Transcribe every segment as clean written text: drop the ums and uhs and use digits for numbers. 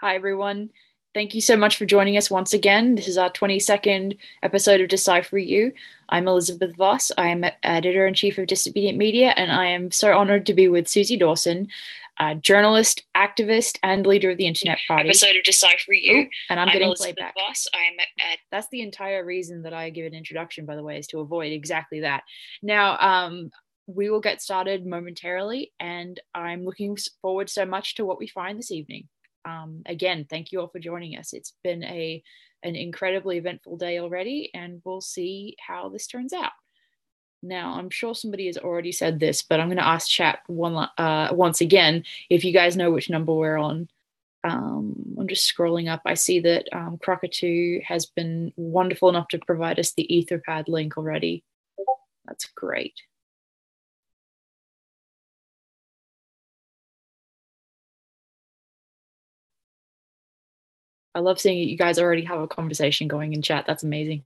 Hi, everyone. Thank you so much for joining us once again. This is our 22nd episode of Decipher You. I'm Elizabeth Voss. I am editor-in-chief of Disobedient Media, and I am so honored to be with Suzie Dawson, a journalist, activist, and leader of the Internet Party. Episode of Decipher You. And I'm getting playback. Voss. That's the entire reason that I give an introduction, by the way, is to avoid exactly that. Now, we will get started momentarily, and I'm looking forward so much to what we find this evening. Again, thank you all for joining us. It's been an incredibly eventful day already, and we'll see how this turns out. Now, I'm sure somebody has already said this, but I'm going to ask chat once again if you guys know which number we're on. I'm just scrolling up. I see that Crockatoo has been wonderful enough to provide us the Etherpad link already. That's great. I love seeing you guys already have a conversation going in chat. That's amazing.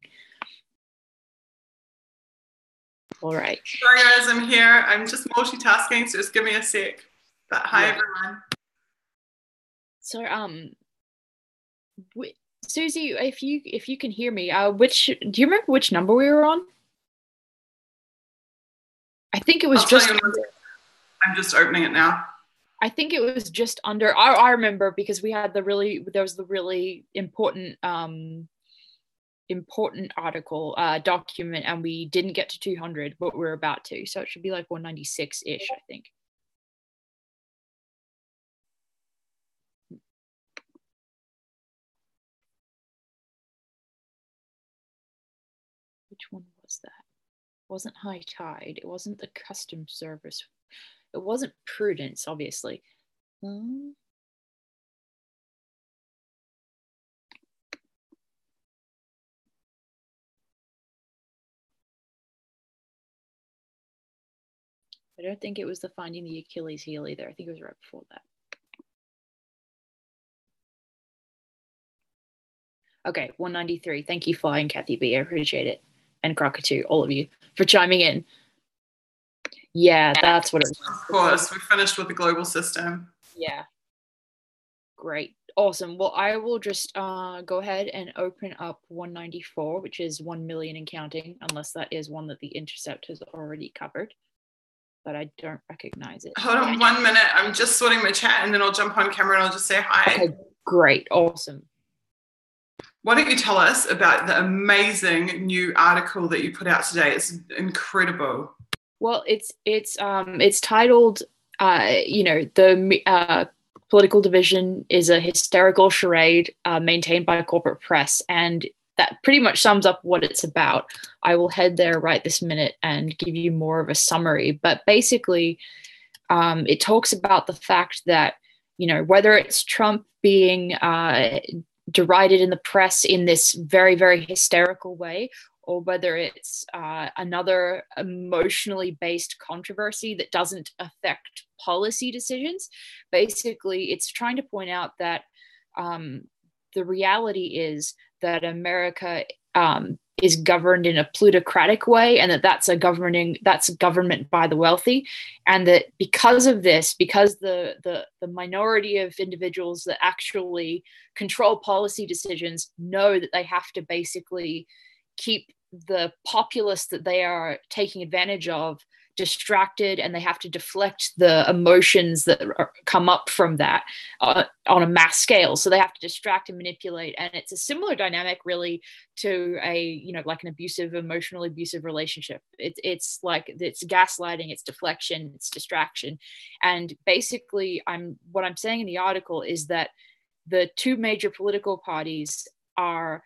All right. Sorry guys, I'm here. I'm just multitasking, so just give me a sec. But hi everyone. So Suzie, if you can hear me, do you remember which number we were on? I think it was I'm just opening it now. I think it was just under. I remember because there was the really important article document, and we didn't get to 200, but we're about to. So it should be like 196-ish, I think. Which one was that? It wasn't High Tide. It wasn't the custom service. It wasn't Prudence, obviously. I don't think it was the Finding the Achilles heel either. I think it was right before that. Okay, 193. Thank you, Fly and Kathy B. I appreciate it. And Crockatoo, all of you, for chiming in. Yeah, that's what it was. Of course, we finished with the global system. Yeah. Great. Awesome. Well, I will just go ahead and open up 194, which is 1 million and counting, unless that is one that The Intercept has already covered. But I don't recognize it. Hold on 1 minute. I'm just sorting my chat, and then I'll jump on camera and I'll just say hi. Okay, great. Awesome. Why don't you tell us about the amazing new article that you put out today? It's incredible. Well, it's titled, the political division is a hysterical charade maintained by a corporate press, and that pretty much sums up what it's about. I will head there right this minute and give you more of a summary, but basically, it talks about the fact that, whether it's Trump being derided in the press in this very, very hysterical way, or whether it's another emotionally based controversy that doesn't affect policy decisions. Basically, it's trying to point out that the reality is that America is governed in a plutocratic way, and that's government by the wealthy, and that because of this, because the minority of individuals that actually control policy decisions know that they have to basically keep the populace that they are taking advantage of distracted, and they have to deflect the emotions that come up from that on a mass scale. So they have to distract and manipulate. And it's a similar dynamic really to like an emotionally abusive relationship. It's gaslighting, it's deflection, it's distraction. And basically what I'm saying in the article is that the two major political parties are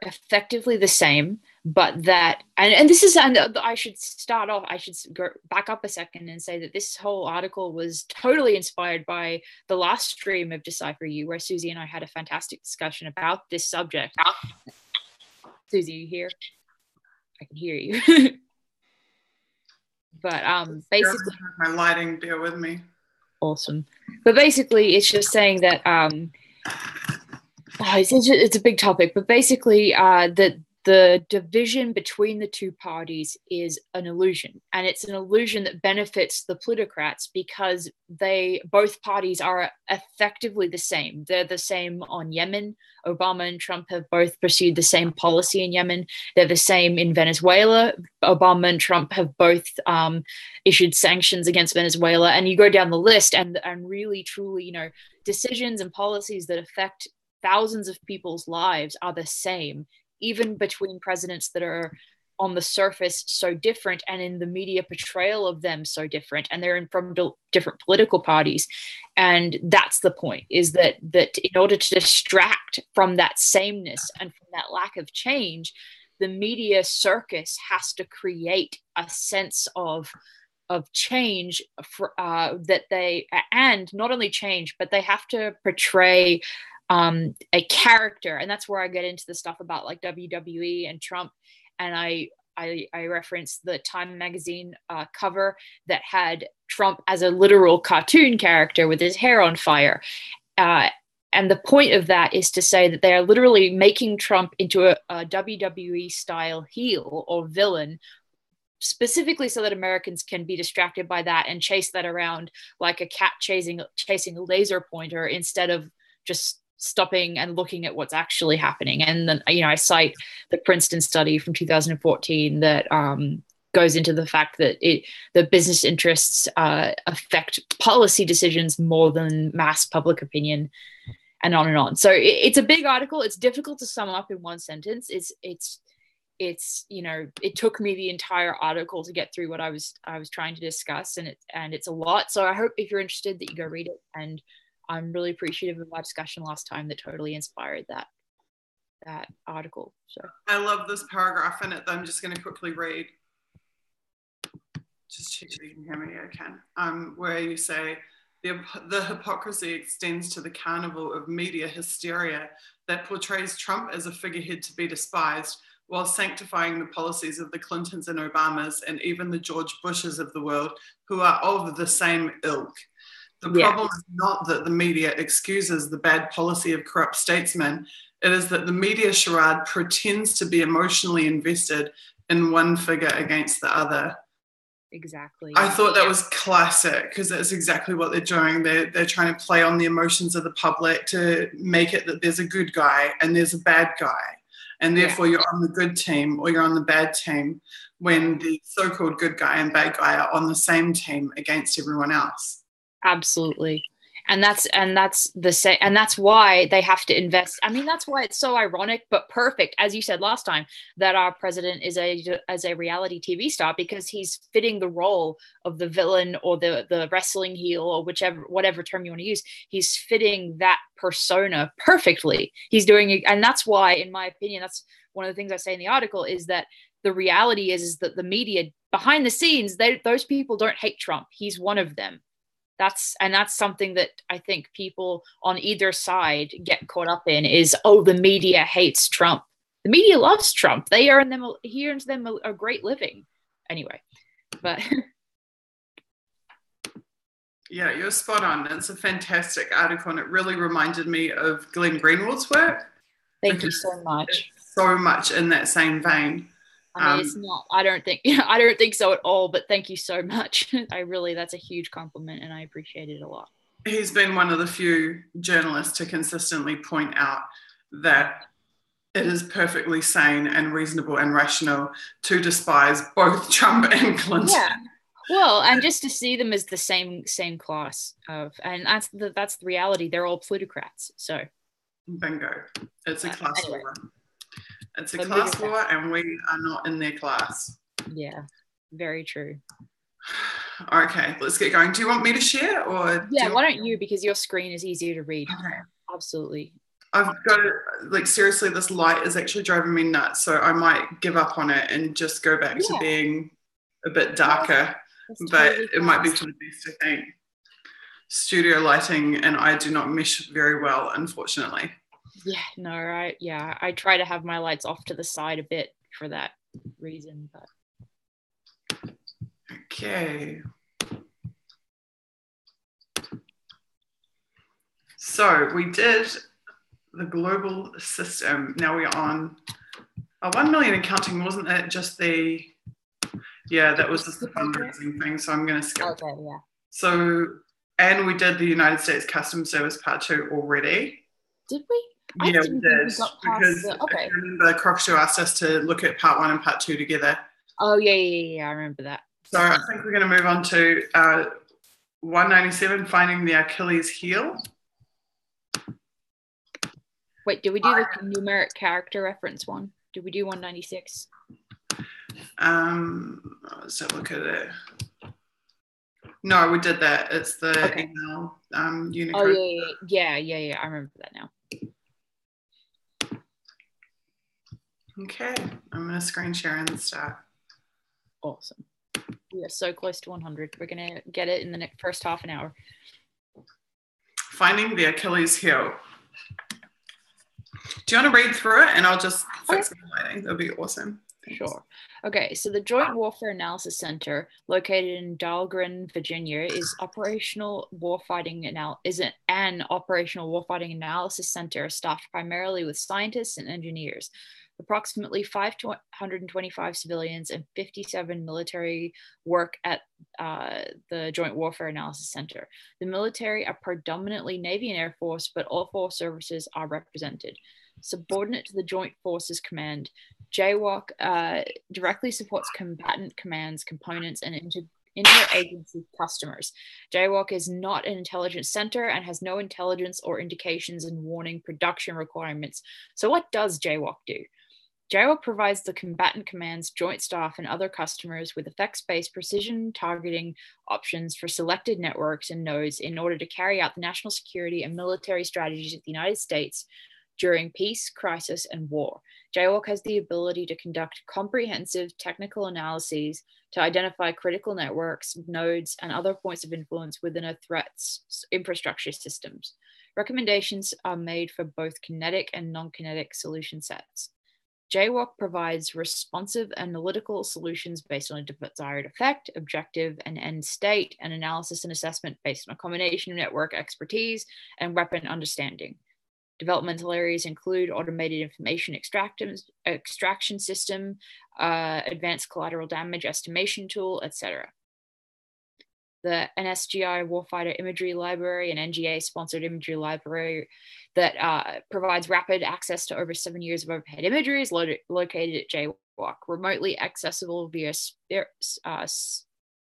effectively the same, but that, and this is, and I should go back up a second and say that this whole article was totally inspired by the last stream of Decipher You, where Suzie and I had a fantastic discussion about this subject. Suzie, you here? I can hear you. But basically, my lighting, bear with me. Awesome. But basically, it's just saying that it's a big topic, but basically that the division between the two parties is an illusion, and it's an illusion that benefits the plutocrats because both parties are effectively the same. They're the same on Yemen. Obama and Trump have both pursued the same policy in Yemen. They're the same in Venezuela. Obama and Trump have both issued sanctions against Venezuela, and you go down the list, and really, truly, you know, decisions and policies that affect thousands of people's lives are the same, even between presidents that are on the surface so different, and in the media portrayal of them so different, and they're from different political parties. And that's the point, is that in order to distract from that sameness and from that lack of change, the media circus has to create a sense of change for, that they, and not only change, but they have to portray a character. And that's where I get into the stuff about like WWE and Trump. And I referenced the Time magazine cover that had Trump as a literal cartoon character with his hair on fire. And the point of that is to say that they are literally making Trump into a WWE style heel or villain, specifically so that Americans can be distracted by that and chase that around like a cat chasing a laser pointer, instead of just stopping and looking at what's actually happening. And then, you know, I cite the Princeton study from 2014 that goes into the fact that the business interests affect policy decisions more than mass public opinion, and on and on. So it's a big article. It's difficult to sum up in one sentence. It's you know, it took me the entire article to get through what I was trying to discuss, and it's a lot. So I hope, if you're interested, that you go read it. And I'm really appreciative of our discussion last time that totally inspired that article. So I love this paragraph in it that I'm just going to quickly read. Just check if you can hear me. I can. Where you say, the hypocrisy extends to the carnival of media hysteria that portrays Trump as a figurehead to be despised, while sanctifying the policies of the Clintons and Obamas and even the George Bushes of the world, who are of the same ilk. The problem is not that the media excuses the bad policy of corrupt statesmen. It is that the media charade pretends to be emotionally invested in one figure against the other. Exactly. I thought that was classic, because that's exactly what they're doing. They're trying to play on the emotions of the public to make it that there's a good guy and there's a bad guy. And therefore you're on the good team or you're on the bad team, when the so-called good guy and bad guy are on the same team against everyone else. Absolutely. And that's the same, and that's why they have to invest. I mean, that's why it's so ironic but perfect, as you said last time, that our president is a reality TV star, because he's fitting the role of the villain or the wrestling heel, or whatever term you want to use. He's fitting that persona perfectly. He's doing it, and that's why, in my opinion, that's one of the things I say in the article, is that the reality is that the media behind the scenes, those people don't hate Trump. He's one of them. That's something that I think people on either side get caught up in, is, oh, the media hates Trump. The media loves Trump. He earns them a great living. Anyway, but yeah, you're spot on. It's a fantastic article, and it really reminded me of Glenn Greenwald's work. Thank you so much. So much in that same vein. I mean, it's not, I don't think so at all, but thank you so much. That's a huge compliment, and I appreciate it a lot. He's been one of the few journalists to consistently point out that it is perfectly sane and reasonable and rational to despise both Trump and Clinton. Yeah. Well, and just to see them as the same class of, and that's the reality. They're all plutocrats. So bingo. It's a class war. It's a class war, and we are not in their class. Yeah, very true. Okay, let's get going. Do you want me to share, or? Yeah, why don't you? Because your screen is easier to read. Okay. Absolutely. I've got it. Like, seriously, this light is actually driving me nuts. So I might give up on it and just go back to being a bit darker. But totally it might be for the best, I think. Studio lighting and I do not mesh very well, unfortunately. Yeah, no, right. Yeah, I try to have my lights off to the side a bit for that reason. But okay. So we did the global system. Now we're on Oh, 1 million and counting, wasn't that just the, yeah, that was just the fundraising thing, so I'm going to skip. Okay, yeah. So, and we did the United States Customs Service Part 2 already. Did we? Yeah, we did. Because okay. I remember Crocshaw asked us to look at Part 1 and Part 2 together. Oh, yeah, I remember that. So I think we're going to move on to 197, Finding the Achilles Heel. Wait, did we do the numeric character reference one? Did we do 196? Let's have a look at it. No, we did that. It's the email Unicode. Oh, yeah. I remember that now. Okay, I'm going to screen share and start. Awesome. We are so close to 100. We're going to get it in the first half an hour. Finding the Achilles heel. Do you want to read through it and I'll just fix my lighting? That'll be awesome. Thanks. Sure. Okay, so the Joint Warfare Analysis Center, located in Dahlgren, Virginia, is an operational warfighting analysis center staffed primarily with scientists and engineers. Approximately 525 civilians and 57 military work at the Joint Warfare Analysis Center. The military are predominantly Navy and Air Force, but all four services are represented. Subordinate to the Joint Forces Command, JWOC directly supports combatant commands, components, and interagency customers. JWOC is not an intelligence center and has no intelligence or indications and warning production requirements. So what does JWOC do? JWOC provides the combatant commands, joint staff, and other customers with effects-based precision targeting options for selected networks and nodes in order to carry out the national security and military strategies of the United States during peace, crisis, and war. JWOC has the ability to conduct comprehensive technical analyses to identify critical networks, nodes, and other points of influence within a threat's infrastructure systems. Recommendations are made for both kinetic and non-kinetic solution sets. JWOC provides responsive analytical solutions based on a desired effect, objective, and end state, and analysis and assessment based on a combination of network expertise and weapon understanding. Developmental areas include automated information extraction system, advanced collateral damage estimation tool, etc. The NSGI Warfighter Imagery Library, an NGA-sponsored imagery library that provides rapid access to over 7 years of overhead imagery, is located at JWOC, remotely accessible via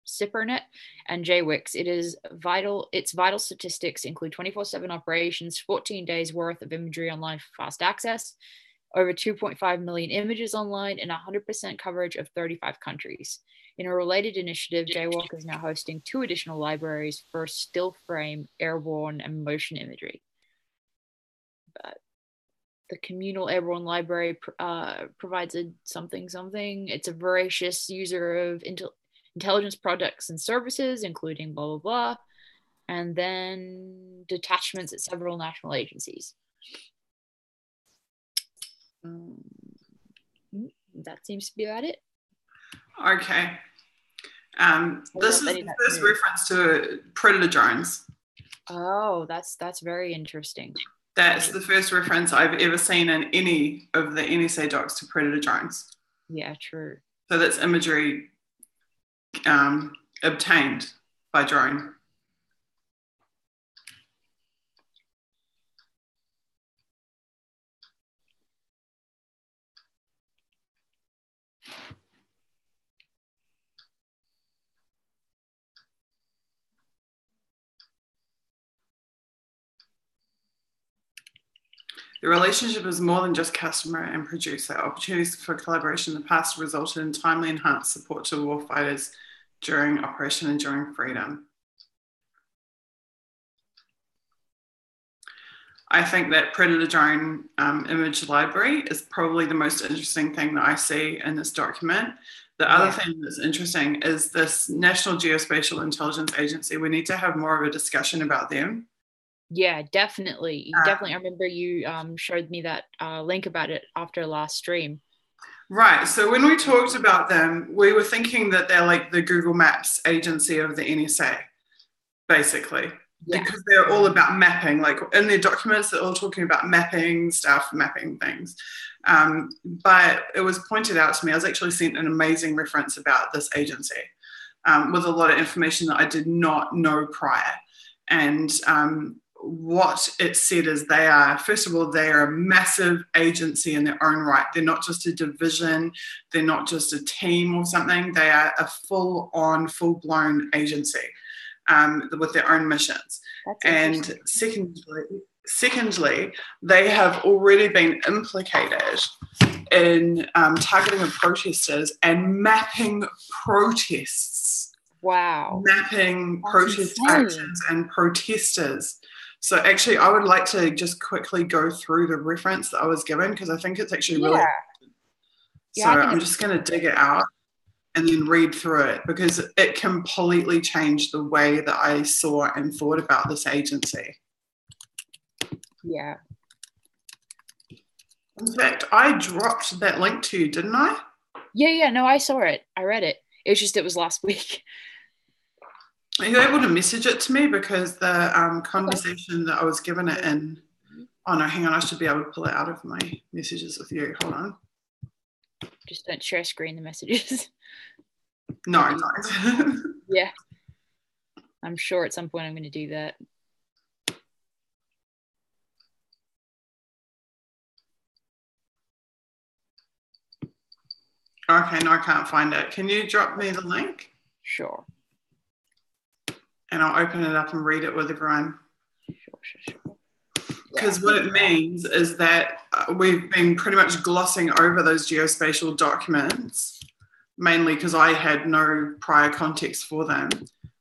SIPRNet and JWIX. Its vital statistics include 24/7 operations, 14 days worth of imagery online for fast access, over 2.5 million images online, and 100% coverage of 35 countries. In a related initiative, JWOC is now hosting 2 additional libraries for still frame, airborne, and motion imagery. But the Communal Airborne Library provides a something. It's a voracious user of intelligence products and services, including blah, blah, blah, and then detachments at several national agencies. That seems to be about it. Okay. This is the first reference to predator drones. Oh, that's very interesting. That's the first reference I've ever seen in any of the NSA docs to predator drones. Yeah, true. So that's imagery obtained by drone. The relationship is more than just customer and producer. Opportunities for collaboration in the past resulted in timely enhanced support to warfighters during Operation Enduring Freedom. I think that Predator Drone image library is probably the most interesting thing that I see in this document. The other thing that's interesting is this National Geospatial Intelligence Agency. We need to have more of a discussion about them. Yeah, definitely. I remember you showed me that link about it after last stream. Right. So when we talked about them, we were thinking that they're like the Google Maps agency of the NSA, basically. because they're all about mapping. Like in their documents, they're all talking about mapping stuff, mapping things. But it was pointed out to me, I was actually sent an amazing reference about this agency with a lot of information that I did not know prior. And what it said is they are, first of all, they are a massive agency in their own right. They're not just a division. They're not just a team or something. They are a full-on, full-blown agency with their own missions. And secondly, they have already been implicated in targeting of protesters and mapping protests. Wow. Mapping protest actions and protesters. So actually, I would like to just quickly go through the reference that I was given because I think it's actually really important. So I'm just going to dig it out and then read through it because it completely changed the way that I saw and thought about this agency. Yeah. In fact, I dropped that link to you, didn't I? Yeah, no, I saw it. I read it. It was just, it was last week. Are you able to message it to me? Because the conversation that I was given it in, oh no, hang on, I should be able to pull it out of my messages with you. Hold on. Just don't share screen the messages. No, don't. Yeah. I'm sure at some point I'm going to do that. Okay, no, I can't find it. Can you drop me the link? Sure. And I'll open it up and read it with everyone. Sure. Because what it means is that we've been pretty much glossing over those geospatial documents, mainly because I had no prior context for them.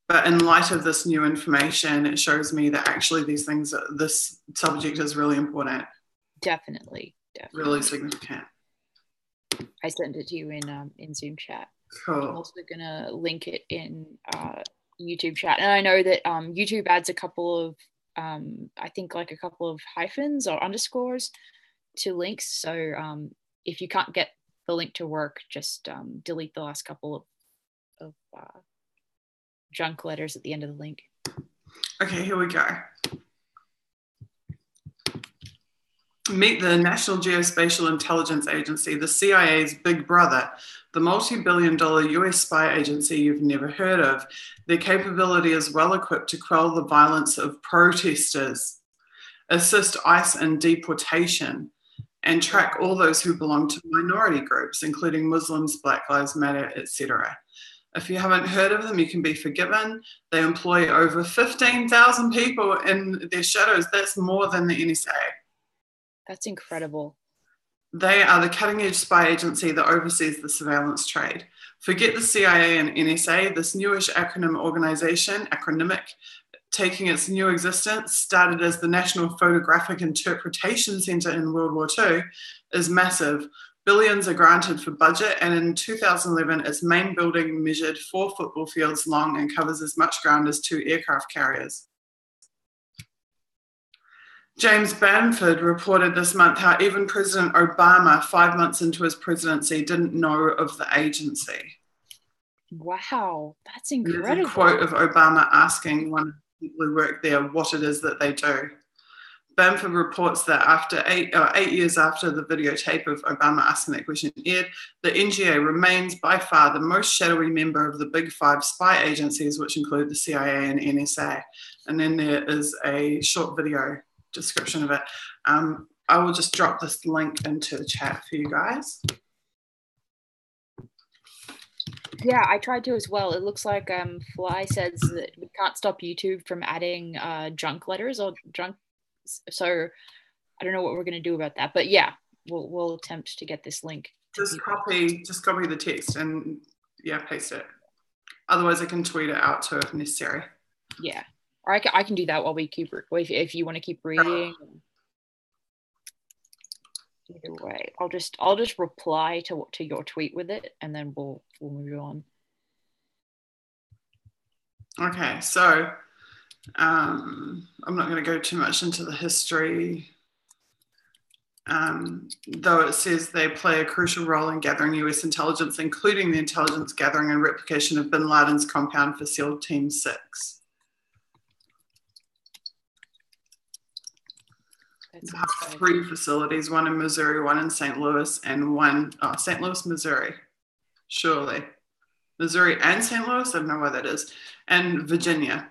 But in light of this new information, it shows me that actually these things, this subject is really important. Definitely. Really significant. I sent it to you in Zoom chat. Cool. I'm also gonna link it in YouTube chat, and I know that YouTube adds a couple of I think like a couple of hyphens or underscores to links. So if you can't get the link to work, just delete the last couple of junk letters at the end of the link. Okay, here we go. Meet the National Geospatial Intelligence Agency, the CIA's big brother, the multi-billion-dollar US spy agency you've never heard of. Their capability is well equipped to quell the violence of protesters, assist ICE in deportation, and track all those who belong to minority groups, including Muslims, Black Lives Matter, etc. If you haven't heard of them, you can be forgiven. They employ over 15,000 people in their shadows. That's more than the NSA. That's incredible. They are the cutting-edge spy agency that oversees the surveillance trade. Forget the CIA and NSA, this newish acronymic, taking its new existence, started as the National Photographic Interpretation Center in World War II, is massive. Billions are granted for budget, and in 2011, its main building measured 4 football fields long and covers as much ground as 2 aircraft carriers. James Bamford reported this month how even President Obama, 5 months into his presidency, didn't know of the agency. Wow, that's incredible. There's a quote of Obama asking one of the people who work there what it is that they do. Bamford reports that after 8 years after the videotape of Obama asking that question aired, the NGA remains by far the most shadowy member of the big 5 spy agencies, which include the CIA and NSA. And then there is a short video description of it. I will just drop this link into the chat for you guys. Yeah, I tried to as well. It looks like Fly says that we can't stop YouTube from adding junk letters or junk. So I don't know what we're going to do about that. But yeah, we'll attempt to get this link. Just copy the text and yeah, paste it. Otherwise, I can tweet it out too if necessary. Yeah. Or I can do that while we keep, if you want to keep reading. Either way, I'll just reply to your tweet with it, and then we'll move on. Okay, so I'm not going to go too much into the history, though it says they play a crucial role in gathering US intelligence, including the intelligence gathering and replication of bin Laden's compound for SEAL Team 6. Three facilities, one in Missouri, one in St. Louis, and St. Louis, Missouri, surely. Missouri and St. Louis, I don't know where that is, and Virginia.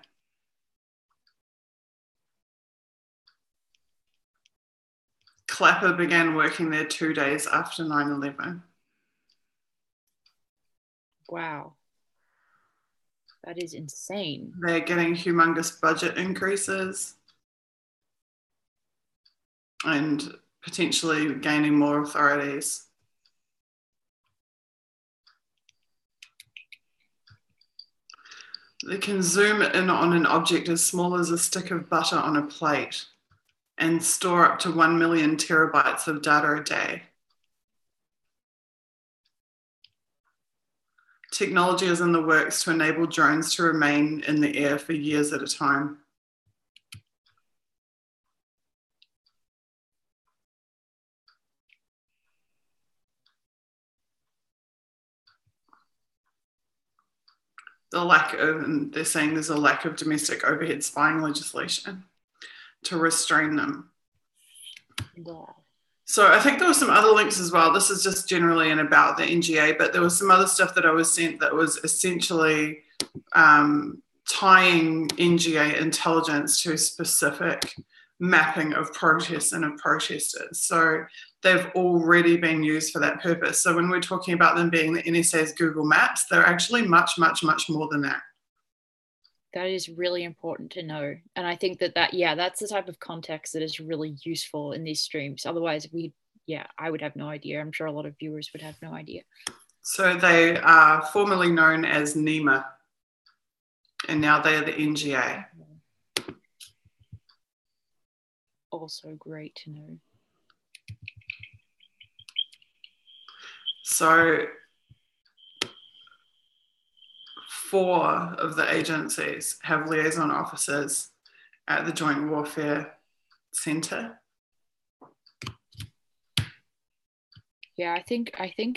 Clapper began working there 2 days after 9/11. Wow. That is insane. They're getting humongous budget increases and potentially gaining more authorities. They can zoom in on an object as small as a stick of butter on a plate and store up to 1 million terabytes of data a day. Technology is in the works to enable drones to remain in the air for years at a time. They're saying there's a lack of domestic overhead spying legislation to restrain them. Wow. So I think there were some other links as well. This is just generally and about the NGA, but there was some other stuff that I was sent that was essentially tying NGA intelligence to specific mapping of protests and of protesters. So they've already been used for that purpose. So when we're talking about them being the NSA's Google Maps, they're actually much, much, much more than that. That is really important to know. And I think that's the type of context that is really useful in these streams. Otherwise, I would have no idea. I'm sure a lot of viewers would have no idea. So they are formerly known as NEMA, and now they are the NGA. Also great to know. So 4 of the agencies have liaison officers at the Joint Warfare Center. Yeah, I think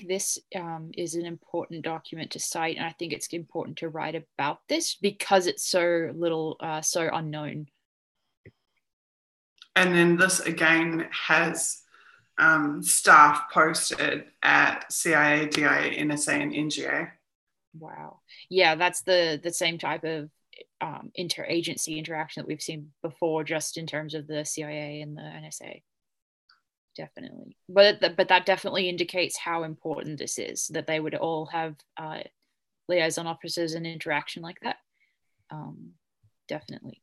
this is an important document to cite, and I think it's important to write about this because it's so little, so unknown. And then this again has staff posted at CIA, DIA, NSA, and NGA. Wow. Yeah, that's the same type of interagency interaction that we've seen before, just in terms of the CIA and the NSA. Definitely. But that definitely indicates how important this is, that they would all have liaison officers and interaction like that. Definitely.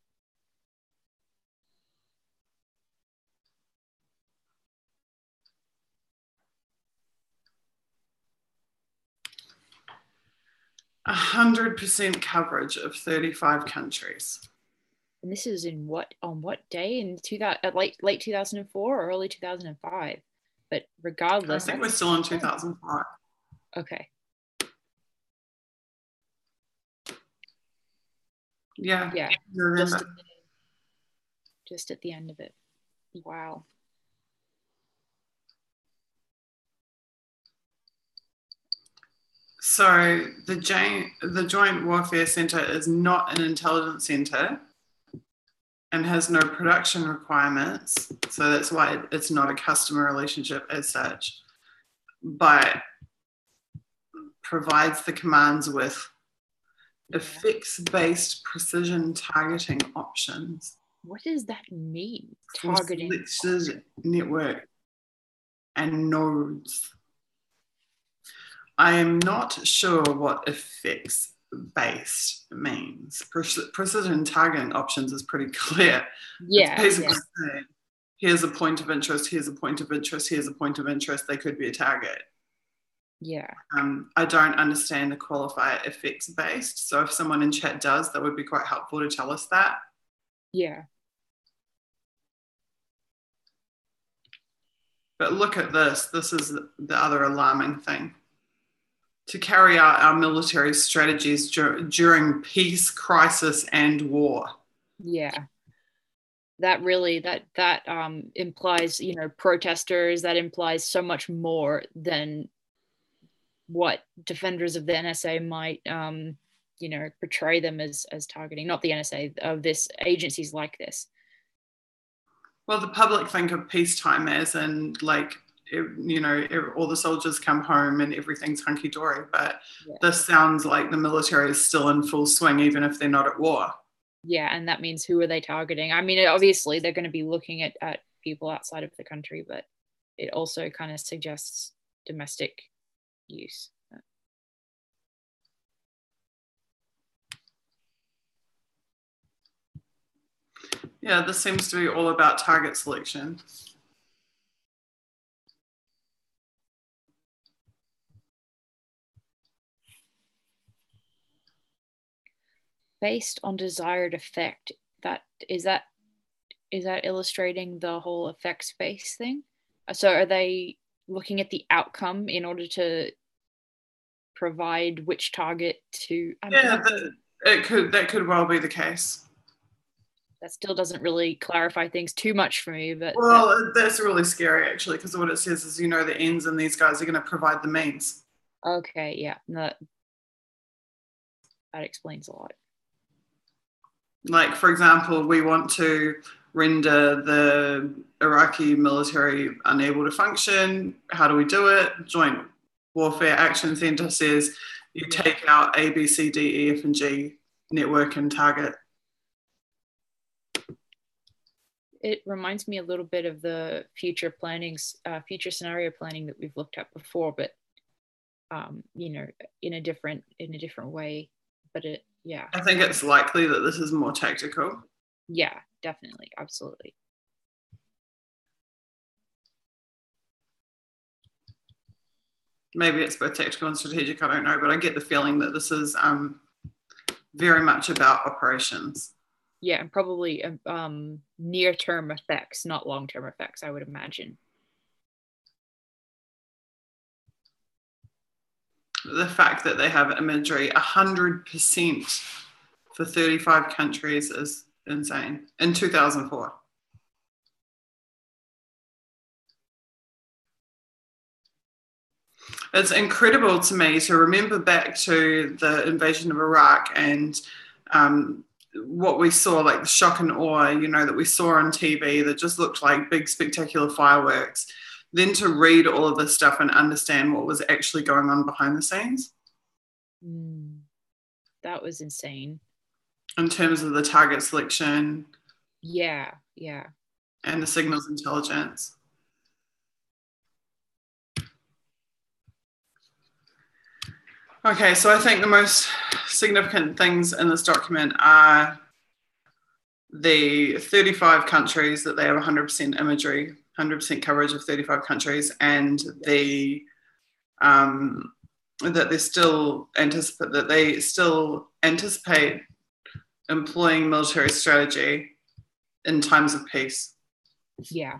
100% coverage of 35 countries. And this is on what day in late 2004 or early 2005? But regardless, I think we're still in 2005. Okay. Yeah. Just at the end of it. Wow. So the Joint Warfare Center is not an intelligence center and has no production requirements. So that's why it's not a customer relationship as such, but provides the commands with effects-based precision targeting options. What does that mean? Targeting network and nodes. I am not sure what effects-based means. Precision targeting options is pretty clear. Yeah. It's basically saying, here's a point of interest, here's a point of interest, here's a point of interest, they could be a target. Yeah. I don't understand the qualifier effects-based. So if someone in chat does, that would be quite helpful to tell us that. Yeah. But look at this. This is the other alarming thing. To carry out our military strategies during peace, crisis, and war. Yeah. That really, that implies, protesters. That implies so much more than what defenders of the NSA might, portray them as targeting. Not the NSA, of this agencies like this. Well, the public think of peacetime as in like, you know, all the soldiers come home and everything's hunky-dory, but this sounds like the military is still in full swing even if they're not at war. Yeah, and that means who are they targeting? I mean, obviously they're going to be looking at people outside of the country, but it also kind of suggests domestic use. Yeah, this seems to be all about target selection. Based on desired effect, is that illustrating the whole effect space thing? So are they looking at the outcome in order to provide which target to? That could well be the case. That still doesn't really clarify things too much for me, but that's really scary actually, because what it says is, you know, the ends and these guys are going to provide the means. Okay, yeah, no, that explains a lot. Like, for example, we want to render the Iraqi military unable to function. How do we do it? Joint Warfare Action Center says you take out A, B, C, D, E, F, and G network and target. It reminds me a little bit of the future scenario planning that we've looked at before, but you know, in a different way. But yeah. I think it's likely that this is more tactical. Yeah, definitely, absolutely. Maybe it's both tactical and strategic, I don't know, but I get the feeling that this is very much about operations. Yeah, and probably near-term effects, not long-term effects, I would imagine. The fact that they have imagery 100% for 35 countries is insane in 2004. It's incredible to me to remember back to the invasion of Iraq and what we saw, like the shock and awe, you know, that we saw on TV that just looked like big spectacular fireworks. Then to read all of this stuff and understand what was actually going on behind the scenes. That was insane. In terms of the target selection. Yeah. And the signals intelligence. Okay, so I think the most significant things in this document are the 35 countries that they have 100% imagery, 100% coverage of 35 countries, and that they still anticipate employing military strategy in times of peace. Yeah.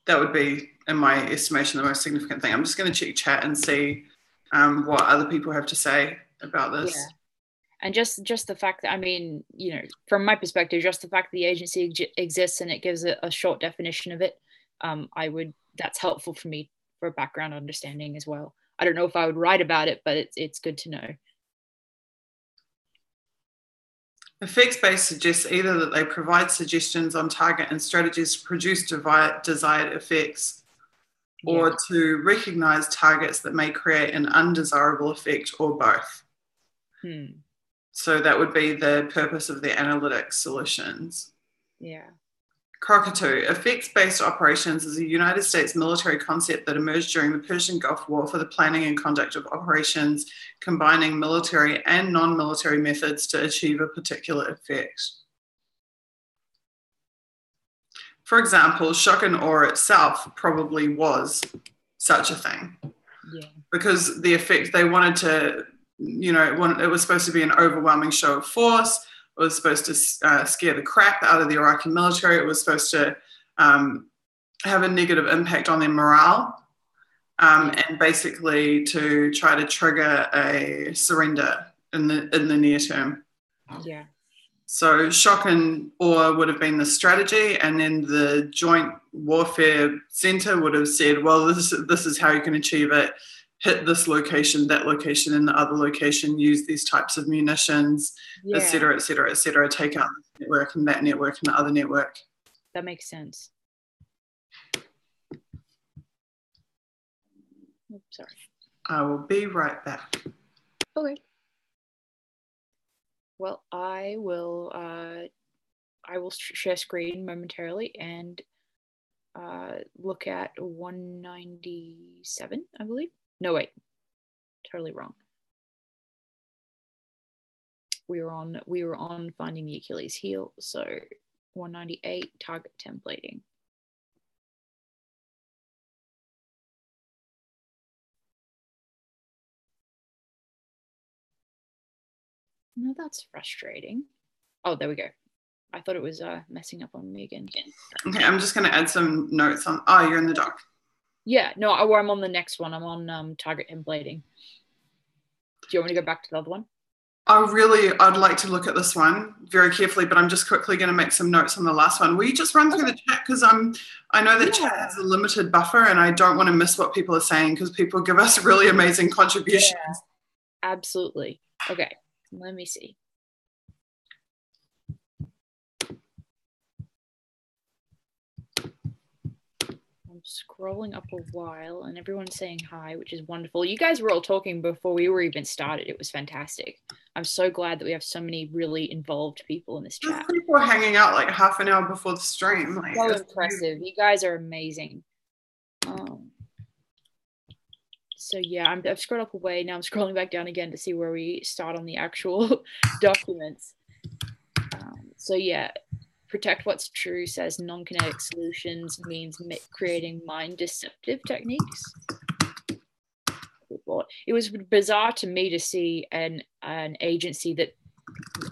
That would be, in my estimation, the most significant thing. I'm just going to check chat and see what other people have to say about this. Yeah. And just the fact that, I mean, you know, from my perspective, just the fact that the agency exists and it gives a short definition of it, that's helpful for me for background understanding as well. I don't know if I would write about it, but it's good to know. Effects-based suggests either that they provide suggestions on target and strategies to produce desired effects, or to recognize targets that may create an undesirable effect, or both. So that would be the purpose of the analytics solutions. Yeah. Cockatoo. Effects-based operations is a United States military concept that emerged during the Persian Gulf War for the planning and conduct of operations, combining military and non-military methods to achieve a particular effect. For example, shock and awe itself probably was such a thing. Yeah. Because the effect they wanted to, you know, it was supposed to be an overwhelming show of force. It was supposed to scare the crap out of the Iraqi military. It was supposed to have a negative impact on their morale, and basically to try to trigger a surrender in the near term. Yeah. So shock and awe would have been the strategy, and then the Joint Warfare Center would have said, well, this is how you can achieve it. Hit this location, that location, and the other location, use these types of munitions, et cetera, et cetera, et cetera, take out this network and that network and the other network. That makes sense. Oops, sorry. I will be right back. Okay. Well, I will share screen momentarily and look at 197, I believe. No, wait, totally wrong. We were on finding the Achilles heel, so 198 target templating. No, that's frustrating. Oh, there we go. I thought it was messing up on me again. Okay, I'm just going to add some notes on. Oh, you're in the doc. Yeah, no, I'm on the next one. I'm on target templating. Do you want me to go back to the other one? I'd like to look at this one very carefully, but I'm just quickly going to make some notes on the last one. Will you just run through the chat? Because I know that chat has a limited buffer and I don't want to miss what people are saying because people give us really amazing contributions. Yeah, absolutely. Okay, let me see. I'm scrolling up a while and everyone's saying hi, which is wonderful. You guys were all talking before we were even started. It was fantastic. I'm so glad that we have so many really involved people in this chat. People are hanging out like half an hour before the stream. Like, so impressive. You guys are amazing. So yeah, I've scrolled up a way. Now I'm scrolling back down again to see where we start on the actual documents. So yeah, protect what's true says non-kinetic solutions means creating mind deceptive techniques. It was bizarre to me to see an agency that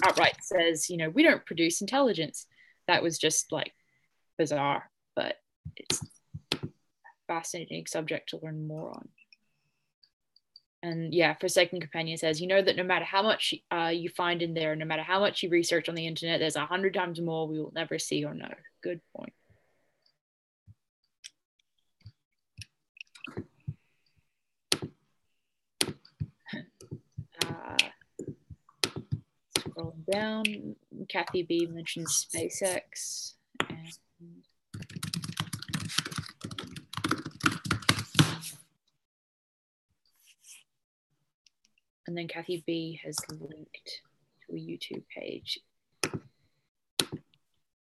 outright says, you know, we don't produce intelligence. That was just like bizarre, but it's a fascinating subject to learn more on. And yeah, Forsaken Companion says, you know that no matter how much you find in there, no matter how much you research on the internet, there's 100 times more we will never see or know. Good point. Scrolling down, Kathy B mentions SpaceX. And then Kathy B has linked to a YouTube page.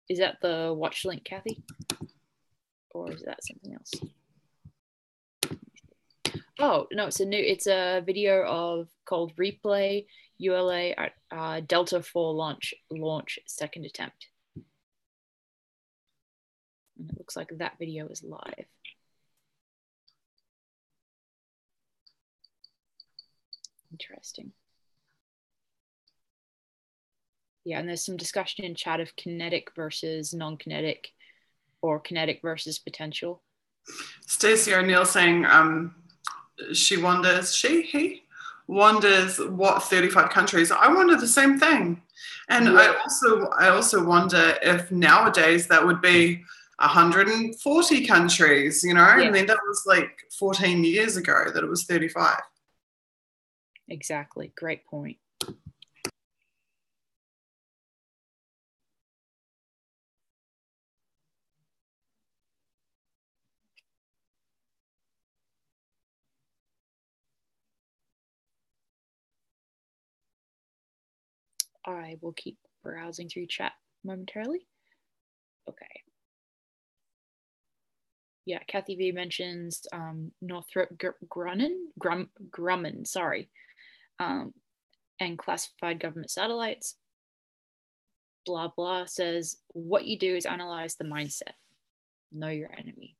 Is that the watch link, Kathy? Or is that something else? Oh, no, it's a video called Replay ULA at Delta 4 launch second attempt. And it looks like that video is live. Interesting. Yeah, and there's some discussion in chat of kinetic versus non-kinetic or kinetic versus potential. Stacey O'Neill saying he wonders what 35 countries. I wonder the same thing. And yeah. I also wonder if nowadays that would be 140 countries, you know? Yeah. I mean, that was like 14 years ago that it was 35. Exactly. Great point. I will keep browsing through chat momentarily. Okay. Yeah, Kathy V mentions Northrop Grumman, sorry, and classified government satellites. Blah, blah says, what you do is analyze the mindset. Know your enemy.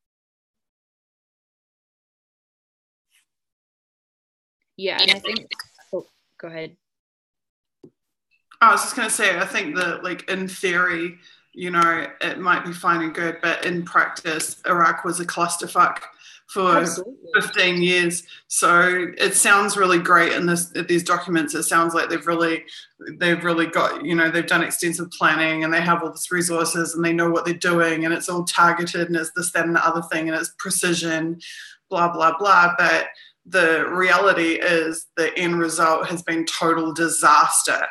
Yeah, and I think, oh, go ahead. I was just going to say, I think that, like, in theory, you know, it might be fine and good, but in practice, Iraq was a clusterfuck for Absolutely. 15 years. So it sounds really great in these documents. It sounds like they've really got, you know, they've done extensive planning and they have all this resources and they know what they're doing and it's all targeted and it's this, that, and the other thing and it's precision, blah, blah, blah. But the reality is the end result has been total disaster.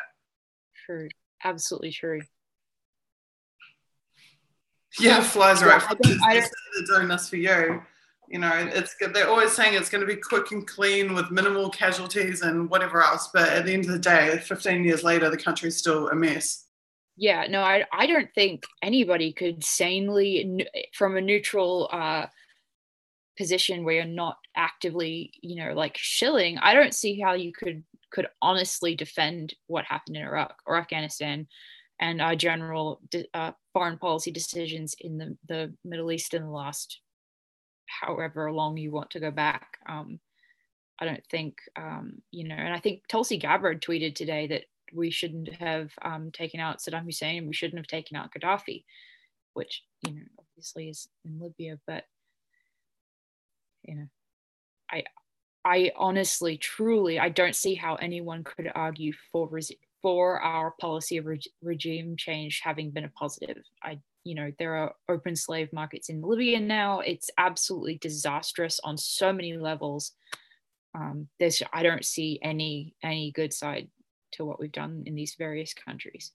True. Absolutely true. Yeah, flies right. I don't They're doing this for you. You know, it's good. They're always saying it's going to be quick and clean with minimal casualties and whatever else. But at the end of the day, 15 years later, the country's still a mess. Yeah, no, I don't think anybody could sanely, from a neutral position where you're not actively, you know, like shilling, I don't see how you could honestly defend what happened in Iraq or Afghanistan and our general foreign policy decisions in the Middle East in the last however long you want to go back. I don't think, you know, and I think Tulsi Gabbard tweeted today that we shouldn't have taken out Saddam Hussein, we shouldn't have taken out Gaddafi, which, you know, obviously is in Libya, but, you know, I honestly, truly, I don't see how anyone could argue for our policy of regime change having been a positive. You know, there are open slave markets in Libya now. It's absolutely disastrous on so many levels. I don't see any good side to what we've done in these various countries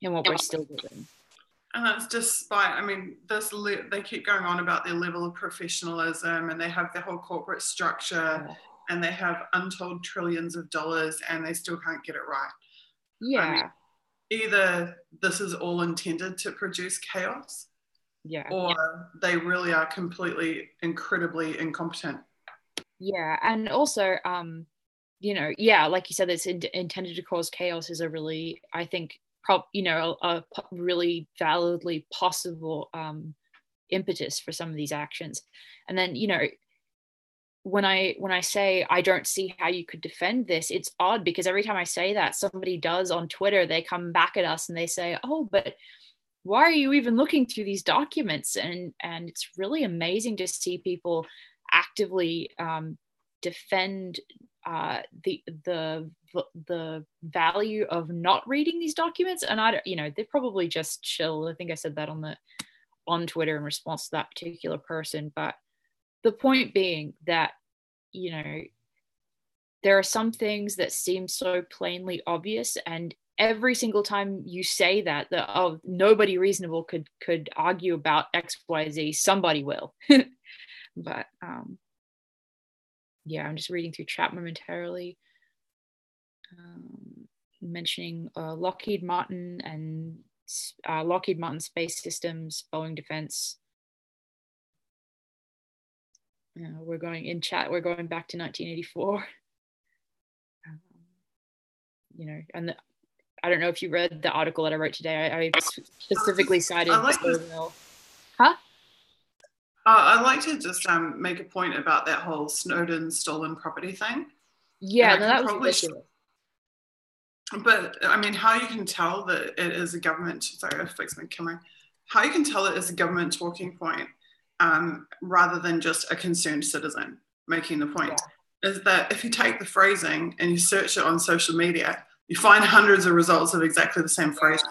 and what we're still doing. And that's despite, I mean, they keep going on about their level of professionalism, and they have their whole corporate structure, and they have untold trillions of dollars, and they still can't get it right. Yeah. I mean, either this is all intended to produce chaos, or they really are completely, incredibly incompetent. Yeah, and also, you know, yeah, like you said, it's intended to cause chaos is a really, I think, you know, a really validly possible impetus for some of these actions. And then, you know, when I say I don't see how you could defend this, it's odd because every time I say that, somebody does on Twitter, they come back at us and they say, oh, but why are you even looking through these documents? And it's really amazing to see people actively defend the value of not reading these documents. And I don't, you know, they probably just chill. I think I said that on Twitter in response to that particular person. But the point being that, you know, there are some things that seem so plainly obvious, and every single time you say that oh, nobody reasonable could argue about XYZ, somebody will. But yeah, I'm just reading through chat momentarily, mentioning Lockheed Martin and Lockheed Martin Space Systems, Boeing Defense. We're going back to 1984. You know, and I don't know if you read the article that I wrote today. I specifically cited Huh? I'd like to just make a point about that whole Snowden stolen property thing. Yeah, no, that was ridiculous. But I mean, how you can tell that it is a government, sorry, I fixed my camera. How you can tell it is a government talking point rather than just a concerned citizen making the point is that if you take the phrasing and you search it on social media, you find hundreds of results of exactly the same phrasing.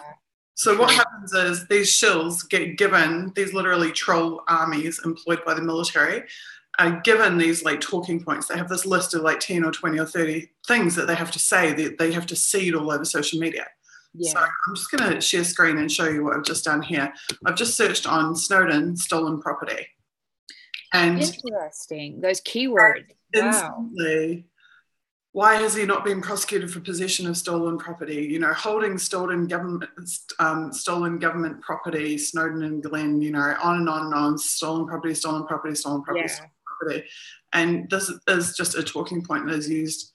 So what happens is these shills get given, these literally troll armies employed by the military, are given these like talking points. They have this list of like 10 or 20 or 30 things that they have to say that they have to seed all over social media. Yeah. So I'm just going to share screen and show you what I've just done here. I've just searched on Snowden stolen property. And interesting. Those keywords. Instantly, why has he not been prosecuted for possession of stolen property? You know, holding stolen government property, Snowden and Glenn, you know, on and on and on, stolen property, stolen property, stolen property, stolen property. And this is just a talking point that is used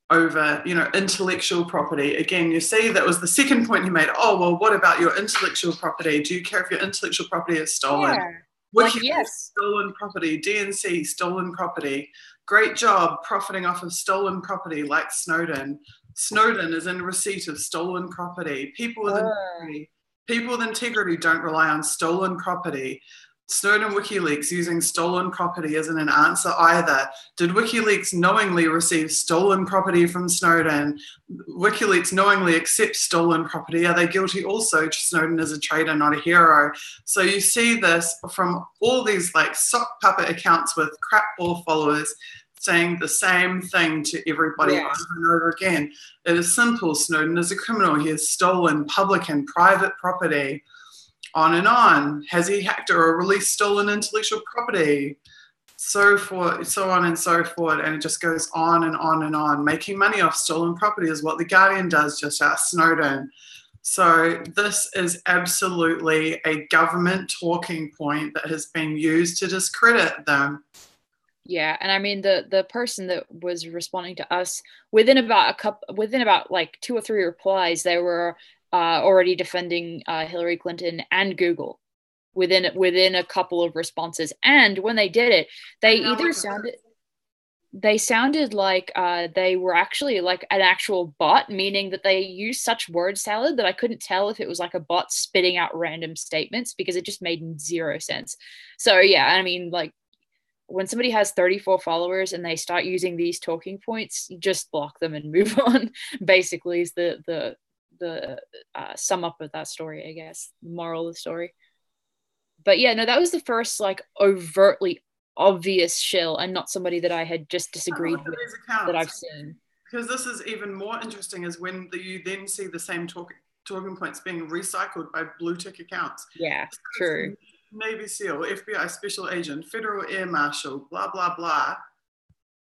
over, you know, intellectual property. Again, you see that was the second point he made. Oh, well, what about your intellectual property? Do you care if your intellectual property is stolen? Yeah. Like, yes. Stolen property, DNC, stolen property. Great job profiting off of stolen property like Snowden. Snowden is in receipt of stolen property. People with integrity don't rely on stolen property. Snowden WikiLeaks using stolen property isn't an answer either. Did WikiLeaks knowingly receive stolen property from Snowden? WikiLeaks knowingly accept stolen property. Are they guilty also? Snowden is a traitor, not a hero. So you see this from all these like sock puppet accounts with crap ball followers saying the same thing to everybody over and over again. It is simple. Snowden is a criminal. He has stolen public and private property. On and on. Has he hacked or released stolen intellectual property? So forth, so on and so forth, and it just goes on and on and on. Making money off stolen property is what The Guardian does, just ask Snowden. So this is absolutely a government talking point that has been used to discredit them. Yeah, and I mean the person that was responding to us within about like 2 or 3 replies, they were already defending Hillary Clinton and Google within a couple of responses. And when they did it, they sounded like they were actually like an actual bot, meaning that they used such word salad that I couldn't tell if it was like a bot spitting out random statements, because it just made zero sense. So yeah, I mean, like, when somebody has 34 followers and they start using these talking points, just block them and move on, basically, is the sum up of that story, I guess, moral of the story. But yeah, no, that was the first like overtly obvious shill, and not somebody that I had just disagreed with that I've seen. Because this is even more interesting, is when you then see the same talking points being recycled by blue tick accounts. Yeah, true. Navy SEAL, FBI special agent, federal air marshal, blah, blah, blah.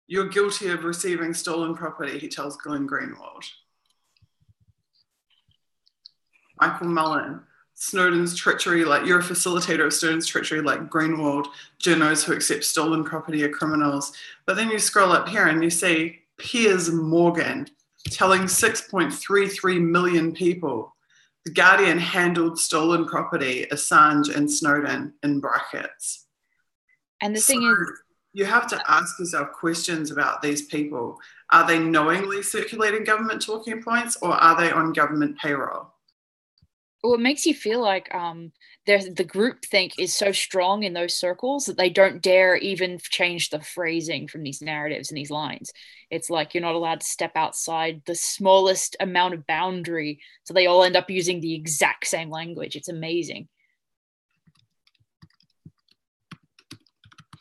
You're guilty of receiving stolen property, he tells Glenn Greenwald. Michael Mullen, Snowden's treachery, like, you're a facilitator of Snowden's treachery, like Greenwald. Journos who accept stolen property are criminals. But then you scroll up here and you see Piers Morgan telling 6.33 million people The Guardian handled stolen property, Assange and Snowden, in brackets. And the thing is, you have to ask yourself questions about these people. Are they knowingly circulating government talking points, or are they on government payroll? Well, it makes you feel like the groupthink is so strong in those circles that they don't dare even change the phrasing from these narratives and these lines. It's like you're not allowed to step outside the smallest amount of boundary, so they all end up using the exact same language. It's amazing.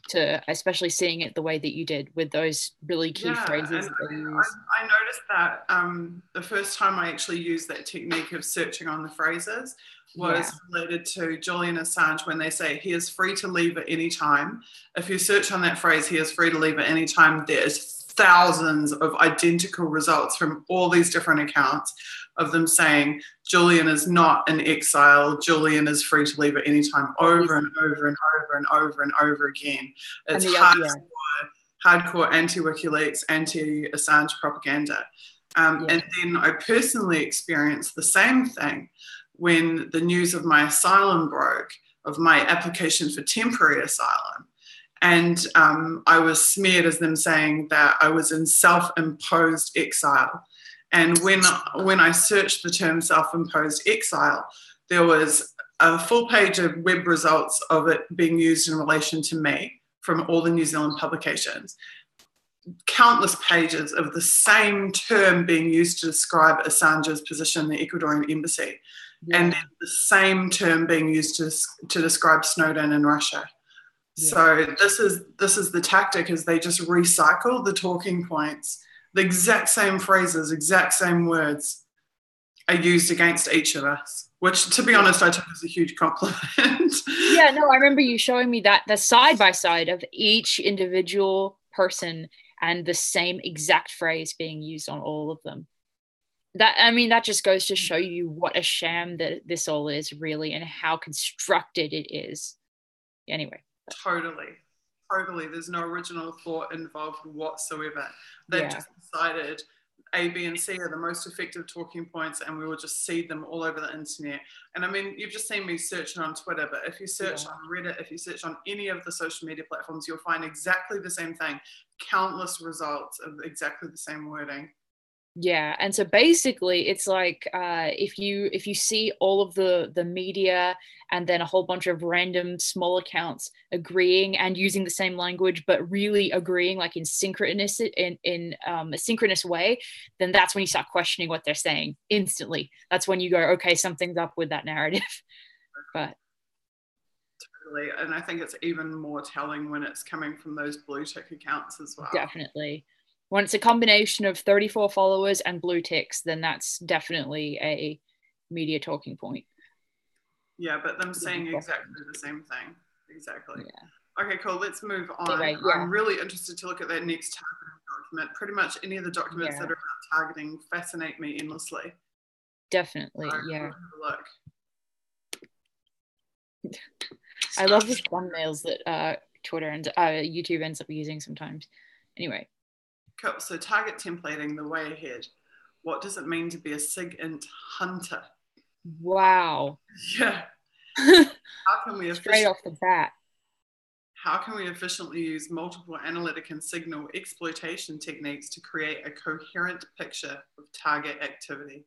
To especially seeing it the way that you did with those really key phrases that they use. I noticed that the first time I actually used that technique of searching on the phrases was related to Julian Assange, when they say he is free to leave at any time. If you search on that phrase, he is free to leave at any time, there's thousands of identical results from all these different accounts of them saying Julian is not in exile, Julian is free to leave at any time, over and over and over and over and over again. It's hardcore anti-WikiLeaks, anti-Assange propaganda. And then I personally experienced the same thing when the news of my asylum broke, of my application for temporary asylum. And I was smeared as them saying that I was in self-imposed exile. And when I searched the term self-imposed exile, there was a full page of web results of it being used in relation to me from all the New Zealand publications. Countless pages of the same term being used to describe Assange's position in the Ecuadorian embassy. And then the same term being used to describe Snowden in Russia. So this is the tactic, is they just recycle the talking points. The exact same phrases, exact same words are used against each of us, which, to be honest, I took as a huge compliment. Yeah, no, I remember you showing me that the side by side of each individual person and the same exact phrase being used on all of them. That just goes to show you what a sham that this all is, really, and how constructed it is. Anyway. Totally. There's no original thought involved whatsoever. They've just decided A, B, and C are the most effective talking points, and we will just seed them all over the internet. And I mean, you've just seen me searching on Twitter, but if you search on Reddit, if you search on any of the social media platforms, you'll find exactly the same thing. Countless results of exactly the same wording. Yeah, and so basically it's like if you see all of the media and then a whole bunch of random small accounts agreeing and using the same language, but really agreeing like in synchronous in a synchronous way, then that's when you start questioning what they're saying instantly. That's when you go, okay, something's up with that narrative. But totally, and I think it's even more telling when it's coming from those blue tick accounts as well. Definitely. When it's a combination of 34 followers and blue ticks, then that's definitely a media talking point. Yeah, but them saying exactly the same thing. Exactly. Yeah. Okay, cool. Let's move on. Anyway, yeah. I'm really interested to look at that next targeting document. Pretty much any of the documents that are about targeting fascinate me endlessly. Definitely, So yeah. have a look. I love the thumbnails that Twitter and YouTube ends up using sometimes. Anyway. Cool. So target templating, the way ahead. What does it mean to be a SIGINT hunter? Wow. Yeah. How can we straight off the bat? How can we efficiently use multiple analytic and signal exploitation techniques to create a coherent picture of target activity?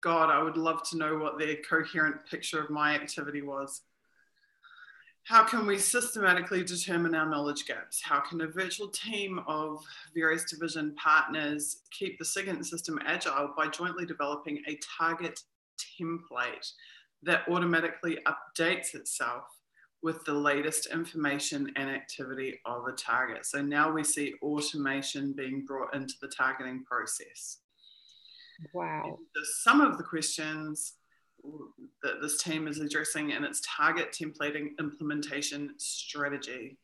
God, I would love to know what their coherent picture of my activity was. How can we systematically determine our knowledge gaps? How can a virtual team of various division partners keep the SIGINT system agile by jointly developing a target template that automatically updates itself with the latest information and activity of a target? So now we see automation being brought into the targeting process. Wow. Some of the questions that this team is addressing in its target templating implementation strategy.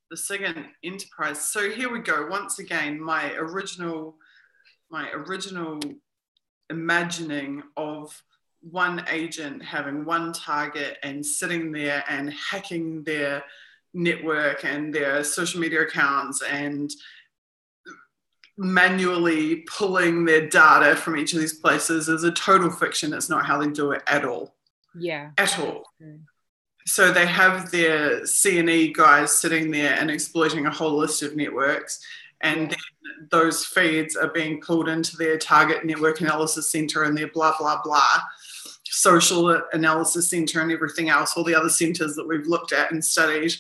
The SIGINT enterprise. So here we go. Once again, my original imagining of one agent having one target and sitting there and hacking their network and their social media accounts and manually pulling their data from each of these places is a total fiction. It's not how they do it at all. Yeah. At all. So they have their C&E guys sitting there and exploiting a whole list of networks, and then those feeds are being pulled into their target network analysis center and their blah, blah, blah, social analysis center and everything else, all the other centers that we've looked at and studied.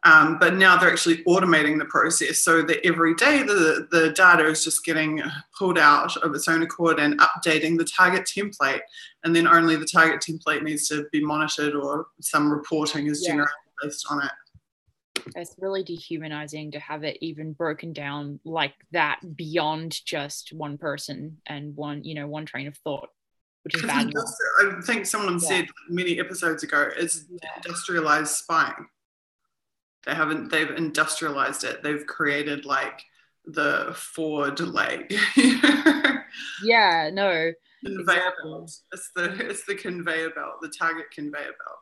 But now they're actually automating the process so that every day the data is just getting pulled out of its own accord and updating the target template. And then only the target template needs to be monitored or some reporting is generated based on it. It's really dehumanizing to have it even broken down like that beyond just one person and one train of thought, which is bad enough. I think someone said many episodes ago, it's industrialized spying. They've industrialized it. They've created like the Ford, like yeah, no. Conveyor belt. It's the conveyor belt, the target conveyor belt.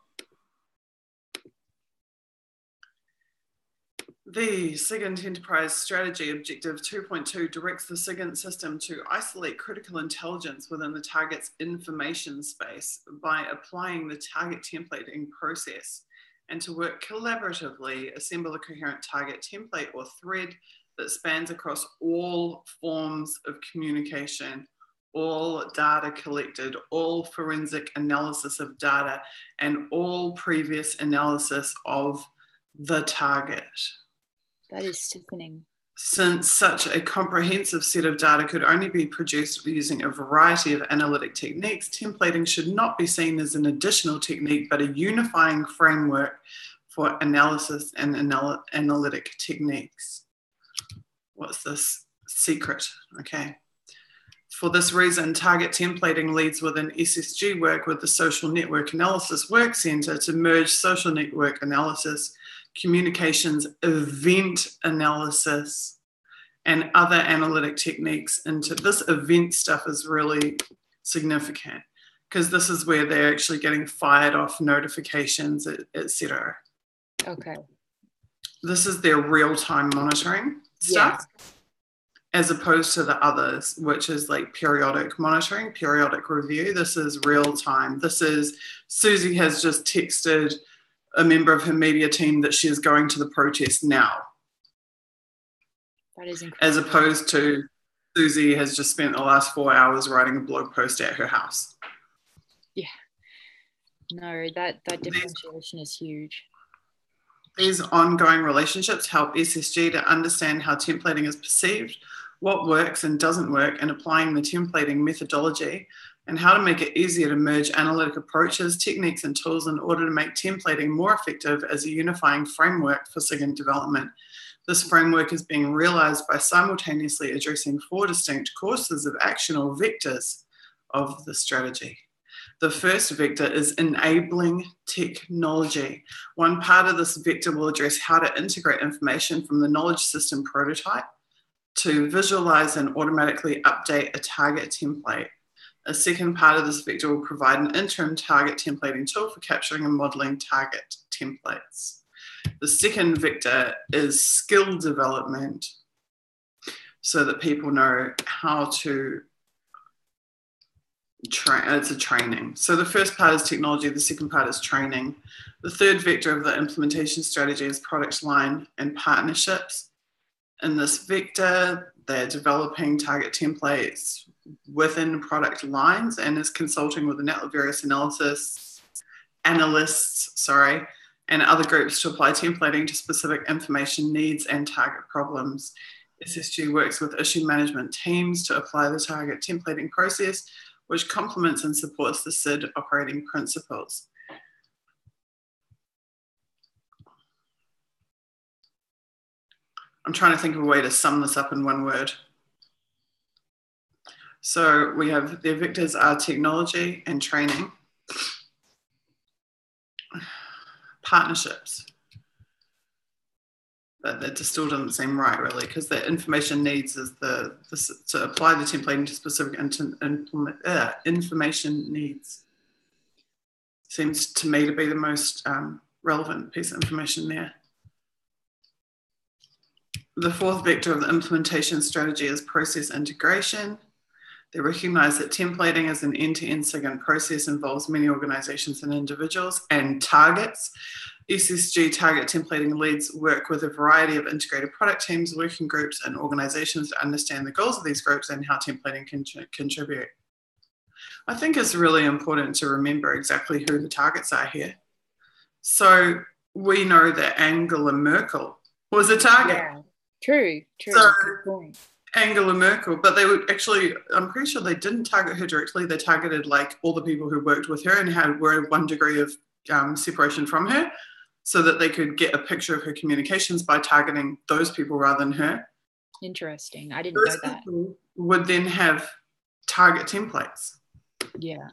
The SIGINT Enterprise Strategy Objective 2.2 directs the SIGINT system to isolate critical intelligence within the target's information space by applying the target templating process, and to work collaboratively, assemble a coherent target template or thread that spans across all forms of communication, all data collected, all forensic analysis of data, and all previous analysis of the target. That is sickening. Since such a comprehensive set of data could only be produced using a variety of analytic techniques, templating should not be seen as an additional technique, but a unifying framework for analysis and analytic techniques. What's this? Secret, okay. For this reason, target templating leads within SSG work with the Social Network Analysis Work Center to merge social network analysis, communications event analysis, and other analytic techniques into this. Event stuff is really significant because this is where they're actually getting fired off notifications, etc. Okay. This is their real-time monitoring stuff, as opposed to the others, which is like periodic monitoring, periodic review. This is real-time. This is Suzie has just texted a member of her media team that she is going to the protest now. That is incredible. As opposed to Suzie has just spent the last 4 hours writing a blog post at her house. Yeah. No, that differentiation is huge. These ongoing relationships help SSG to understand how templating is perceived, what works and doesn't work in applying the templating methodology, and how to make it easier to merge analytic approaches, techniques, and tools in order to make templating more effective as a unifying framework for SIGINT development. This framework is being realized by simultaneously addressing 4 distinct courses of action or vectors of the strategy. The first vector is enabling technology. One part of this vector will address how to integrate information from the knowledge system prototype to visualize and automatically update a target template. A second part of this vector will provide an interim target templating tool for capturing and modeling target templates. The second vector is skill development, so that people know how to train. It's a training. So the first part is technology, the second part is training. The third vector of the implementation strategy is product line and partnerships. In this vector, they're developing target templates within product lines and is consulting with the various analysts, and other groups to apply templating to specific information needs and target problems. SSG works with issue management teams to apply the target templating process, which complements and supports the SID operating principles. I'm trying to think of a way to sum this up in one word. So we have their vectors are technology and training, partnerships. But that just still doesn't seem right, really, because the information needs is to apply the templating to specific information needs. Seems to me to be the most relevant piece of information there. The fourth vector of the implementation strategy is process integration. They recognize that templating as an end-to-end SIGINT process involves many organizations and individuals and targets. SSG target templating leads work with a variety of integrated product teams, working groups, and organizations to understand the goals of these groups and how templating can contribute. I think it's really important to remember exactly who the targets are here. So we know that Angela Merkel was a target. Yeah, true. So, good point. Angela Merkel, but they would actually, I'm pretty sure they didn't target her directly. They targeted like all the people who worked with her and were 1 degree of separation from her, so that they could get a picture of her communications by targeting those people rather than her. Interesting. I didn't know that. People would then have target templates. Yeah.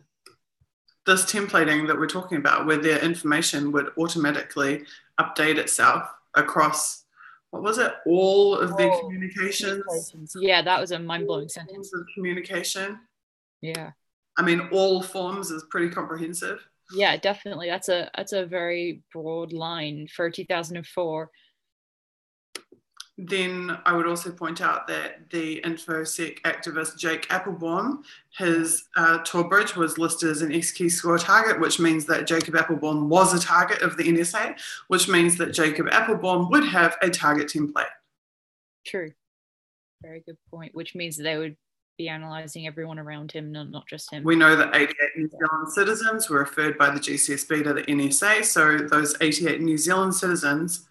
This templating that we're talking about, where their information would automatically update itself across, what was it, all of their communications? Yeah, that was a mind-blowing sentence. Of communication. Yeah. I mean, all forms is pretty comprehensive. Yeah, definitely. That's a very broad line for 2004. Then I would also point out that the InfoSec activist Jake Applebaum, his Tor bridge was listed as an XKey score target, which means that Jacob Applebaum was a target of the NSA, which means that Jacob Applebaum would have a target template. True. Very good point, which means that they would be analysing everyone around him, not just him. We know that 88 New Zealand citizens were referred by the GCSB to the NSA, so those 88 New Zealand citizens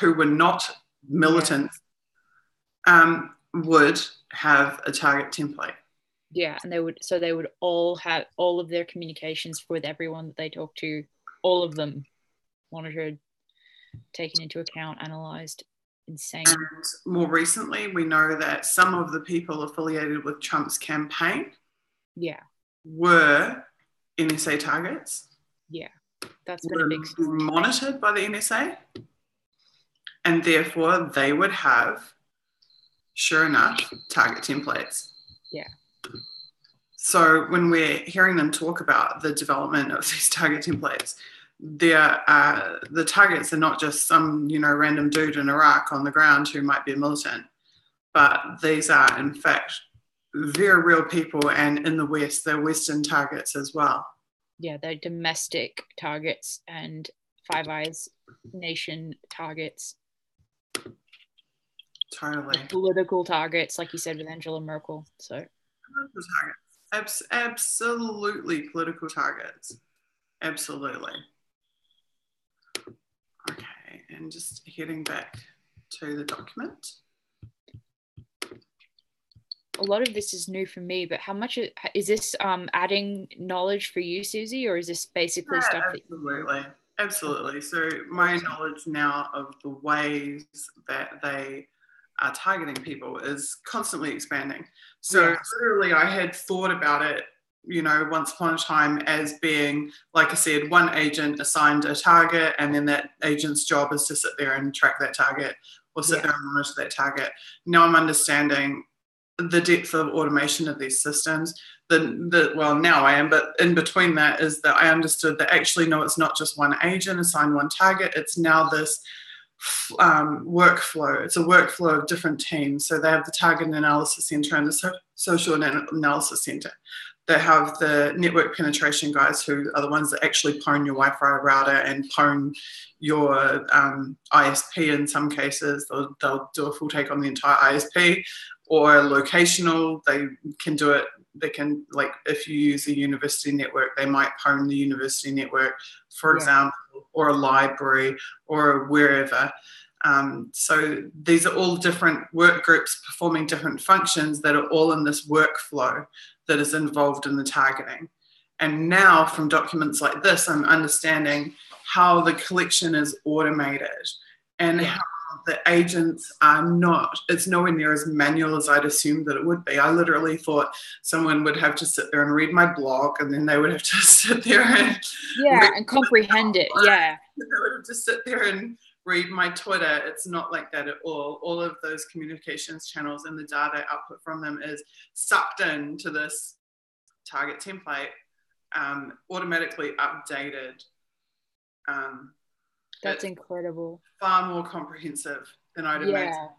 who were not militant would have a target template. Yeah, and they would all have all of their communications with everyone that they talk to, all of them monitored, taken into account, analysed. Insane. And more recently, we know that some of the people affiliated with Trump's campaign were NSA targets. Yeah, that's been a big story. Monitored by the NSA. And therefore, they would have, sure enough, target templates. Yeah. So when we're hearing them talk about the development of these target templates, the targets are not just some, random dude in Iraq on the ground who might be a militant, but these are, in fact, very real people, and in the West, they're Western targets as well. Yeah, they're domestic targets and Five Eyes Nation targets. Totally. The political targets, like you said with Angela Merkel. So political targets. Absolutely political targets. Absolutely. Okay, and just heading back to the document. A lot of this is new for me, but how much is this adding knowledge for you, Suzie, or is this basically stuff that Absolutely. So my knowledge now of the ways that they are targeting people is constantly expanding. So literally I had thought about it once upon a time as being, like I said, one agent assigned a target, and then that agent's job is to sit there and track that target or sit there and monitor that target. Now I'm understanding the depth of automation of these systems. Well, now I am, but in between that is that I understood that actually, no, it's not just one agent assigned one target. It's now this workflow. It's a workflow of different teams. So they have the target analysis center and the social analysis center. They have the network penetration guys, who are the ones that actually pwn your Wi-Fi router and pwn your ISP in some cases. They'll do a full take on the entire ISP, or locational. They can do it. They can, like, if you use a university network, they might pwn the university network, for example, or a library or wherever. So these are all different work groups performing different functions that are all in this workflow that is involved in the targeting. And now from documents like this, I'm understanding how the collection is automated and how the agents are not, it's nowhere near as manual as I'd assumed that it would be. I literally thought someone would have to sit there and read my blog, and then they would have to sit there and comprehend it. Yeah. They would have to sit there and read my Twitter. It's not like that at all. All of those communications channels and the data output from them is sucked into this target template, automatically updated. That's incredible. Far more comprehensive than I'd imagined.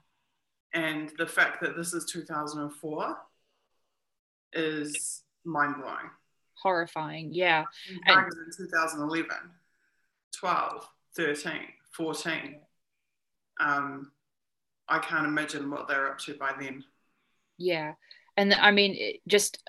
And the fact that this is 2004 is mind-blowing. Horrifying, yeah. And in 2011, 12, 13, 14. I can't imagine what they're up to by then. Yeah. And I mean,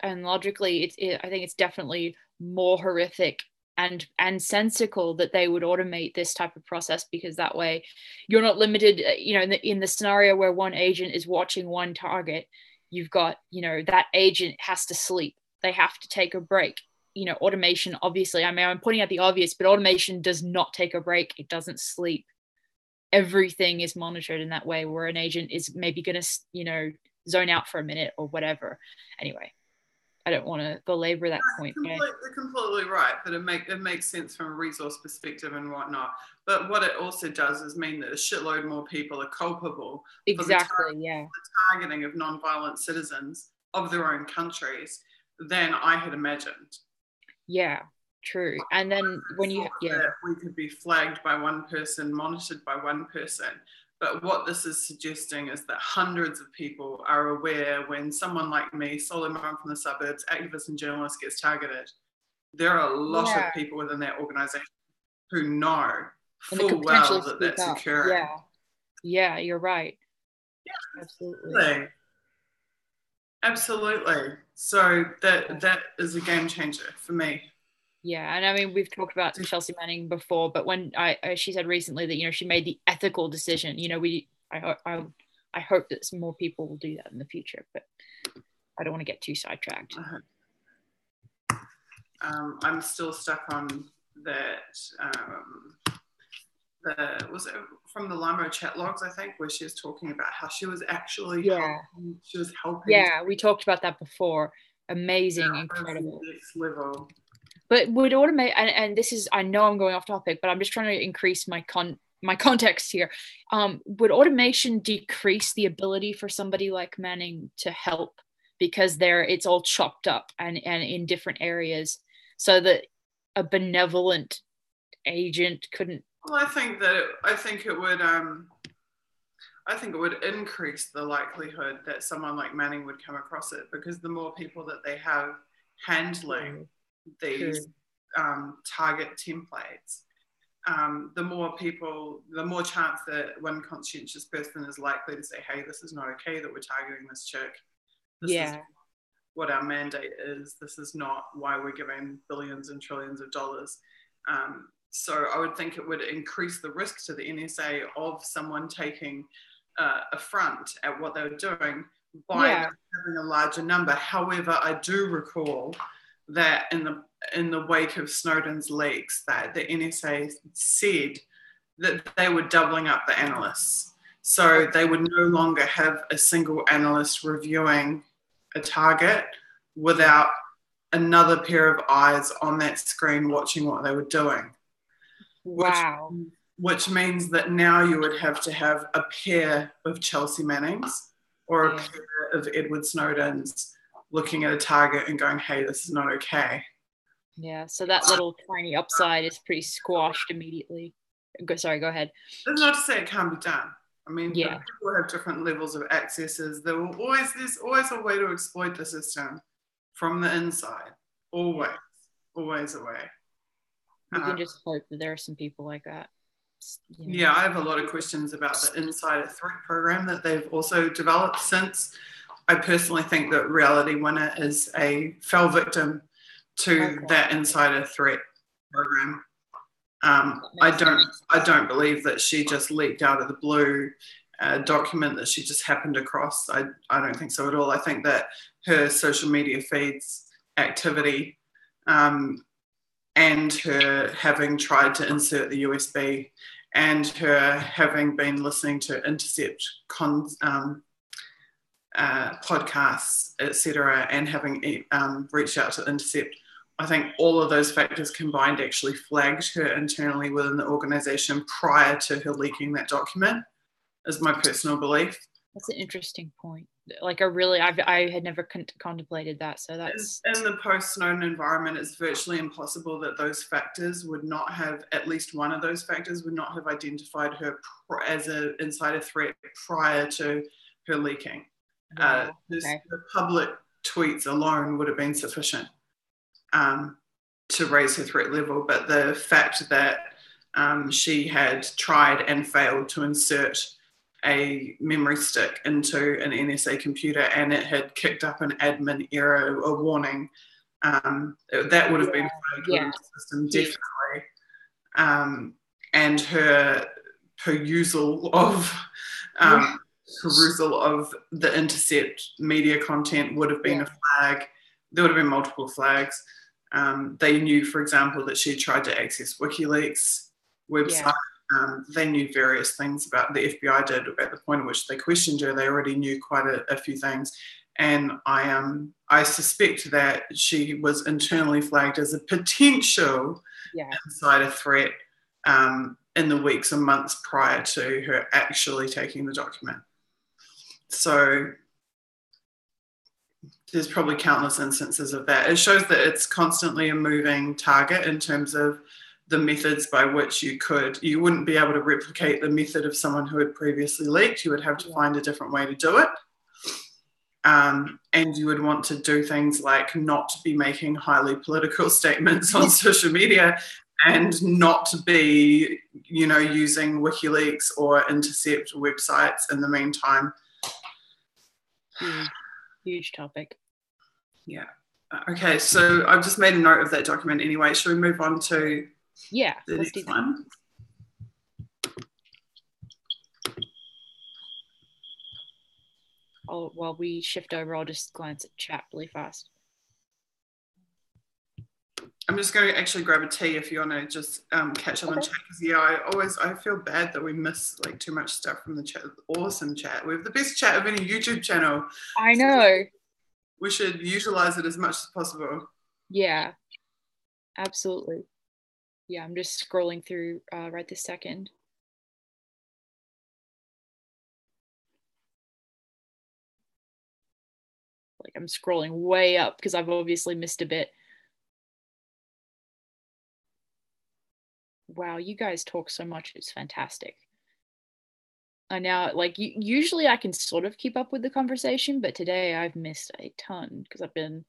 logically, I think it's definitely more horrific and sensical that they would automate this type of process, because that way you're not limited, in the scenario where one agent is watching one target, you've got, that agent has to sleep. They have to take a break. Automation, obviously, I mean, I'm pointing out the obvious, but automation does not take a break. It doesn't sleep. Everything is monitored in that way, where an agent is maybe going to, zone out for a minute or whatever. Anyway, I don't want to belabor that point. You're completely right, that it makes sense from a resource perspective and whatnot. But what it also does is mean that a shitload more people are culpable for the targeting of non-violent citizens of their own countries than I had imagined. Yeah, true. And then when we could be flagged by one person, monitored by one person. But what this is suggesting is that hundreds of people are aware when someone like me, solo mom from the suburbs, activist and journalist, gets targeted. There are a lot of people within that organisation who know full well that that's occurring. Yeah, you're right. Yeah, absolutely. So that is a game changer for me. Yeah, and I mean, we've talked about Chelsea Manning before, but when she said recently that she made the ethical decision. I hope that some more people will do that in the future, but I don't want to get too sidetracked. I'm still stuck on that. Was it from the Limo chat logs, I think, where she was talking about how she was actually helping. She was helping. Yeah, we talked about that before. Amazing, incredible. Next level. But would automate, and this is, I know I'm going off topic, but I'm just trying to increase my context here. Would automation decrease the ability for somebody like Manning to help, because it's all chopped up and in different areas, so that a benevolent agent couldn't? Well, I think it would increase the likelihood that someone like Manning would come across it, because the more people that they have handling these target templates, the more chance that one conscientious person is likely to say, hey, this is not okay that we're targeting this chick. This is what our mandate is. This is not why we're giving billions and trillions of dollars. So I would think it would increase the risk to the NSA of someone taking a front at what they were doing by having a larger number. However, I do recall that in the wake of Snowden's leaks, that the NSA said that they were doubling up the analysts. So they would no longer have a single analyst reviewing a target without another pair of eyes on that screen watching what they were doing. Wow. Which means that now you would have to have a pair of Chelsea Mannings or a pair of Edward Snowdens looking at a target and going, hey, this is not okay. Yeah, so that little tiny upside is pretty squashed immediately. Sorry, go ahead. That's not to say it can't be done. I mean, yeah, people have different levels of accesses. There's always a way to exploit the system from the inside. Always a way. we can just hope that there are some people like that. You know. Yeah, I have a lot of questions about the insider threat program that they've also developed since. I personally think that Reality Winner is a fell victim to that insider threat program. I don't believe that she just leaked out of the blue a document that she just happened across. I don't think so at all. I think that her social media feeds activity and her having tried to insert the USB and her having been listening to Intercept podcasts, etc., and having reached out to Intercept, I think all of those factors combined actually flagged her internally within the organization prior to her leaking that document, is my personal belief. That's an interesting point. Like I had never contemplated that. So that's in the post-Snowden environment, it's virtually impossible that those factors would not have, at least one of those factors would not have identified her as an insider threat prior to her leaking. Wow. The public tweets alone would have been sufficient to raise her threat level, but the fact that she had tried and failed to insert a memory stick into an NSA computer and it had kicked up an admin error or warning, that would have been flagged within the system, definitely. And her perusal of the Intercept media content would have been a flag. There would have been multiple flags. They knew, for example, that she tried to access WikiLeaks website. They knew various things about the FBI did at the point at which they questioned her. They already knew quite a few things. And I suspect that she was internally flagged as a potential insider threat in the weeks and months prior to her actually taking the document. So there's probably countless instances of that. It shows that it's constantly a moving target in terms of the methods by which you wouldn't be able to replicate the method of someone who had previously leaked. You would have to find a different way to do it. And you would want to do things like not be making highly political statements on social media and not to be, using WikiLeaks or Intercept websites in the meantime. Huge topic. Yeah. Okay, so I've just made a note of that document anyway. Should we move on to the next one? While we shift over, I'll just glance at chat really fast. I'm just going to actually grab a tea if you want to just catch up on chat. Because I feel bad that we miss like too much stuff from the chat. Awesome chat. We have the best chat of any YouTube channel. I know. We should utilize it as much as possible. Yeah, absolutely. Yeah, I'm just scrolling through right this second. Like I'm scrolling way up because I've obviously missed a bit. Wow, you guys talk so much. It's fantastic. I now, usually I can sort of keep up with the conversation, but today I've missed a ton because I've been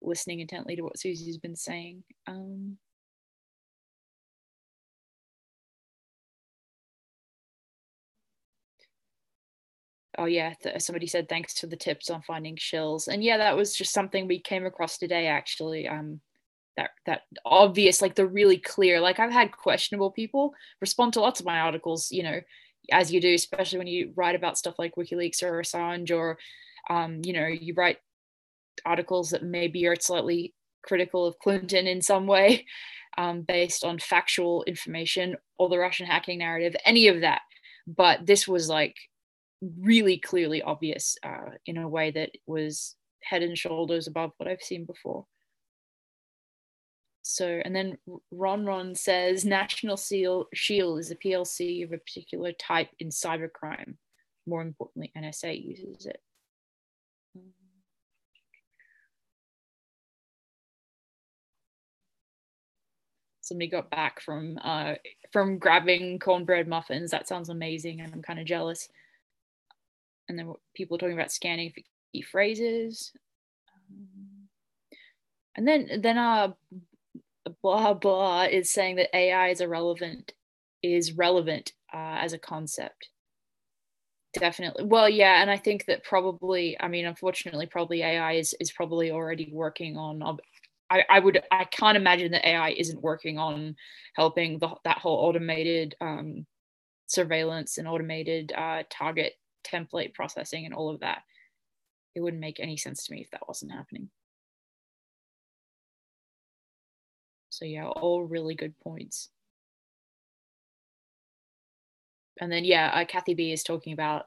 listening intently to what Susie's been saying. Oh yeah, somebody said thanks for the tips on finding shills, and yeah, that was just something we came across today actually. That obvious, like the really clear, like I've had questionable people respond to lots of my articles, as you do, especially when you write about stuff like WikiLeaks or Assange, or you write articles that maybe are slightly critical of Clinton in some way, based on factual information or the Russian hacking narrative, any of that. But this was like really clearly obvious in a way that was head and shoulders above what I've seen before. So, and then Ron says National Shield is a PLC of a particular type in cybercrime. More importantly, NSA uses it. Somebody got back from grabbing cornbread muffins. That sounds amazing, and I'm kind of jealous. And then people are talking about scanning for key phrases. And then blah blah is saying that AI is relevant as a concept. Definitely. Well, yeah, and I think that probably, I mean, unfortunately, probably AI is probably already working on. I can't imagine that AI isn't working on helping that whole automated surveillance and automated target template processing and all of that. It wouldn't make any sense to me if that wasn't happening. So yeah, all really good points. And then yeah, Kathy B is talking about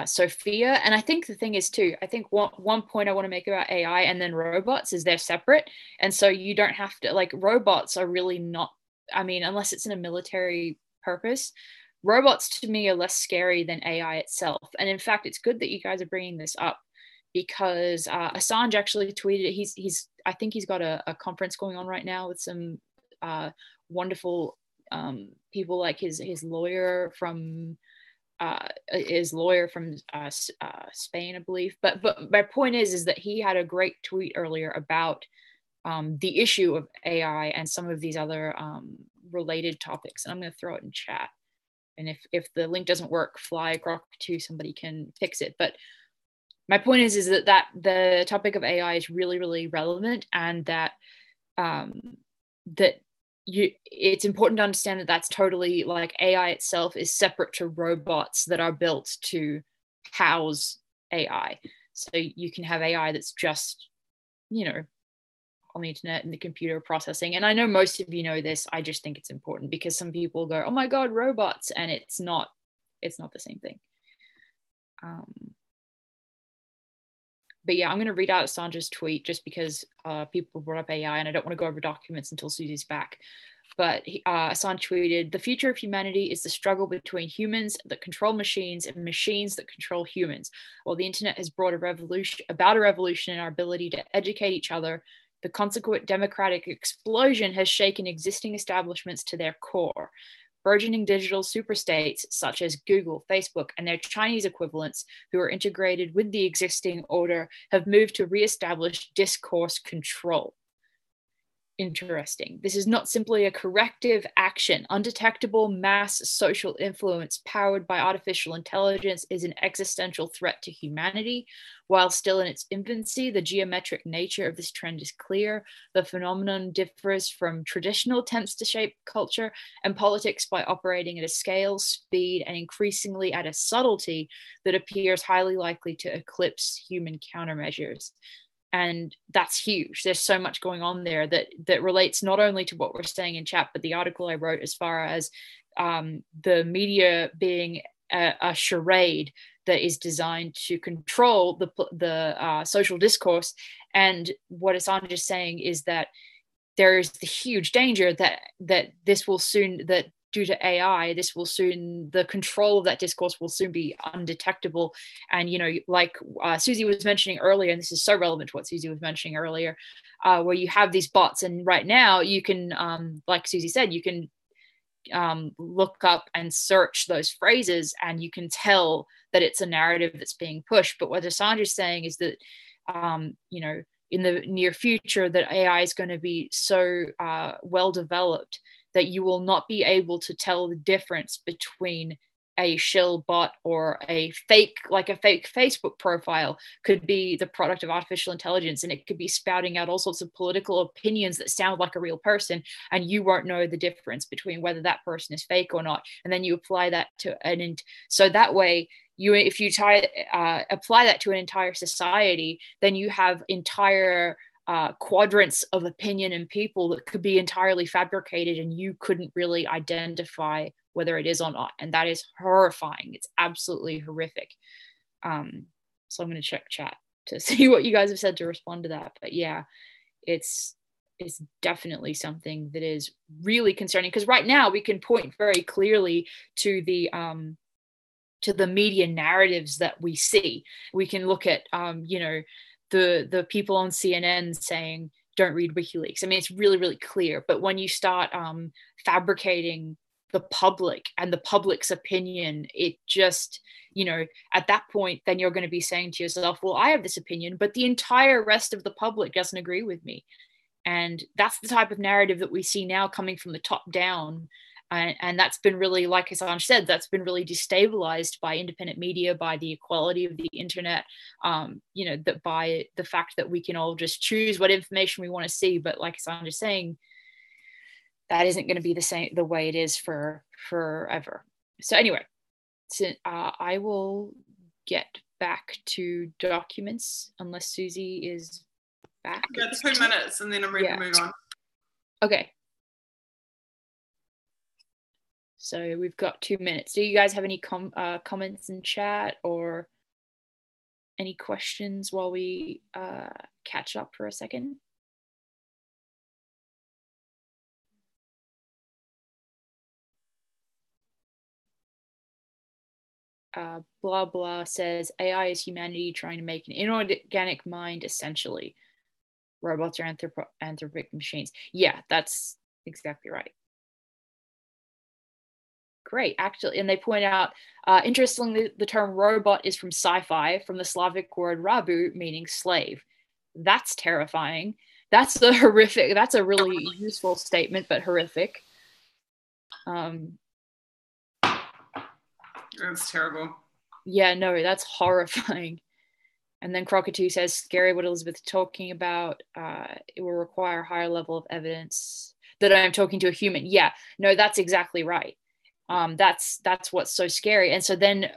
Sophia, and I think the thing is too, I think one point I want to make about AI and then robots is they're separate, and so you don't have to, like, robots are really not, I mean, unless it's in a military purpose, robots to me are less scary than AI itself. And in fact, it's good that you guys are bringing this up, because Assange actually tweeted, he's I think he's got a conference going on right now with some wonderful people, like his lawyer from Spain, I believe. But my point is that he had a great tweet earlier about the issue of AI and some of these other related topics. And I'm going to throw it in chat. And if the link doesn't work, fly grok to somebody can fix it. But my point is that the topic of AI is really, really relevant, and that it's important to understand that that's totally, like, AI itself is separate to robots that are built to house AI. So you can have AI that's just, on the internet and the computer processing. And I know most of you know this. I just think it's important because some people go, oh my God, robots. And it's not the same thing. But yeah, I'm going to read out Assange's tweet just because people brought up AI, and I don't want to go over documents until Susie's back. But Assange tweeted, "The future of humanity is the struggle between humans that control machines and machines that control humans. While the internet has brought about a revolution in our ability to educate each other, the consequent democratic explosion has shaken existing establishments to their core. Burgeoning digital superstates such as Google, Facebook, and their Chinese equivalents, who are integrated with the existing order, have moved to reestablish discourse control." Interesting. This is not simply a corrective action. Undetectable mass social influence powered by artificial intelligence is an existential threat to humanity. While still in its infancy, the geometric nature of this trend is clear. The phenomenon differs from traditional attempts to shape culture and politics by operating at a scale, speed, and increasingly at a subtlety that appears highly likely to eclipse human countermeasures. And that's huge. There's so much going on there that relates not only to what we're saying in chat, but the article I wrote as far as the media being a charade that is designed to control the social discourse. And what Assange is saying is that there is the huge danger that this will soon, that due to AI, the control of that discourse will soon be undetectable. And, like Susie was mentioning earlier, and this is so relevant to what Susie was mentioning earlier, where you have these bots, and right now you can, like Susie said, you can look up and search those phrases, and you can tell that it's a narrative that's being pushed. But what Assange is saying is that, in the near future, that AI is going to be so well developed that you will not be able to tell the difference between a shill bot or a fake Facebook profile could be the product of artificial intelligence, and it could be spouting out all sorts of political opinions that sound like a real person, and you won't know the difference between whether that person is fake or not. And then you apply that to so that way, if you apply that to an entire society, then you have entire quadrants of opinion and people that could be entirely fabricated, and you couldn't really identify whether it is or not. And that is horrifying. It's absolutely horrific. So I'm going to check chat to see what you guys have said to respond to that. But yeah, it's is definitely something that is really concerning, because right now we can point very clearly to the media narratives that we see. We can look at the people on CNN saying don't read WikiLeaks. I mean, it's really, really clear. But when you start fabricating the public and the public's opinion, it just, at that point, then you're going to be saying to yourself, well, I have this opinion, but the entire rest of the public doesn't agree with me. And that's the type of narrative that we see now coming from the top down. And that's been really, like Assange said, that's been really destabilized by independent media, by the equality of the internet, that by the fact that we can all just choose what information we want to see. But like Assange is saying, that isn't going to be the way it is for forever. So anyway, I will get back to documents unless Suzie is back. Yeah, 2 minutes and then I'm ready to move on. Okay. So we've got 2 minutes. Do you guys have any comments in chat or any questions while we catch up for a second? Blah blah says AI is humanity trying to make an inorganic mind, essentially. Robots are anthropic machines. Yeah, that's exactly right. Great, actually. And they point out, interestingly, the term robot is from sci-fi, from the Slavic word rabu, meaning slave. That's terrifying. That's a really useful statement, but horrific. It's terrible. Yeah, no, that's horrifying. And then Crockett says, scary what Elizabeth's talking about. It will require a higher level of evidence that I'm talking to a human. Yeah, no, that's exactly right. That's what's so scary. And so then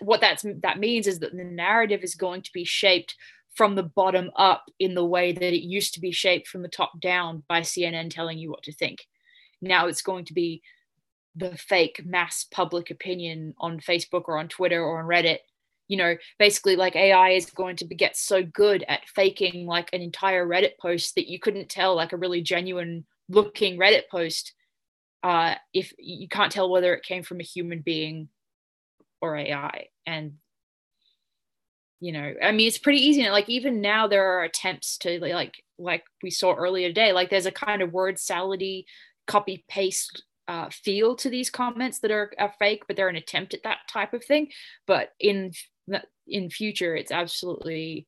what that means is that the narrative is going to be shaped from the bottom up in the way that it used to be shaped from the top down by CNN telling you what to think. Now it's going to be the fake mass public opinion on Facebook or on Twitter or on Reddit. Basically, like, AI is going to get so good at faking like an entire Reddit post that you couldn't tell like a really genuine looking Reddit post if you can't tell whether it came from a human being or AI. And I mean, it's pretty easy. Like, even now there are attempts to like we saw earlier today, like there's a kind of word salad-y copy paste feel to these comments that are fake, but they're an attempt at that type of thing. But in future, it's absolutely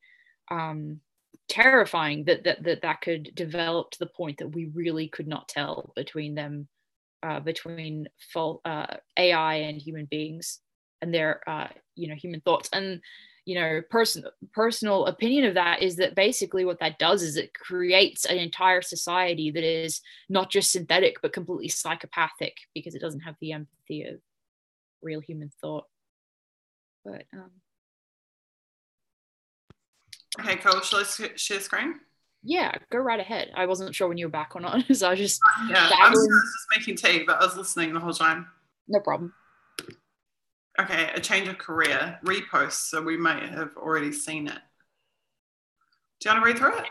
terrifying that could develop to the point that we really could not tell between them, between AI and human beings and their human thoughts. And personal opinion of that is that basically what that does is it creates an entire society that is not just synthetic but completely psychopathic, because it doesn't have the empathy of real human thought. But okay, cool. Shall I share screen? Yeah, go right ahead. I wasn't sure when you were back or not, so I was just I was just making tea, but I was listening the whole time. No problem. Okay, a change of career, repost, so we might have already seen it. Do you want to read through it?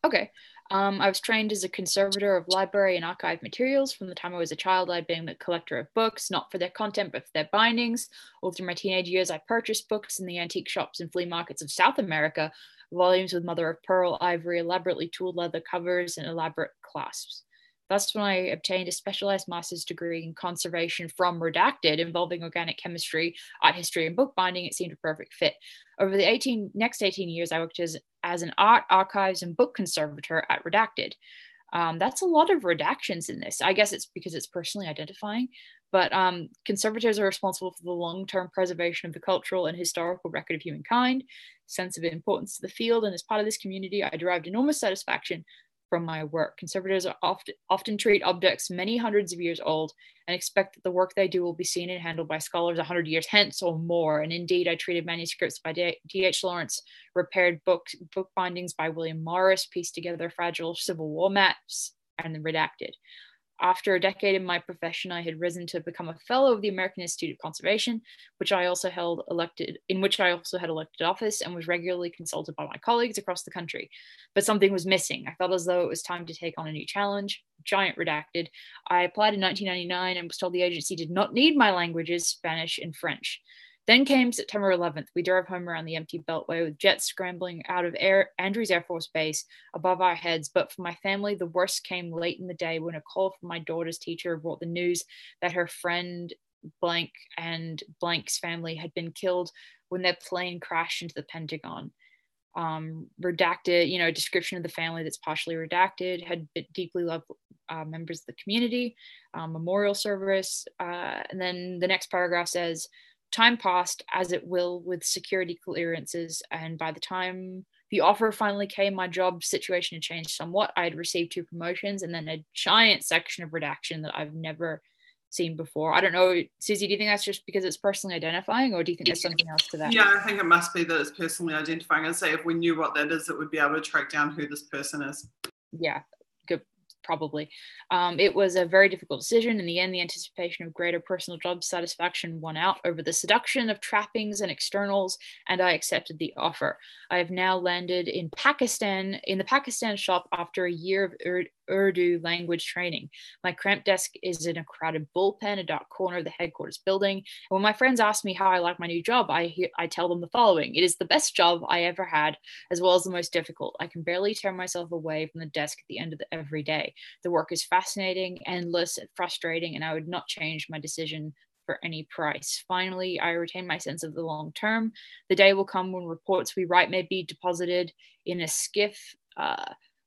Okay. I was trained as a conservator of library and archive materials. From the time I was a child, I'd been a collector of books, not for their content, but for their bindings. All through my teenage years, I purchased books in the antique shops and flea markets of South America, volumes with mother of pearl, ivory, elaborately tooled leather covers, and elaborate clasps. Thus, when I obtained a specialized master's degree in conservation from Redacted, involving organic chemistry, art history, and bookbinding, it seemed a perfect fit. Over the next 18 years, I worked as an art, archives, and book conservator at Redacted. That's a lot of redactions in this. I guess it's because it's personally identifying, but conservators are responsible for the long-term preservation of the cultural and historical record of humankind, sense of importance to the field, and as part of this community, I derived enormous satisfaction from my work. Conservators are often treat objects many hundreds of years old and expect that the work they do will be seen and handled by scholars 100 years hence or more. And indeed, I treated manuscripts by D.H. Lawrence, repaired book bindings by William Morris, pieced together fragile Civil War maps, and then Redacted. After a decade in my profession, I had risen to become a fellow of the American Institute of Conservation, which I also held elected, in which I also had elected office and was regularly consulted by my colleagues across the country. But something was missing. I felt as though it was time to take on a new challenge. Giant redacted. I applied in 1999 and was told the agency did not need my languages, Spanish and French. Then came September 11th. We drove home around the empty beltway with jets scrambling out of Andrews Air Force Base above our heads. But for my family, the worst came late in the day when a call from my daughter's teacher brought the news that her friend blank and blank's family had been killed when their plane crashed into the Pentagon. Redacted, description of the family that's partially redacted, had been deeply loved members of the community, memorial service. And then the next paragraph says, time passed as it will with security clearances, and by the time the offer finally came, my job situation had changed somewhat. I had received 2 promotions and then a giant section of redaction that I've never seen before. I don't know, Suzie, do you think that's just because it's personally identifying, or do you think there's something else to that? Yeah, I think it must be that it's personally identifying. I'd say if we knew what that is, it would be able to track down who this person is. Yeah, good. Probably. It was a very difficult decision. In the end, the anticipation of greater personal job satisfaction won out over the seduction of trappings and externals, and I accepted the offer. I have now landed in the Pakistan shop after a year of Urdu language training. My cramped desk is in a crowded bullpen, a dark corner of the headquarters building. And when my friends ask me how I like my new job, I tell them the following: it is the best job I ever had, as well as the most difficult. I can barely tear myself away from the desk at the end of every day. The work is fascinating, endless, and frustrating, and I would not change my decision for any price. Finally, I retain my sense of the long term. The day will come when reports we write may be deposited in a skiff,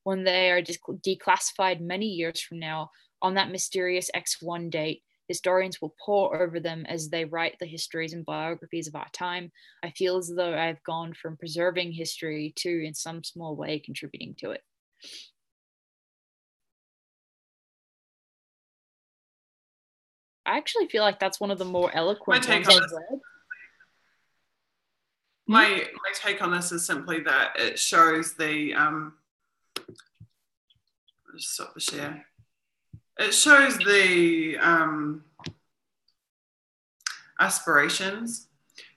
when they are declassified many years from now. On that mysterious X1 date, historians will pore over them as they write the histories and biographies of our time. I feel as though I've gone from preserving history to, in some small way, contributing to it. I actually feel like that's one of the more eloquent ones I've read. My take on this is simply that it shows the just stop the share. It shows the aspirations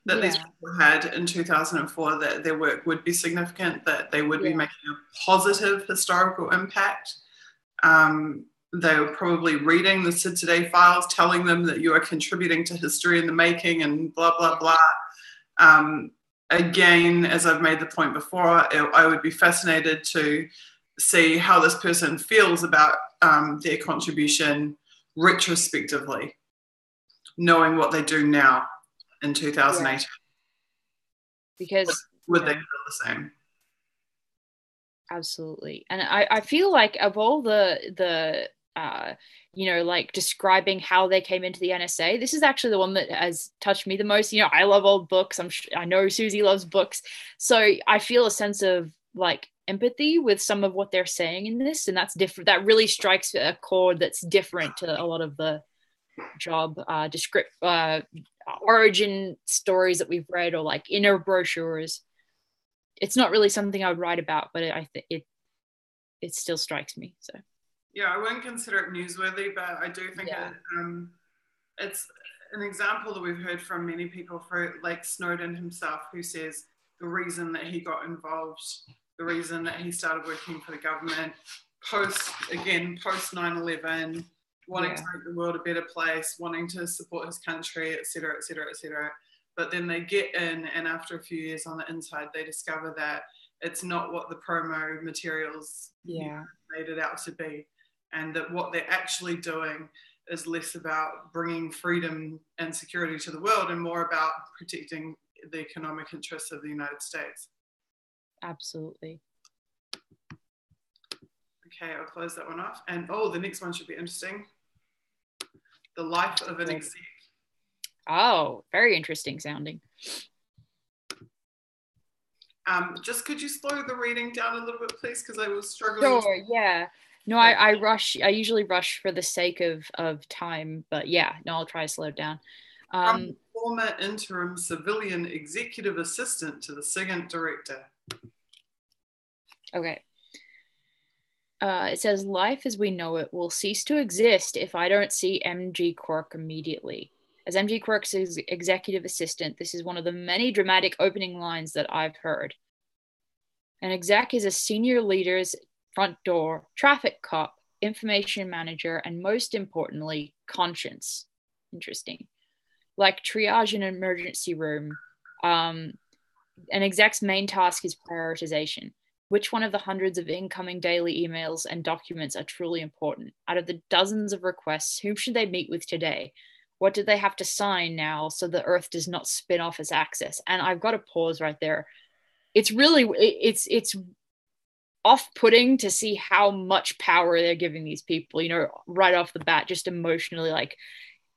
that these people had in 2004, that their work would be significant, that they would be making a positive historical impact. They were probably reading the SIDToday files, telling them that you are contributing to history in the making and blah, blah, blah. Again, as I've made the point before, I would be fascinated to see how this person feels about their contribution retrospectively, knowing what they do now in 2018. Because would they feel the same? Absolutely. And I feel like of all the like describing how they came into the NSA, this is actually the one that has touched me the most. I love old books. I know Suzie loves books. So I feel a sense of like empathy with some of what they're saying in this. And that's different. That really strikes a chord that's different to a lot of the job origin stories that we've read, or like inner brochures. It's not really something I would write about, but I think it still strikes me. So yeah, I wouldn't consider it newsworthy, but I do think it's an example that we've heard from many people, for like Snowden himself, who says the reason that he got involved, the reason that he started working for the government post 9/11, wanting to make the world a better place, wanting to support his country, etc., etc., etc. But then they get in, and after a few years on the inside, they discover that it's not what the promo materials made it out to be, and that what they're actually doing is less about bringing freedom and security to the world and more about protecting the economic interests of the United States. Absolutely. Okay, I'll close that one off. And the next one should be interesting. The life of an exec. Oh, very interesting sounding. Just could you slow the reading down a little bit, please? Because I was struggling. Sure, yeah. No, I usually rush for the sake of time, but yeah, no, I'll try to slow it down. From former interim civilian executive assistant to the SIGINT director. Okay. It says, life as we know it will cease to exist if I don't see MG Quirk immediately. As MG Quirk's executive assistant, this is one of the many dramatic opening lines that I've heard. An exec is a senior leader's front door, traffic cop, information manager, and most importantly, conscience. Interesting. Like triage in an emergency room, an exec's main task is prioritization. Which one of the hundreds of incoming daily emails and documents are truly important? Out of the dozens of requests, whom should they meet with today? What do they have to sign now so the Earth does not spin off its axis? And I've got to pause right there. It's really, it's off-putting to see how much power they're giving these people, you know, right off the bat, just emotionally, like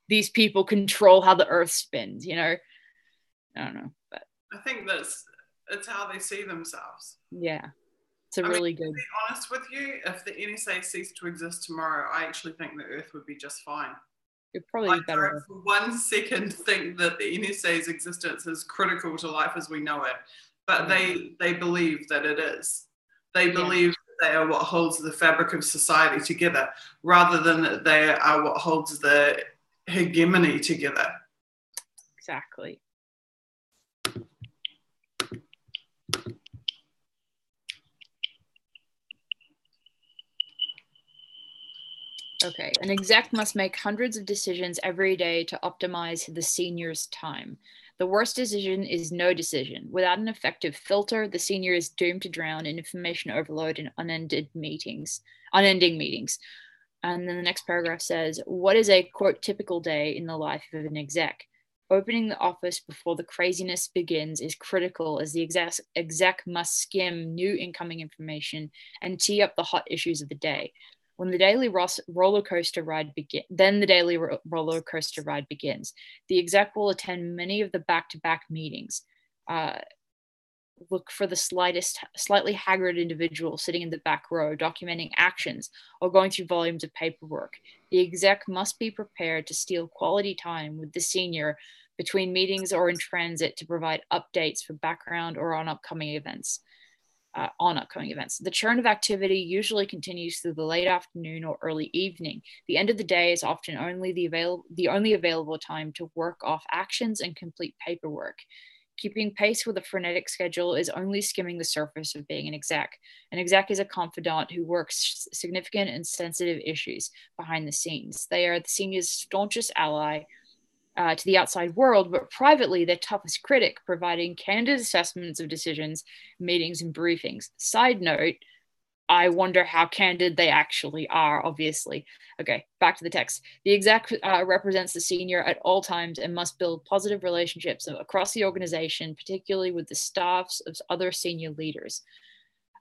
these people control how the Earth spins, you know? I don't know, but I think it's how they see themselves. Yeah. It's a really good. To be honest with you, if the NSA ceased to exist tomorrow, I actually think the Earth would be just fine. It'd probably be better. I don't for 1 second think that the NSA's existence is critical to life as we know it, but they believe that it is. They believe that they are what holds the fabric of society together, rather than that they are what holds the hegemony together. Exactly. Okay, an exec must make hundreds of decisions every day to optimize the senior's time. The worst decision is no decision. Without an effective filter, the senior is doomed to drown in information overload and unending meetings. And then the next paragraph says, what is a, quote, typical day in the life of an exec? Opening the office before the craziness begins is critical, as the exec must skim new incoming information and tee up the hot issues of the day. When the daily roller coaster ride begins, the exec will attend many of the back-to-back meetings. Look for the slightly haggard individual sitting in the back row, documenting actions or going through volumes of paperwork. The exec must be prepared to steal quality time with the senior between meetings or in transit to provide updates for background or on upcoming events. The churn of activity usually continues through the late afternoon or early evening. The end of the day is often the only available time to work off actions and complete paperwork. Keeping pace with a frenetic schedule is only skimming the surface of being an exec. An exec is a confidant who works significant and sensitive issues behind the scenes. They are the senior's staunchest ally to the outside world, but privately their toughest critic, providing candid assessments of decisions, meetings, and briefings. Side note, I wonder how candid they actually are, obviously. Okay, back to the text. The exec represents the senior at all times and must build positive relationships across the organization, particularly with the staffs of other senior leaders.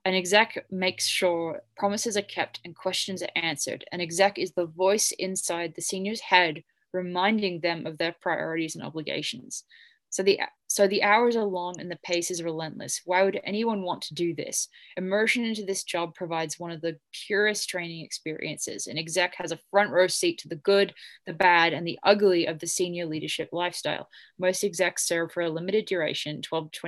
An exec makes sure promises are kept and questions are answered. An exec is the voice inside the senior's head, reminding them of their priorities and obligations. So the hours are long and the pace is relentless. Why would anyone want to do this? Immersion into this job provides one of the purest training experiences. An exec has a front row seat to the good, the bad, and the ugly of the senior leadership lifestyle. Most execs serve for a limited duration, 12 to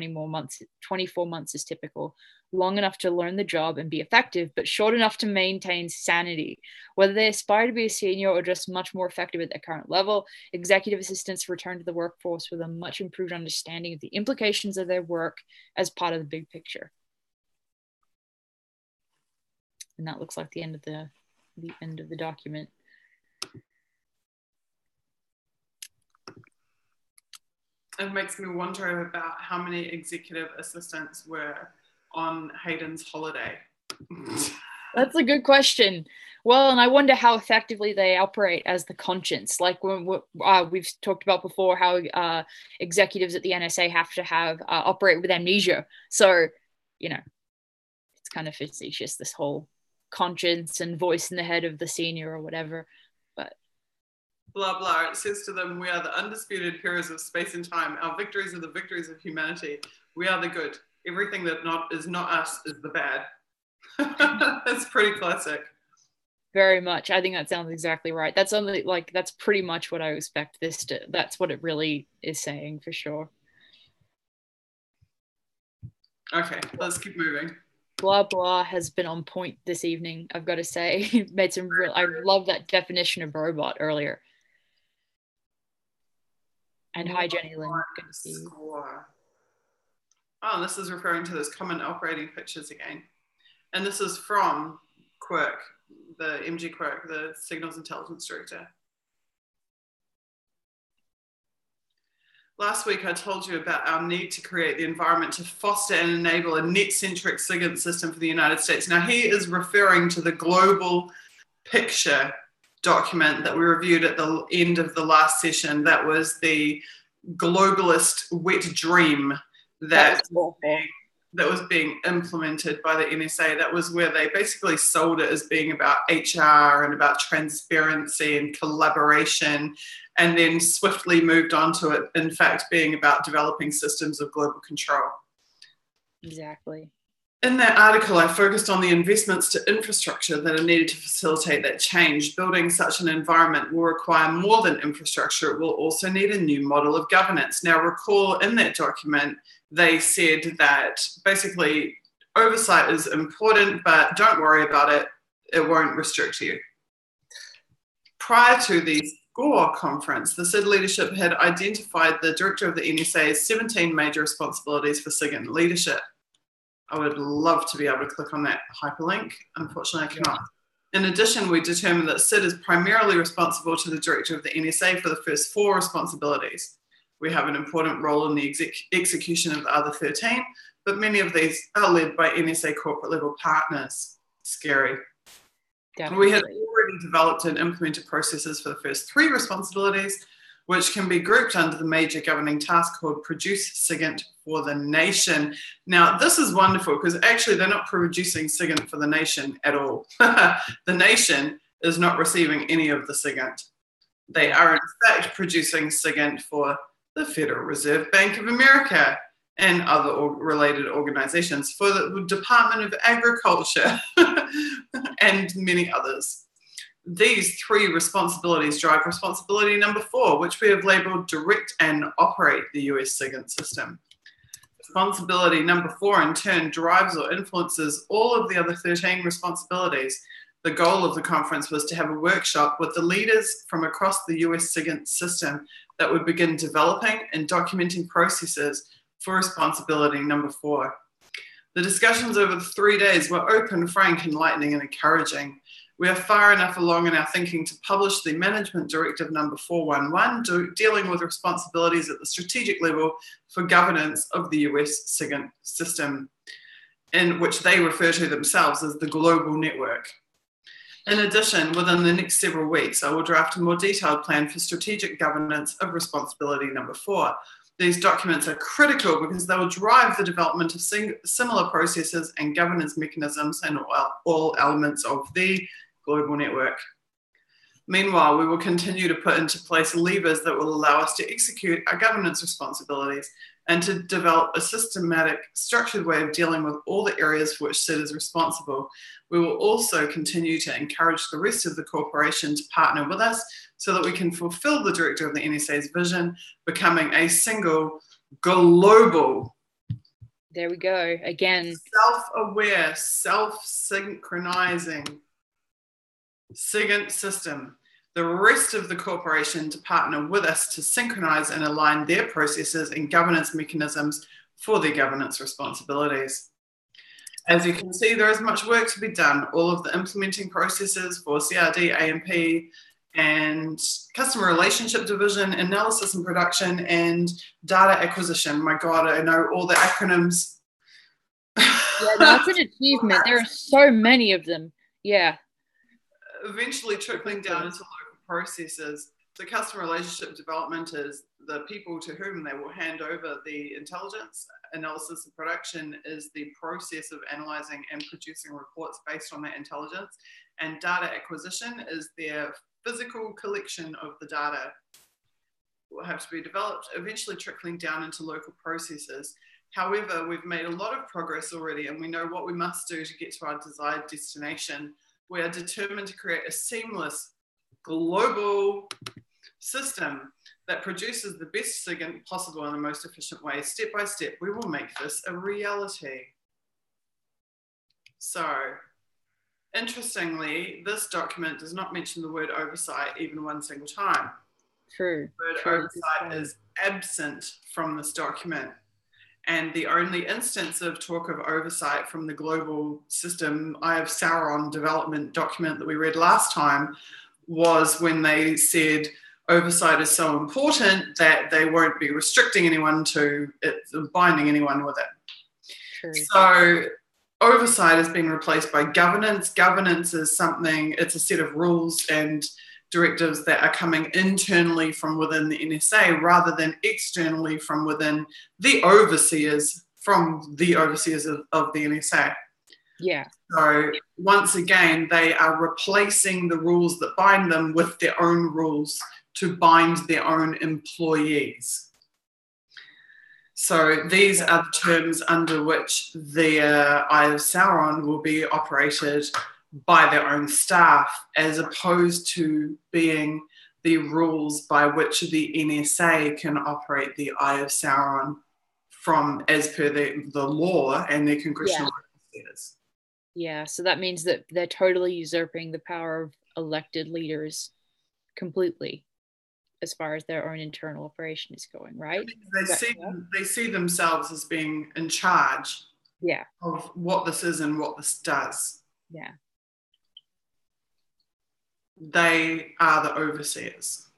24 months is typical. Long enough to learn the job and be effective, but short enough to maintain sanity. Whether they aspire to be a senior or just much more effective at their current level, executive assistants return to the workforce with a much improved understanding of the implications of their work as part of the big picture. And that looks like the end of the document. It makes me wonder about how many executive assistants were on Hayden's holiday. That's a good question. Well, and I wonder how effectively they operate as the conscience. Like when we've talked about before, how executives at the NSA have to operate with amnesia. So, you know, it's kind of facetious, this whole conscience and voice in the head of the senior or whatever. But blah blah. It says to them, "We are the undisputed heroes of space and time. Our victories are the victories of humanity. We are the good. Everything that is not us is the bad." That's pretty classic. Very much. I think that sounds exactly right. That's pretty much what I expect this to. That's what it really is saying for sure. Okay, let's keep moving. blah blah has been on point this evening, I've got to say. Made some real, I love that definition of robot earlier. And hi Jenny Lynn, good to see you. Score. Oh, this is referring to those common operating pictures again. And this is from Quirk, the MG Quirk, the Signals Intelligence Director. Last week, I told you about our need to create the environment to foster and enable a net-centric SIGINT system for the United States. Now, he is referring to the global picture document that we reviewed at the end of the last session. That was the globalist wet dream that was being implemented by the NSA. That was where they basically sold it as being about HR and about transparency and collaboration, and then swiftly moved on to it, in fact, being about developing systems of global control. Exactly. In that article, I focused on the investments to infrastructure that are needed to facilitate that change. Building such an environment will require more than infrastructure. It will also need a new model of governance. Now, recall in that document, they said that basically oversight is important, but don't worry about it. It won't restrict you. Prior to the SCORE conference, the SID leadership had identified the director of the NSA as 17 major responsibilities for SIGINT leadership. I would love to be able to click on that hyperlink. Unfortunately, I cannot. In addition, we determined that SID is primarily responsible to the director of the NSA for the first 4 responsibilities. We have an important role in the execution of the other 13, but many of these are led by NSA corporate level partners. Scary. Definitely. We had already developed and implemented processes for the first 3 responsibilities, which can be grouped under the major governing task called Produce SIGINT for the Nation. Now, this is wonderful because actually they're not producing SIGINT for the nation at all. The nation is not receiving any of the SIGINT. They are in fact producing SIGINT for the Federal Reserve Bank of America and other related organizations, for the Department of Agriculture and many others. These 3 responsibilities drive responsibility number 4, which we have labeled direct and operate the US SIGINT system. Responsibility number 4 in turn drives or influences all of the other 13 responsibilities. The goal of the conference was to have a workshop with the leaders from across the US SIGINT system that would begin developing and documenting processes for responsibility number 4. The discussions over the 3 days were open, frank, enlightening, and encouraging. We are far enough along in our thinking to publish the Management Directive number 411, dealing with responsibilities at the strategic level for governance of the US SIGINT system, in which they refer to themselves as the global network. In addition, within the next several weeks, I will draft a more detailed plan for strategic governance of responsibility number 4. These documents are critical because they will drive the development of similar processes and governance mechanisms in all elements of the global network. Meanwhile, we will continue to put into place levers that will allow us to execute our governance responsibilities and to develop a systematic, structured way of dealing with all the areas for which SID is responsible. We will also continue to encourage the rest of the corporation to partner with us so that we can fulfill the director of the NSA's vision, becoming a single global, there we go, again, self-aware, self-synchronizing SIGINT system. The rest of the corporation to partner with us to synchronize and align their processes and governance mechanisms for their governance responsibilities. As you can see, there is much work to be done. All of the implementing processes for CRD, AMP, and customer relationship division, analysis and production, and data acquisition. My God, I know all the acronyms. Yeah, that's an achievement. There are so many of them. Yeah. Eventually trickling down into local processes. So customer relationship development is the people to whom they will hand over the intelligence. Analysis and production is the process of analyzing and producing reports based on that intelligence. And data acquisition is their physical collection of the data that will have to be developed, eventually trickling down into local processes. However, we've made a lot of progress already and we know what we must do to get to our desired destination. We are determined to create a seamless global system that produces the best SIGINT possible in the most efficient way. Step by step, we will make this a reality. So, interestingly, this document does not mention the word oversight even one single time. True. The word oversight is absent from this document. And the only instance of talk of oversight from the global system, Eye of Sauron development document that we read last time, was when they said oversight is so important that they won't be restricting anyone to it, binding anyone with it. True. So oversight has been replaced by governance. Governance is something, it's a set of rules and directives that are coming internally from within the NSA rather than externally from within the overseers, of the NSA. Yeah. So once again, they are replacing the rules that bind them with their own rules to bind their own employees. So these are the terms under which their Eye of Sauron will be operated by their own staff, as opposed to being the rules by which the NSA can operate the Eye of Sauron from, as per the law and their congressional representatives. Yeah, so that means that they're totally usurping the power of elected leaders completely, as far as their own internal operation is going, right? They see themselves as being in charge of what this is and what this does. Yeah. They are the overseers.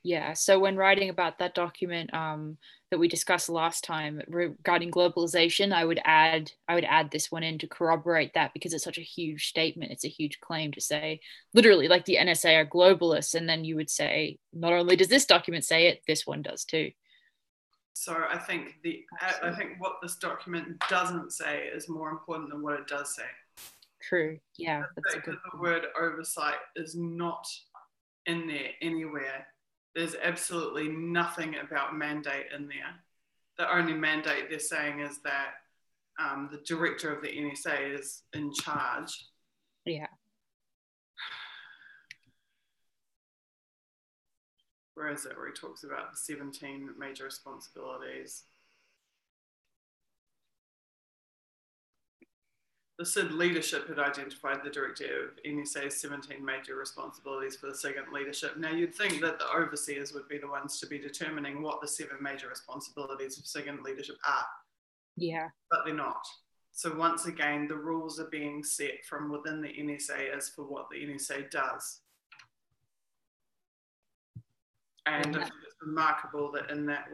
Yeah, so when writing about that document that we discussed last time regarding globalization, I would add this one in to corroborate that, because it's such a huge statement. It's a huge claim to say, literally, like the NSA are globalists, and then you would say, not only does this document say it, this one does too. So I think what this document doesn't say is more important than what it does say. True. Yeah. That's a good point. The word oversight is not in there anywhere. There's absolutely nothing about mandate in there. The only mandate they're saying is that the director of the NSA is in charge. Yeah. Where is it? Where he talks about the 17 major responsibilities. The SID leadership had identified the director of NSA's 17 major responsibilities for the SIGINT leadership. Now, you'd think that the overseers would be the ones to be determining what the 7 major responsibilities of SIGINT leadership are. Yeah. But they're not. So once again, the rules are being set from within the NSA as for what the NSA does. And I think it's remarkable that in that,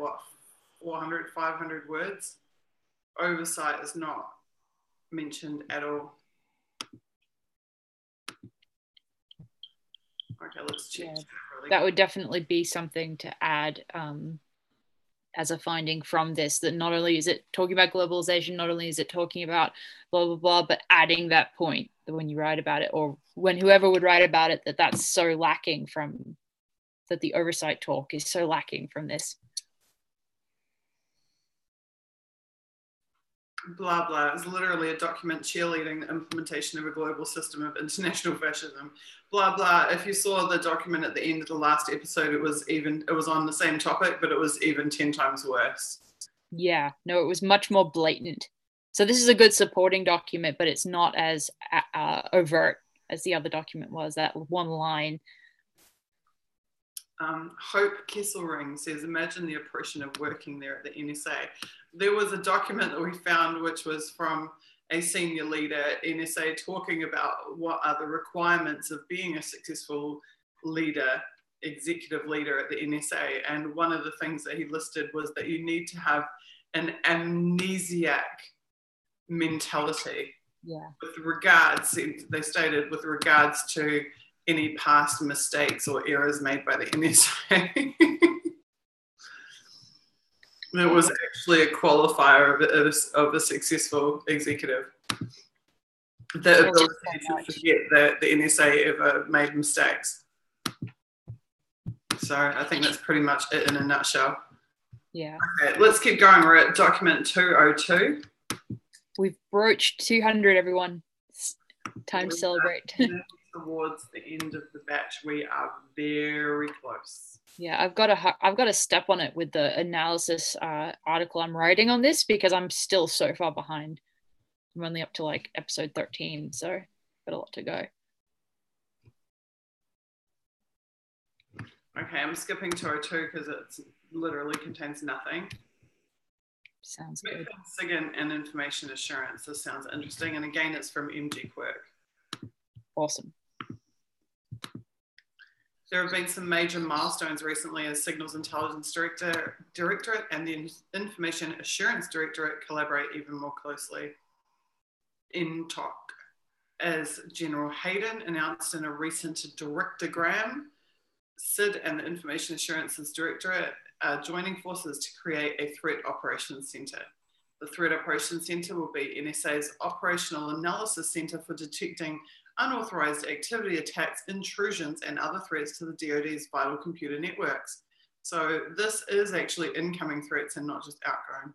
400, 500 words, oversight is not mentioned at all. Okay, let's check. Yeah, that would definitely be something to add as a finding from this, that not only is it talking about globalization, not only is it talking about blah, blah, blah, but adding that point that when you write about it, or when whoever would write about it, that's so lacking from, that the oversight talk is so lacking from this. Blah, blah. It's literally a document cheerleading the implementation of a global system of international fascism. Blah, blah. If you saw the document at the end of the last episode, it was on the same topic, but it was even 10 times worse. Yeah, no, it was much more blatant. So this is a good supporting document, but it's not as overt as the other document was, that one line. Hope Kesselring says, imagine the oppression of working there at the NSA. There was a document that we found which was from a senior leader at NSA talking about what are the requirements of being a successful leader, executive leader at the NSA. And one of the things that he listed was that you need to have an amnesiac mentality. Yeah. With regards, they stated, with regards to any past mistakes or errors made by the NSA. It was actually a qualifier of a successful executive. The ability to forget that the NSA ever made mistakes. So I think that's pretty much it in a nutshell. Yeah. Okay, let's keep going. We're at document 202. We've broached 200, everyone. It's time to celebrate. Towards the end of the batch, we are very close. Yeah, I've got to step on it with the analysis article I'm writing on this, because I'm still so far behind I'm only up to like episode 13, so got a lot to go. Okay, I'm skipping 202 because it literally contains nothing. Sounds good. SIGINT and information assurance. This sounds interesting. And again, it's from MG Quirk. Awesome. There have been some major milestones recently as Signals Intelligence Directorate and the Information Assurance Directorate collaborate even more closely. INTOC, as General Hayden announced in a recent directogram, SID and the Information Assurances Directorate are joining forces to create a Threat Operations Centre. The Threat Operations Centre will be NSA's Operational Analysis Centre for detecting unauthorized activity, attacks, intrusions, and other threats to the DoD's vital computer networks. So this is actually incoming threats and not just outgoing.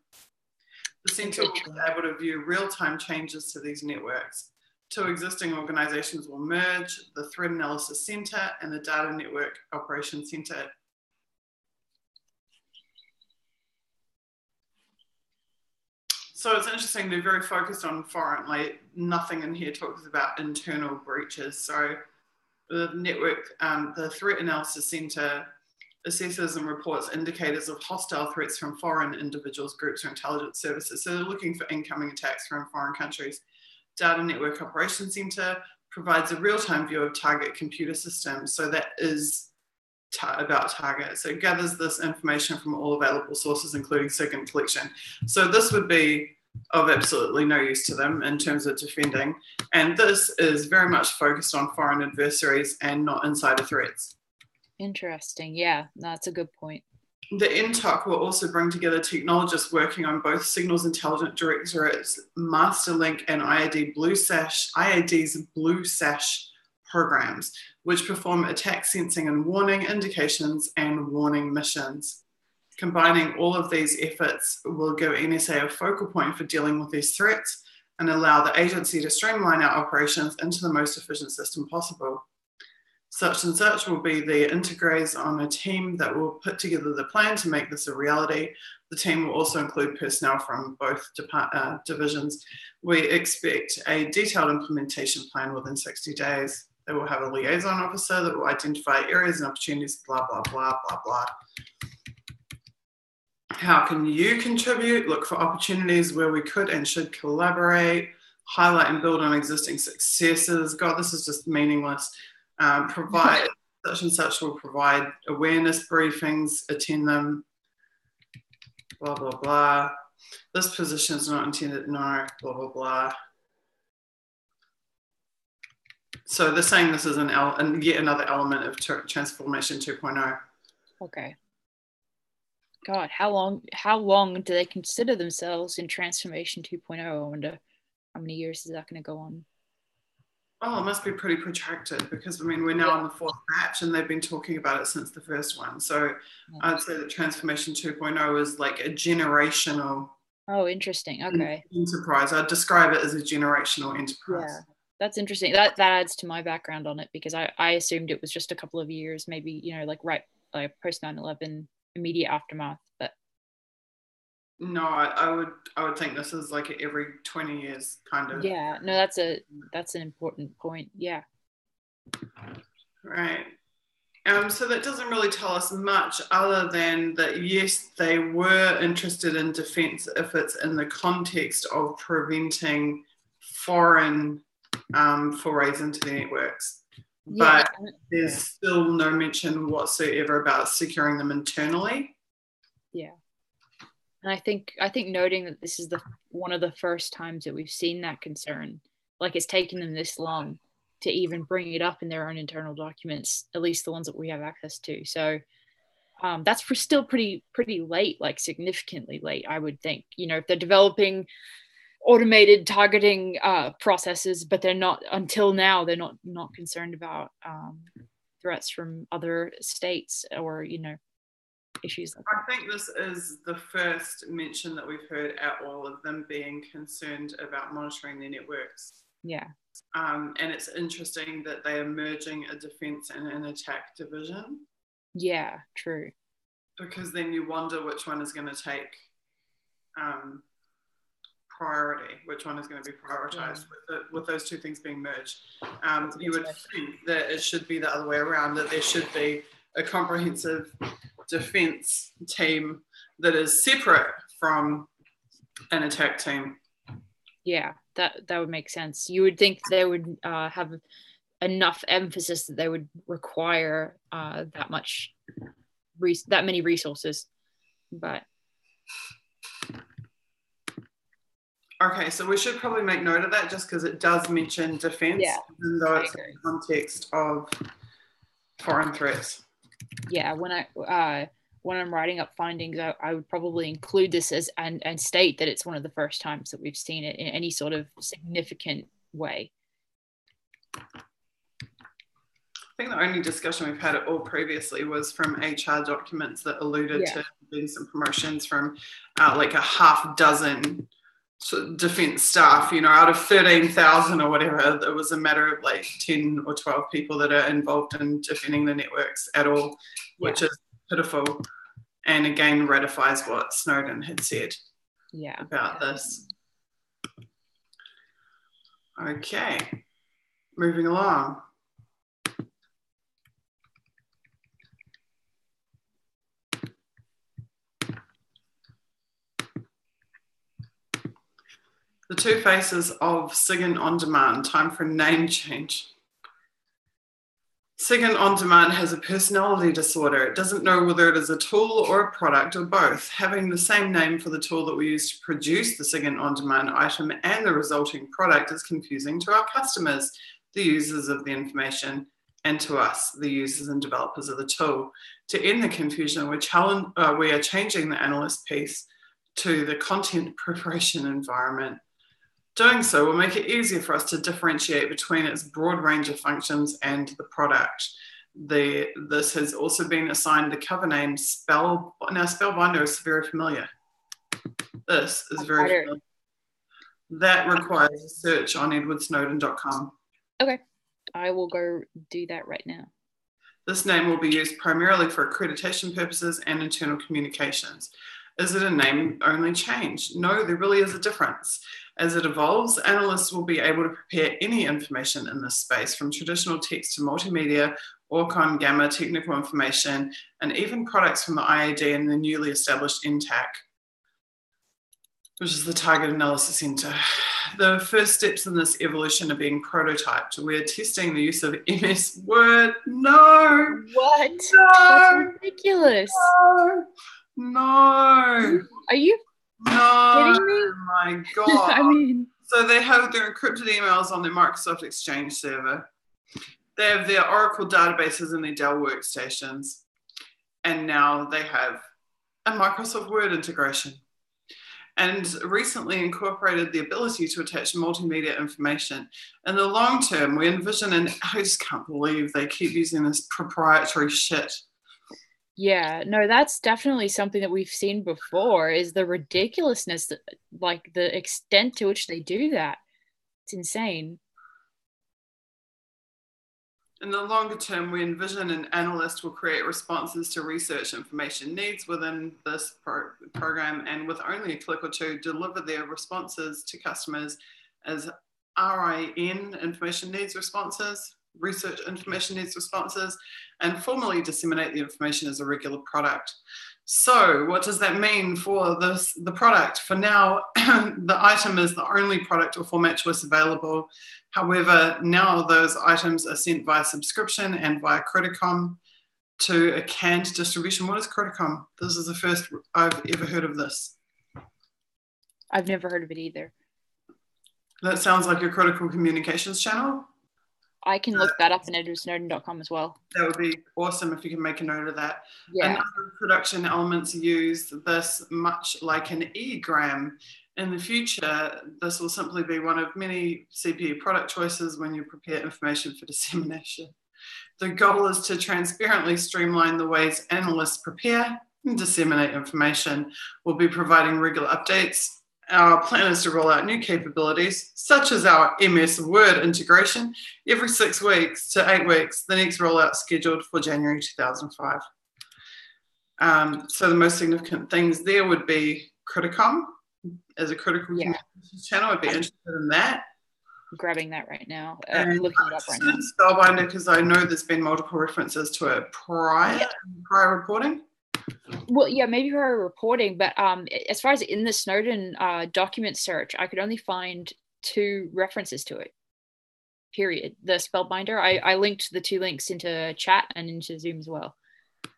The centre will be able to view real-time changes to these networks. Two existing organizations will merge, the Threat Analysis Centre and the Data Network Operations Centre. So it's interesting, they're very focused on foreign, like nothing in here talks about internal breaches. So the network, the Threat Analysis Centre assesses and reports indicators of hostile threats from foreign individuals, groups, or intelligence services. So they're looking for incoming attacks from foreign countries. Data Network Operations Centre provides a real-time view of target computer systems. So that is about target. So it gathers this information from all available sources, including SIGINT collection. So this would be of absolutely no use to them in terms of defending. And this is very much focused on foreign adversaries and not insider threats. Interesting. Yeah, that's a good point. The NTOC will also bring together technologists working on both Signals Intelligence Directorate's Masterlink and IAD's Blue Sash programs, which perform attack sensing and warning indications and warning missions. Combining all of these efforts will give NSA a focal point for dealing with these threats and allow the agency to streamline our operations into the most efficient system possible. Such and such will be the integres on a team that will put together the plan to make this a reality. The team will also include personnel from both divisions. We expect a detailed implementation plan within 60 days. They will have a liaison officer that will identify areas and opportunities, blah, blah, blah, blah, blah. How can you contribute? Look for opportunities where we could and should collaborate, highlight and build on existing successes. God, this is just meaningless. Provide such and such will provide awareness briefings, attend them, blah, blah, blah. This position is not intended, no, blah, blah, blah. So they're saying this is yet another element of Transformation 2.0. Okay. God, how long do they consider themselves in Transformation 2.0? I wonder how many years is that going to go on? Oh, it must be pretty protracted because, I mean, we're now on the fourth batch and they've been talking about it since the first one. So I'd say that Transformation 2.0 is like a generational. Oh, interesting. Okay. Enterprise. I'd describe it as a generational enterprise. Yeah, that's interesting. That adds to my background on it because I assumed it was just a couple of years, maybe, like post 9/11, immediate aftermath. But no, I would think this is like every 20 years kind of. Yeah, no, that's an important point. Yeah. Right. So that doesn't really tell us much other than that, yes, they were interested in defense if it's in the context of preventing foreign forays into the networks. But there's still no mention whatsoever about securing them internally. Yeah. And I think noting that this is one of the first times that we've seen that concern, like it's taken them this long to even bring it up in their own internal documents, at least the ones that we have access to. So that's still pretty late, like significantly late, I would think. If they're developing automated targeting processes, but they're not, until now, they're not concerned about threats from other states or, issues like that. I think this is the first mention that we've heard at all of them being concerned about monitoring their networks. Yeah. And it's interesting that they are merging a defense and an attack division. Yeah, true. Because then you wonder which one is going to take priority, which one is going to be prioritized with those two things being merged. You would think that it should be the other way around, that there should be a comprehensive defense team that is separate from an attack team. Yeah, that would make sense. You would think they would have enough emphasis that they would require that many resources, but okay, so we should probably make note of that just because it does mention defense, even though it's in the context of foreign threats. Yeah, when I'm writing up findings, I would probably include this as and state that it's one of the first times that we've seen it in any sort of significant way. I think the only discussion we've had at all previously was from HR documents that alluded to being some promotions from like a half dozen defense staff, you know, out of 13,000 or whatever. It was a matter of like 10 or 12 people that are involved in defending the networks at all, which is pitiful. And again, ratifies what Snowden had said about this. Okay, moving along. The two faces of SIGINT on demand, time for a name change. SIGINT on demand has a personality disorder. It doesn't know whether it is a tool or a product or both. Having the same name for the tool that we use to produce the SIGINT on demand item and the resulting product is confusing to our customers, the users of the information, and to us, the users and developers of the tool. To end the confusion, we are changing the analyst piece to the content preparation environment. Doing so will make it easier for us to differentiate between its broad range of functions and the product. This has also been assigned the cover name Spell. Now, Spellbinder is very familiar. This is very familiar. That requires a search on edwardsnowden.com. Okay, I will go do that right now. This name will be used primarily for accreditation purposes and internal communications. Is it a name-only change? No, there really is a difference. As it evolves, analysts will be able to prepare any information in this space, from traditional text to multimedia, Orcon, Gamma, technical information, and even products from the IAD and the newly established NTAC, which is the Target Analysis Center. The first steps in this evolution are being prototyped. We're testing the use of MS Word. No! What? No! That's ridiculous. No! No! Are you kidding me? Oh my God. I mean, so they have their encrypted emails on their Microsoft Exchange server. They have their Oracle databases in their Dell workstations. And now they have a Microsoft Word integration. And recently incorporated the ability to attach multimedia information. In the long term, we envision, and I just can't believe they keep using this proprietary shit. Yeah, no, that's definitely something that we've seen before, is the ridiculousness, like the extent to which they do that. It's insane. In the longer term, we envision an analyst will create responses to research information needs within this program, and with only a click or two, deliver their responses to customers as RIN, information needs responses, research information needs responses, and formally disseminate the information as a regular product. So what does that mean for the product? For now, the item is the only product or format choice available. However, now those items are sent via subscription and via Criticom to a canned distribution. What is Criticom? This is the first I've ever heard of this. I've never heard of it either. That sounds like a critical communications channel. I can look that up in edwardsnowden.com as well. That would be awesome if you can make a note of that. Yeah. Another production elements use this much like an e-gram. In the future, this will simply be one of many CPU product choices when you prepare information for dissemination. The goal is to transparently streamline the ways analysts prepare and disseminate information. We'll be providing regular updates. Our plan is to roll out new capabilities, such as our MS Word integration, every 6 weeks to 8 weeks. The next rollout scheduled for January 2005. So the most significant things there would be Criticom, as a critical Yeah. communications channel. I'd be interested in that. Grabbing that right now. And Looking it up right now. Spellbinder, because I know there's been multiple references to it prior reporting. Well, yeah, maybe prior reporting, but as far as in the Snowden document search, I could only find 2 references to it. Period. The Spellbinder. I linked the 2 links into chat and into Zoom as well,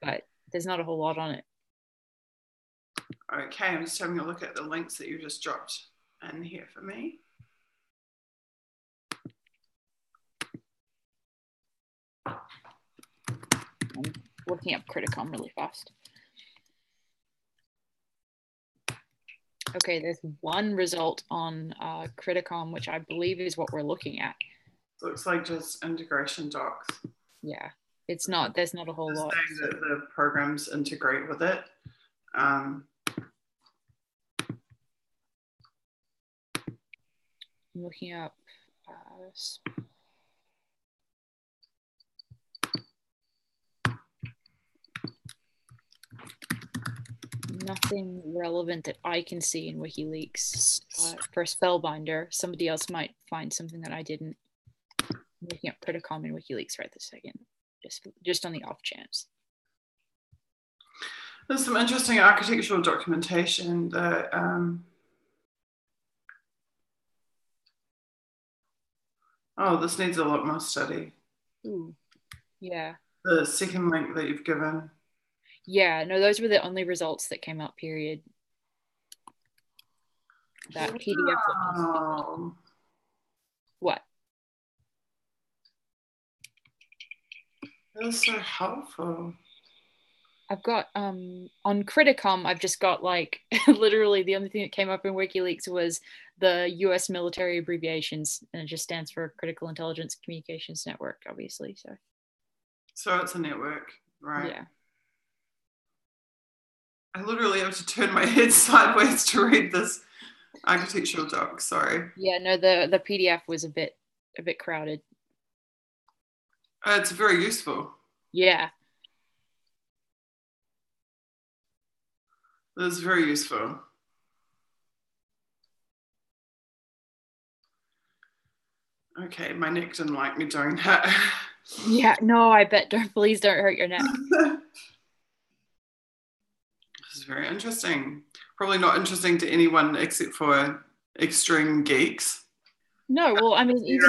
but there's not a whole lot on it. Okay, I'm just having a look at the links that you just dropped in here for me. I'm looking up Criticom really fast. Okay, there's 1 result on Criticom, which I believe is what we're looking at. Looks like just integration docs. Yeah, it's not. There's not a whole lot. Saying that the programs integrate with it. I'm looking up. Nothing relevant that I can see in WikiLeaks for Spellbinder. Somebody else might find something that I didn't. I'm looking up Criticom in WikiLeaks right this second, just on the off chance. There's some interesting architectural documentation that oh, this needs a lot more study. Ooh, yeah. The second link that you've given. Yeah, no, those were the only results that came up, period. That PDF. Oh. What? That was so helpful. I've got on Criticom, I've just got like literally the only thing that came up in WikiLeaks was the US military abbreviations, and it just stands for Critical Intelligence Communications Network, obviously. So it's a network, right? Yeah. I literally have to turn my head sideways to read this architectural doc. Sorry. Yeah, no, the PDF was a bit crowded. It's very useful. Yeah. It was very useful. Okay, my neck didn't like me doing that. Yeah, no, I bet. Please don't hurt your neck. This is very interesting. Probably not interesting to anyone except for extreme geeks. No, well, I mean,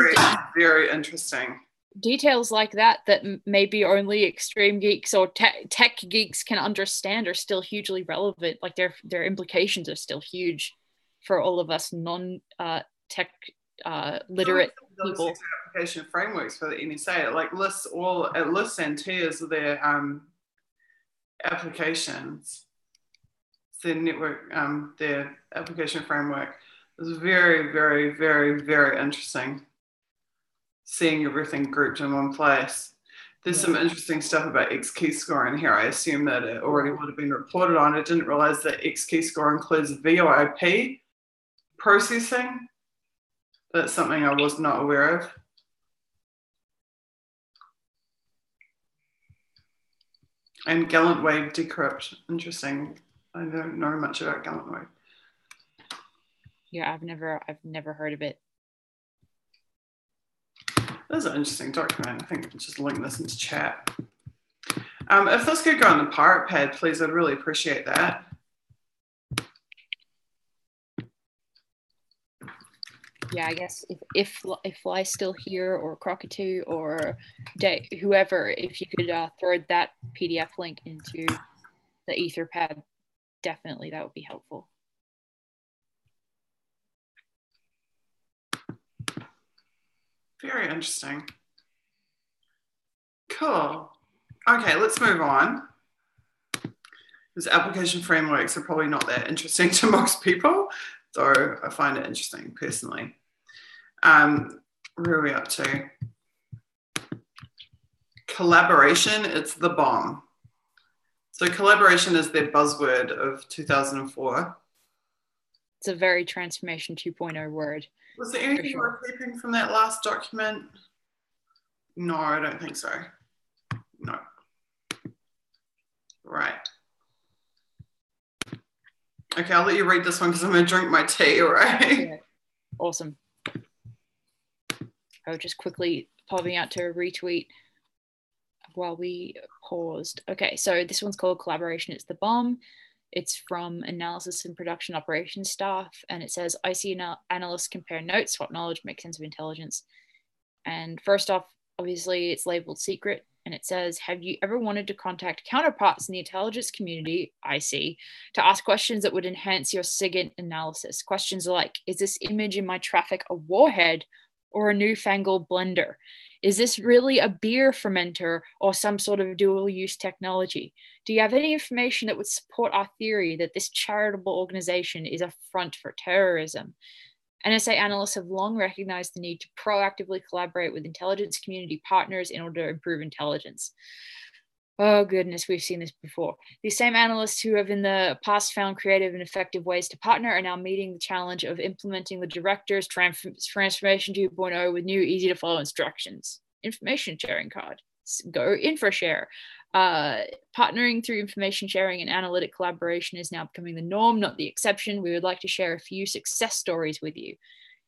very interesting. Details like that maybe only extreme geeks or tech geeks can understand are still hugely relevant. Like their implications are still huge for all of us non-tech literate people. Application frameworks for the NSA, it like lists and tiers of their applications. It's their network, their application framework. It was very, very, very, very interesting seeing everything grouped in one place. There's some interesting stuff about X key score in here. I assume that it already would have been reported on. I didn't realize that X key score includes VoIP processing. That's something I was not aware of. And Gallant Wave decrypt. Interesting. I don't know much about Gallant Wave. Yeah, I've never heard of it. That's an interesting document. I think I'll just link this into chat. If this could go on the pirate pad, please, I'd really appreciate that. Yeah, I guess if Fly's still here, or Crockatoo, or whoever, if you could throw that PDF link into the Etherpad, definitely that would be helpful. Very interesting. Cool. Okay, let's move on. Because application frameworks are probably not that interesting to most people, though I find it interesting personally. Where are we up to? Collaboration, it's the bomb. So collaboration is their buzzword of 2004. It's a very transformation 2.0 word. Was there anything we're keeping from that last document? No, I don't think so. No. Right. Okay, I'll let you read this one because I'm going to drink my tea, all right? Yeah. Awesome. I was just quickly popping out to a retweet while we paused. Okay, so this one's called Collaboration It's the Bomb. It's from Analysis and Production Operations staff, and it says, IC analysts compare notes, swap knowledge, make sense of intelligence. And first off, obviously it's labeled secret, and it says, have you ever wanted to contact counterparts in the intelligence community, IC, to ask questions that would enhance your SIGINT analysis? Questions like, is this image in my traffic a warhead or a newfangled blender? Is this really a beer fermenter or some sort of dual use technology? Do you have any information that would support our theory that this charitable organization is a front for terrorism? NSA analysts have long recognized the need to proactively collaborate with intelligence community partners in order to improve intelligence. Oh goodness, we've seen this before. These same analysts who have in the past found creative and effective ways to partner are now meeting the challenge of implementing the director's Transformation 2.0 with new, easy to follow instructions. Information sharing card. Go InfoShare. Partnering through information sharing and analytic collaboration is now becoming the norm, not the exception. We would like to share a few success stories with you.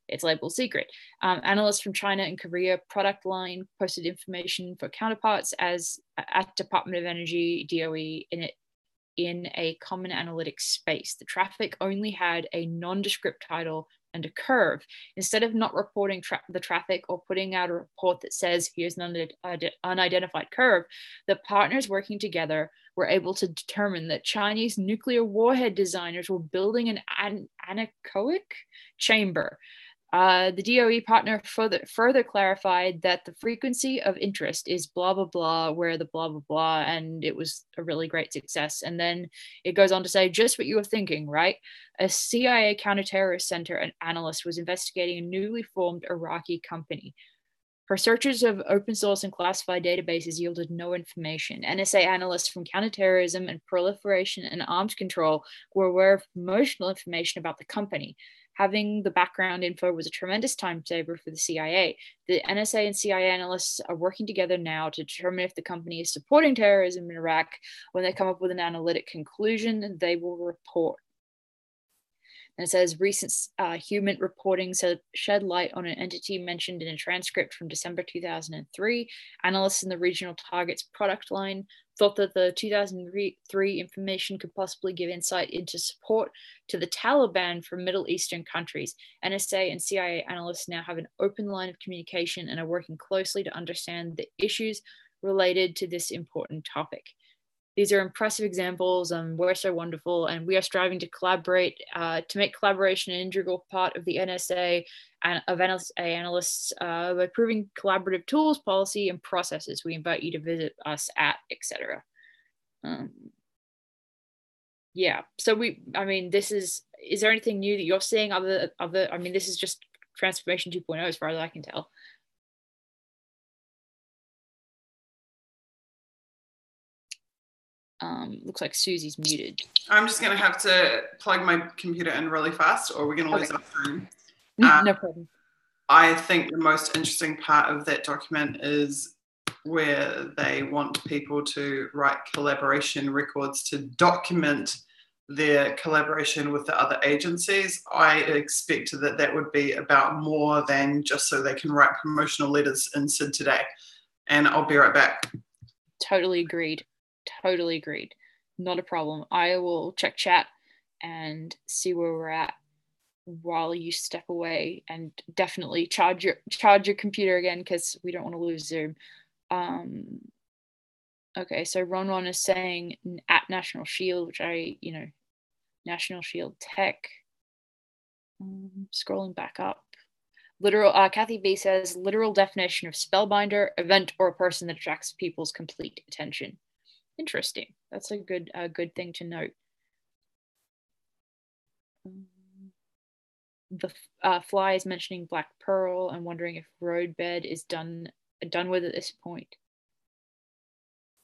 It's labeled secret. Analysts from China and Korea product line posted information for counterparts as at Department of Energy, DOE, in a common analytics space. The traffic only had a nondescript title and a curve. Instead of not reporting the traffic or putting out a report that says here's an unidentified curve, the partners working together were able to determine that Chinese nuclear warhead designers were building an anechoic chamber. The DOE partner further clarified that the frequency of interest is blah, blah, blah, where the blah, blah, blah, and it was a really great success. And then it goes on to say, just what you were thinking, right? A CIA counterterrorist center analyst was investigating a newly formed Iraqi company. Her searches of open source and classified databases yielded no information. NSA analysts from counterterrorism and proliferation and arms control were aware of promotional information about the company. Having the background info was a tremendous time saver for the CIA. The NSA and CIA analysts are working together now to determine if the company is supporting terrorism in Iraq. When they come up with an analytic conclusion, they will report. And it says recent human reporting shed light on an entity mentioned in a transcript from December 2003. Analysts in the regional targets product line thought that the 2003 information could possibly give insight into support to the Taliban from Middle Eastern countries. NSA and CIA analysts now have an open line of communication and are working closely to understand the issues related to this important topic. These are impressive examples, and we're so wonderful, and we are striving to collaborate to make collaboration an integral part of the NSA and of NSA analysts by proving collaborative tools, policy, and processes. We invite you to visit us at, etc. Yeah, so this is there anything new that you're seeing other, this is just Transformation 2.0 as far as I can tell. Looks like Susie's muted. I'm just going to have to plug my computer in really fast or we're going to lose our phone. No problem. I think the most interesting part of that document is where they want people to write collaboration records to document their collaboration with the other agencies. I expect that would be about more than just so they can write promotional letters in SIDToday. And I'll be right back. Totally agreed. Not a problem. I will check chat and see where we're at while you step away, and definitely charge your computer again because we don't want to lose Zoom. Okay, so Ron is saying at National Shield, which National Shield Tech. Scrolling back up. Literal. Kathy B says literal definition of spellbinder, event, or a person that attracts people's complete attention. Interesting. That's a good thing to note. The Fly is mentioning Black Pearl and wondering if Roadbed is done with at this point.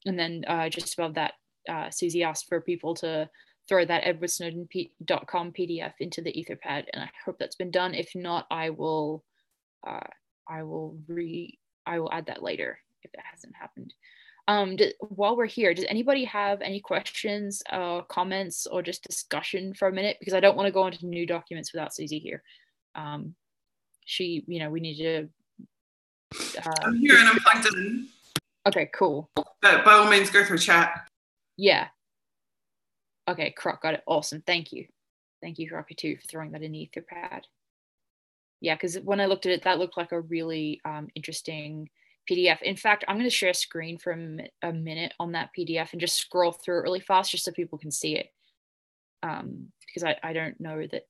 And then just above that, Suzie asked for people to throw that edwardsnowden.com PDF into the Etherpad, and I hope that's been done. If not, I will add that later if it hasn't happened. While we're here, does anybody have any questions, comments, or just discussion for a minute? Because I don't want to go into new documents without Suzie here. We need to. I'm here and I'm plugged in. Okay, cool. But by all means, go through chat. Yeah. Okay, Croc, got it. Awesome. Thank you. Thank you, Crocky, too, for throwing that in the Etherpad. Yeah, because when I looked at it, that looked like a really interesting PDF. In fact, I'm going to share a screen for a minute on that PDF and just scroll through it really fast just so people can see it. Because I don't know that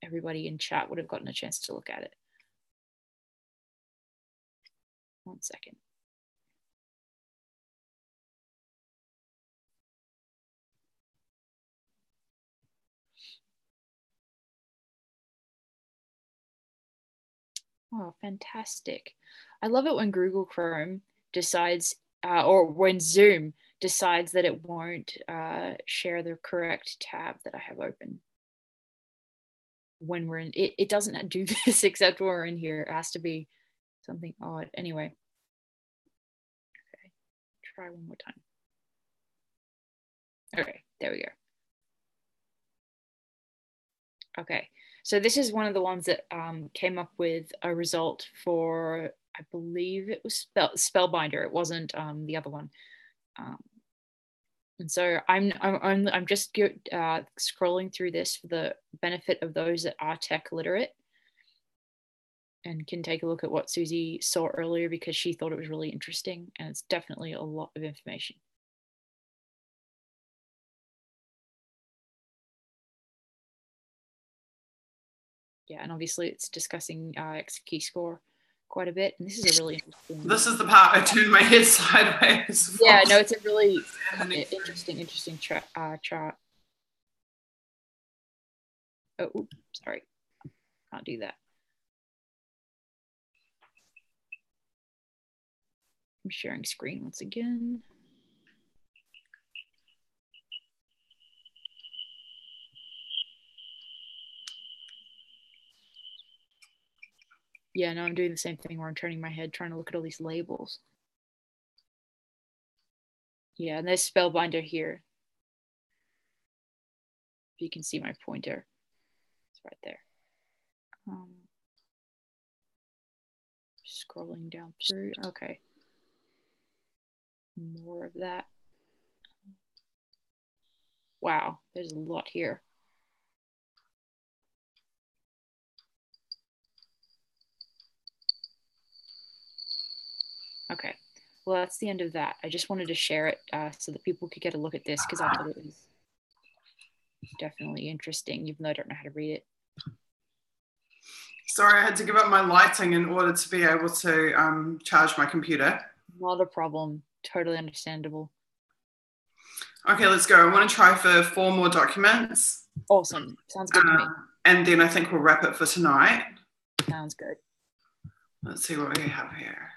everybody in chat would have gotten a chance to look at it. 1 second. Oh, fantastic. I love it when Google Chrome decides, or when Zoom decides that it won't share the correct tab that I have open. When we're in, it doesn't do this except when we're in here. It has to be something odd. Anyway. Okay, try one more time. Okay, there we go. Okay, so this is one of the ones that came up with a result for, I believe it was Spellbinder. It wasn't the other one. And so I'm just scrolling through this for the benefit of those that are tech literate and can take a look at what Suzie saw earlier because she thought it was really interesting, and it's definitely a lot of information. Yeah, and obviously it's discussing key score quite a bit, and this is a really interesting. This is the part I turned my head sideways. Yeah, no, it's a really interesting chart. Oh, oops, sorry, can't do that. I'm sharing screen once again. Yeah, no, I'm doing the same thing where I'm turning my head, trying to look at all these labels. Yeah, and there's Spellbinder here. If you can see my pointer, it's right there. Scrolling down through, okay. More of that. Wow, there's a lot here. Okay, well, that's the end of that. I just wanted to share it so that people could get a look at this because I thought it was definitely interesting, even though I don't know how to read it. Sorry, I had to give up my lighting in order to be able to charge my computer. Not a problem. Totally understandable. Okay, let's go. I want to try for 4 more documents. Awesome. Sounds good to me. And then I think we'll wrap it for tonight. Sounds good. Let's see what we have here.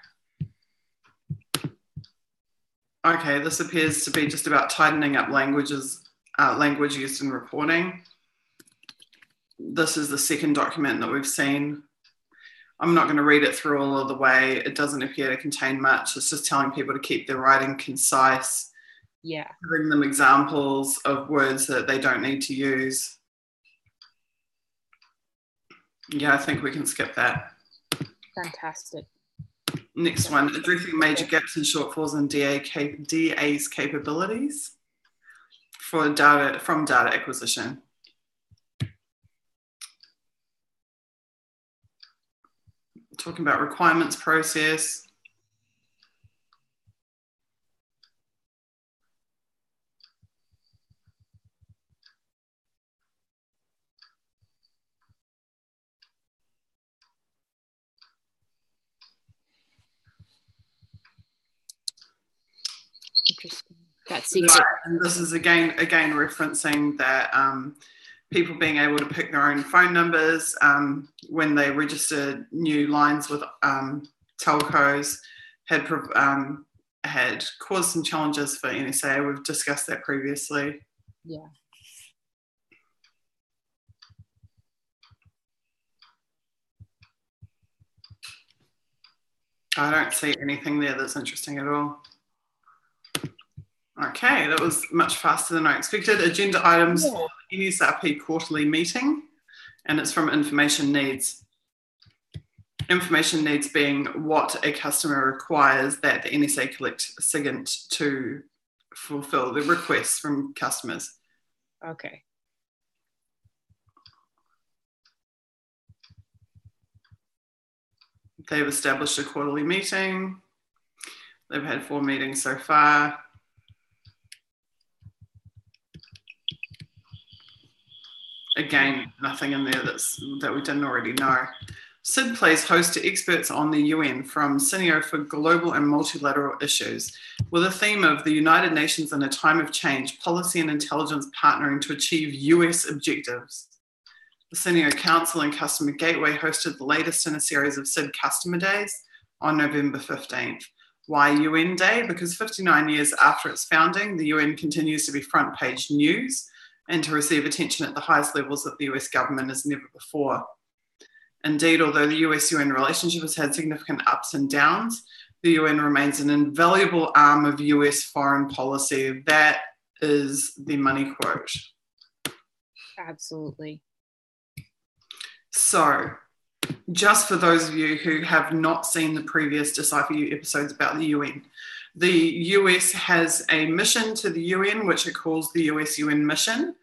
Okay, this appears to be just about tightening up language used in reporting. This is the second document that we've seen. I'm not going to read it through all of the way. It doesn't appear to contain much. It's just telling people to keep their writing concise. Yeah. Giving them examples of words that they don't need to use. Yeah, I think we can skip that. Fantastic. Next one, addressing major gaps and shortfalls in DA's capabilities from data acquisition. Talking about requirements process. Interesting. That's secret. Right. And this is again referencing that people being able to pick their own phone numbers when they registered new lines with telcos had caused some challenges for NSA. We've discussed that previously. Yeah. I don't see anything there that's interesting at all. Okay, that was much faster than I expected. Agenda items for the NSRP quarterly meeting, and it's from information needs. Information needs being what a customer requires that the NSA collect SIGINT to fulfill the requests from customers. Okay. They've established a quarterly meeting. They've had 4 meetings so far. Again, nothing in there that we didn't already know. SID plays host to experts on the UN from Cineo for global and multilateral issues, with a theme of the United Nations in a time of change, policy and intelligence partnering to achieve US objectives. The Cineo Council and Customer Gateway hosted the latest in a series of SID Customer Days on November 15th. Why UN Day? Because 59 years after its founding, the UN continues to be front page news and to receive attention at the highest levels of the US government as never before. Indeed, although the US-UN relationship has had significant ups and downs, the UN remains an invaluable arm of US foreign policy. That is the money quote. Absolutely. So, just for those of you who have not seen the previous Decipher episodes about the US has a mission to the UN, which it calls the US-UN mission.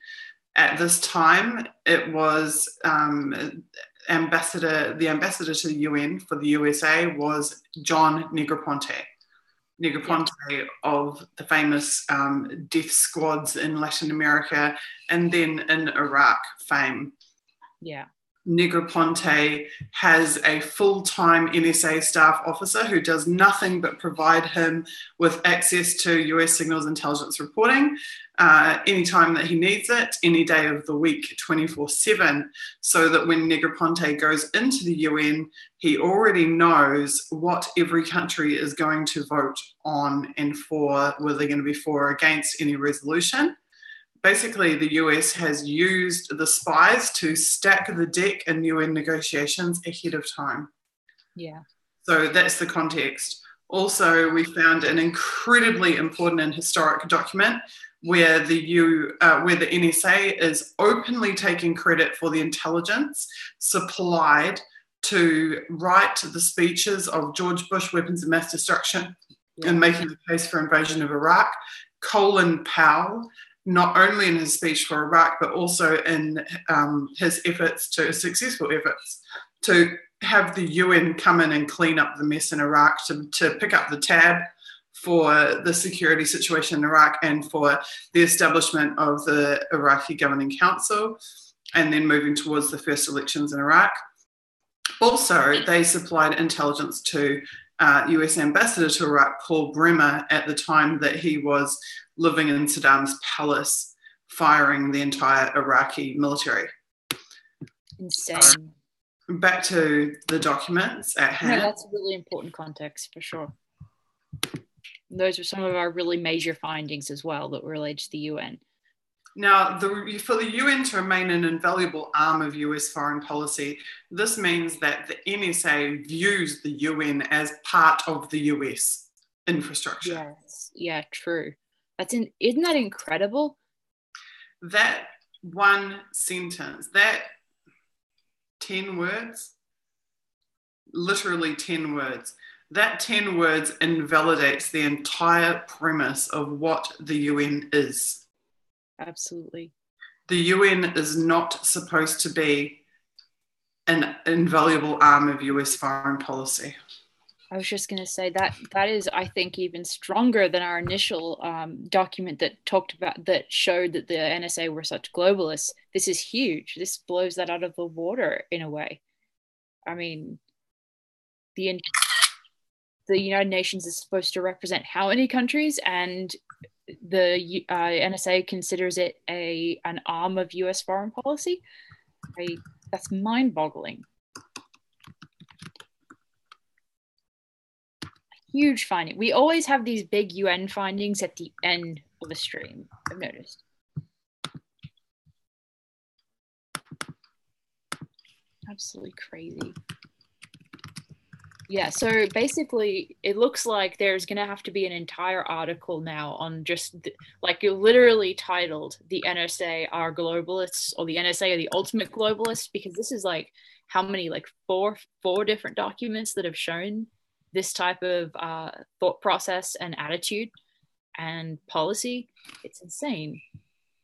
At this time, it was the ambassador to the UN for the USA was John Negroponte. Negroponte of the famous death squads in Latin America and then in Iraq fame. Yeah. Negroponte has a full-time NSA staff officer who does nothing but provide him with access to US signals intelligence reporting anytime that he needs it, any day of the week, 24/7, so that when Negroponte goes into the UN, he already knows what every country is going to vote on and for, whether they're going to be for or against any resolution. Basically, the US has used the spies to stack the deck in UN negotiations ahead of time. Yeah. So that's the context. Also, we found an incredibly important and historic document where the NSA is openly taking credit for the intelligence supplied to write the speeches of George Bush, weapons of mass destruction, and making the case for invasion of Iraq. Colin Powell, not only in his speech for Iraq, but also in his successful efforts to have the UN come in and clean up the mess in Iraq, to pick up the tab for the security situation in Iraq and for the establishment of the Iraqi Governing Council, and then moving towards the first elections in Iraq. Also, they supplied intelligence to US Ambassador to Iraq, Paul Bremer, at the time that he was living in Saddam's palace, firing the entire Iraqi military. Insane. Back to the documents at hand. No, that's really important context for sure. Those were some of our really major findings as well that were related to the UN. Now, for the UN to remain an invaluable arm of US foreign policy, this means that the NSA views the UN as part of the US infrastructure. Yes, yeah, true. Isn't that incredible? That one sentence, that 10 words, literally 10 words, that 10 words invalidates the entire premise of what the UN is. Absolutely. The UN is not supposed to be an invaluable arm of US foreign policy. I was just going to say that is, I think, even stronger than our initial document that showed that the NSA were such globalists. This is huge. This blows that out of the water in a way. I mean, the United Nations is supposed to represent how many countries, and the NSA considers it an arm of US foreign policy. That's mind-boggling. Huge finding. We always have these big UN findings at the end of a stream, I've noticed. Absolutely crazy. Yeah, so basically, it looks like there's going to have to be an entire article now on just like you're literally titled "The NSA Are Globalists" or "The NSA Are the Ultimate Globalists," because this is like how many, like four different documents that have shown this type of thought process and attitude and policy. It's insane.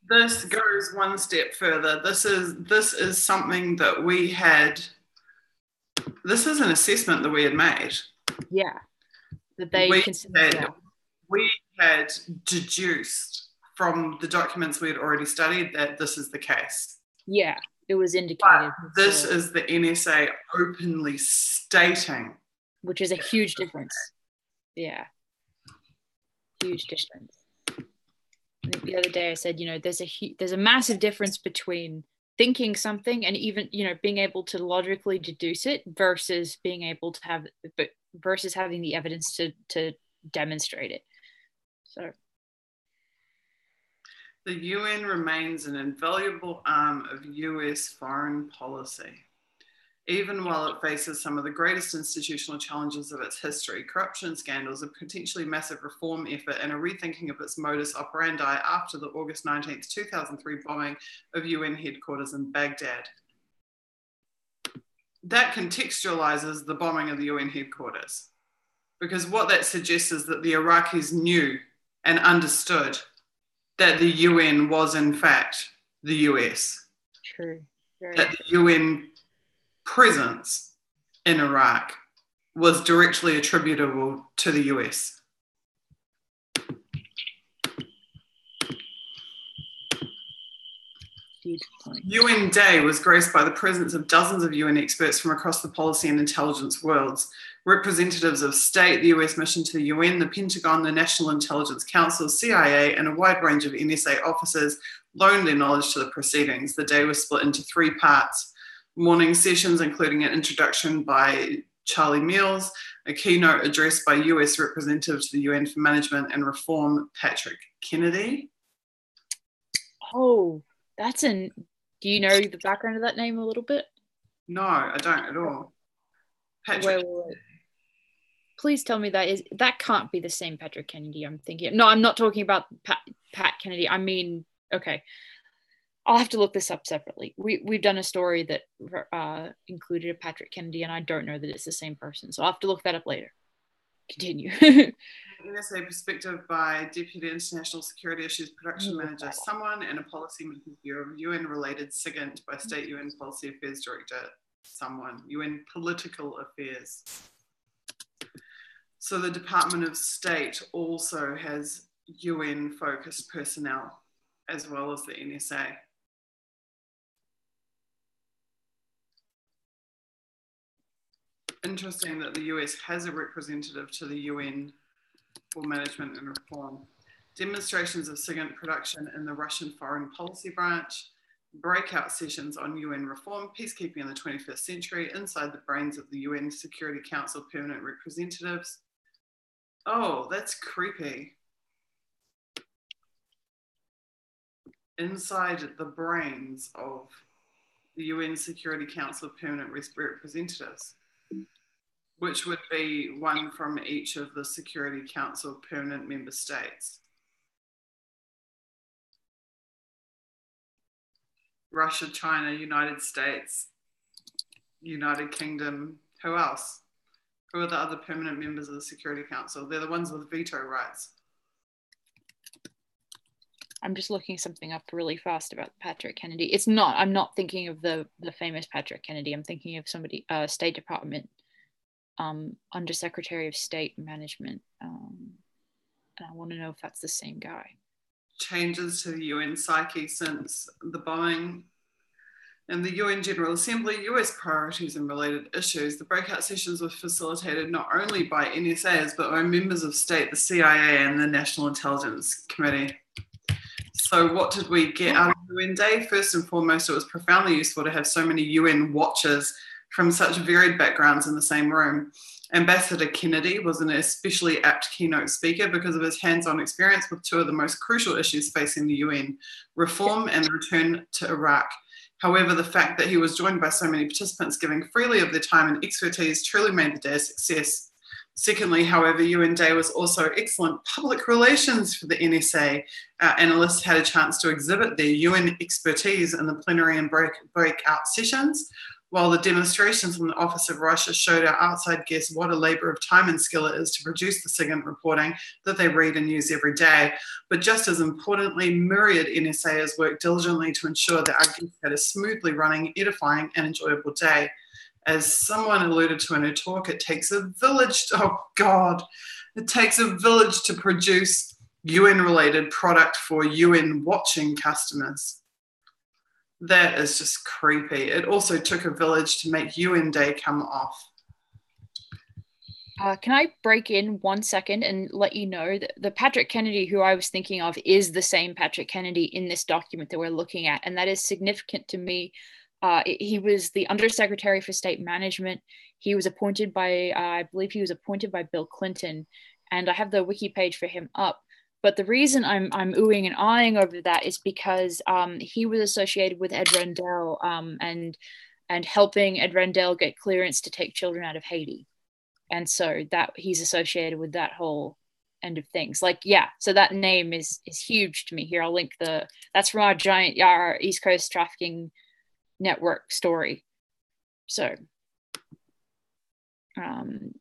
This goes one step further. This is something that we had. This is an assessment that we had made. Yeah, that they considered. We had deduced from the documents we had already studied that this is the case. Yeah, it was indicated. But this is the NSA openly stating. Which is a huge difference. Yeah, huge difference. I think the other day I said, there's a massive difference between thinking something and even, being able to logically deduce it versus being able to versus having the evidence to demonstrate it. So the UN remains an invaluable arm of US foreign policy. Even while it faces some of the greatest institutional challenges of its history, corruption scandals, a potentially massive reform effort, and a rethinking of its modus operandi after the August 19th, 2003 bombing of UN headquarters in Baghdad. That contextualizes the bombing of the UN headquarters, because what that suggests is that the Iraqis knew and understood that the UN was in fact the US. True. That the UN presence in Iraq was directly attributable to the US. UN Day was graced by the presence of dozens of UN experts from across the policy and intelligence worlds, representatives of state, the US mission to the UN, the Pentagon, the National Intelligence Council, CIA, and a wide range of NSA officers loaned their knowledge to the proceedings. The day was split into 3 parts. Morning sessions, including an introduction by Charlie Mills, a keynote address by US Representative to the UN for Management and Reform, Patrick Kennedy. Oh, do you know the background of that name a little bit? No, I don't at all. Patrick. Wait. Please tell me that can't be the same Patrick Kennedy I'm thinking. No, I'm not talking about Pat Kennedy. I mean, okay. I'll have to look this up separately. We've done a story that included a Patrick Kennedy, and I don't know that it's the same person. So I'll have to look that up later. Continue. NSA perspective by Deputy International Security Issues Production Manager, someone, and a policymaker's view of UN-related SIGINT by State UN Policy Affairs Director, someone, UN Political Affairs. So the Department of State also has UN-focused personnel, as well as the NSA. Interesting that the US has a representative to the UN for Management and Reform. Demonstrations of SIGINT production in the Russian Foreign Policy Branch, breakout sessions on UN reform, peacekeeping in the 21st century, inside the brains of the UN Security Council permanent representatives. Oh, that's creepy. Inside the brains of the UN Security Council permanent representatives, which would be one from each of the Security Council permanent member states. Russia, China, United States, United Kingdom. Who else? Who are the other permanent members of the Security Council? They're the ones with veto rights. I'm just looking something up really fast about Patrick Kennedy. I'm not thinking of the famous Patrick Kennedy. I'm thinking of somebody, State Department, Under Secretary of State Management. And I want to know if that's the same guy. Changes to the UN psyche since the bombing and the UN General Assembly, US priorities and related issues. The breakout sessions were facilitated not only by NSAs, but by members of state, the CIA and the National Intelligence Committee. So what did we get out of UN Day? First and foremost, it was profoundly useful to have so many UN watchers from such varied backgrounds in the same room. Ambassador Kennedy was an especially apt keynote speaker because of his hands-on experience with 2 of the most crucial issues facing the UN, reform and the return to Iraq. However, the fact that he was joined by so many participants giving freely of their time and expertise truly made the day a success. Secondly, however, UN Day was also excellent public relations for the NSA. Our analysts had a chance to exhibit their UN expertise in the plenary and breakout sessions, while the demonstrations from the Office of Russia showed our outside guests what a labour of time and skill it is to produce the SIGINT reporting that they read and use every day. But just as importantly, myriad NSAers worked diligently to ensure that our guests had a smoothly running, edifying and enjoyable day. As someone alluded to in her talk, it takes a village, it takes a village to produce UN-related product for UN watching customers. That is just creepy. It also took a village to make UN Day come off. Can I break in 1 second and let you know that the Patrick Kennedy who I was thinking of is the same Patrick Kennedy in this document that we're looking at, and that is significant to me. He was the Undersecretary for State Management. He was appointed by, I believe he was appointed by Bill Clinton, and I have the wiki page for him up. But the reason I'm oohing and ahhing over that is because he was associated with Ed Rendell and helping Ed Rendell get clearance to take children out of Haiti. And so that he's associated with that whole end of things. Like, yeah, so that name is huge to me. Here, I'll link that's from our East Coast trafficking network story. So I'm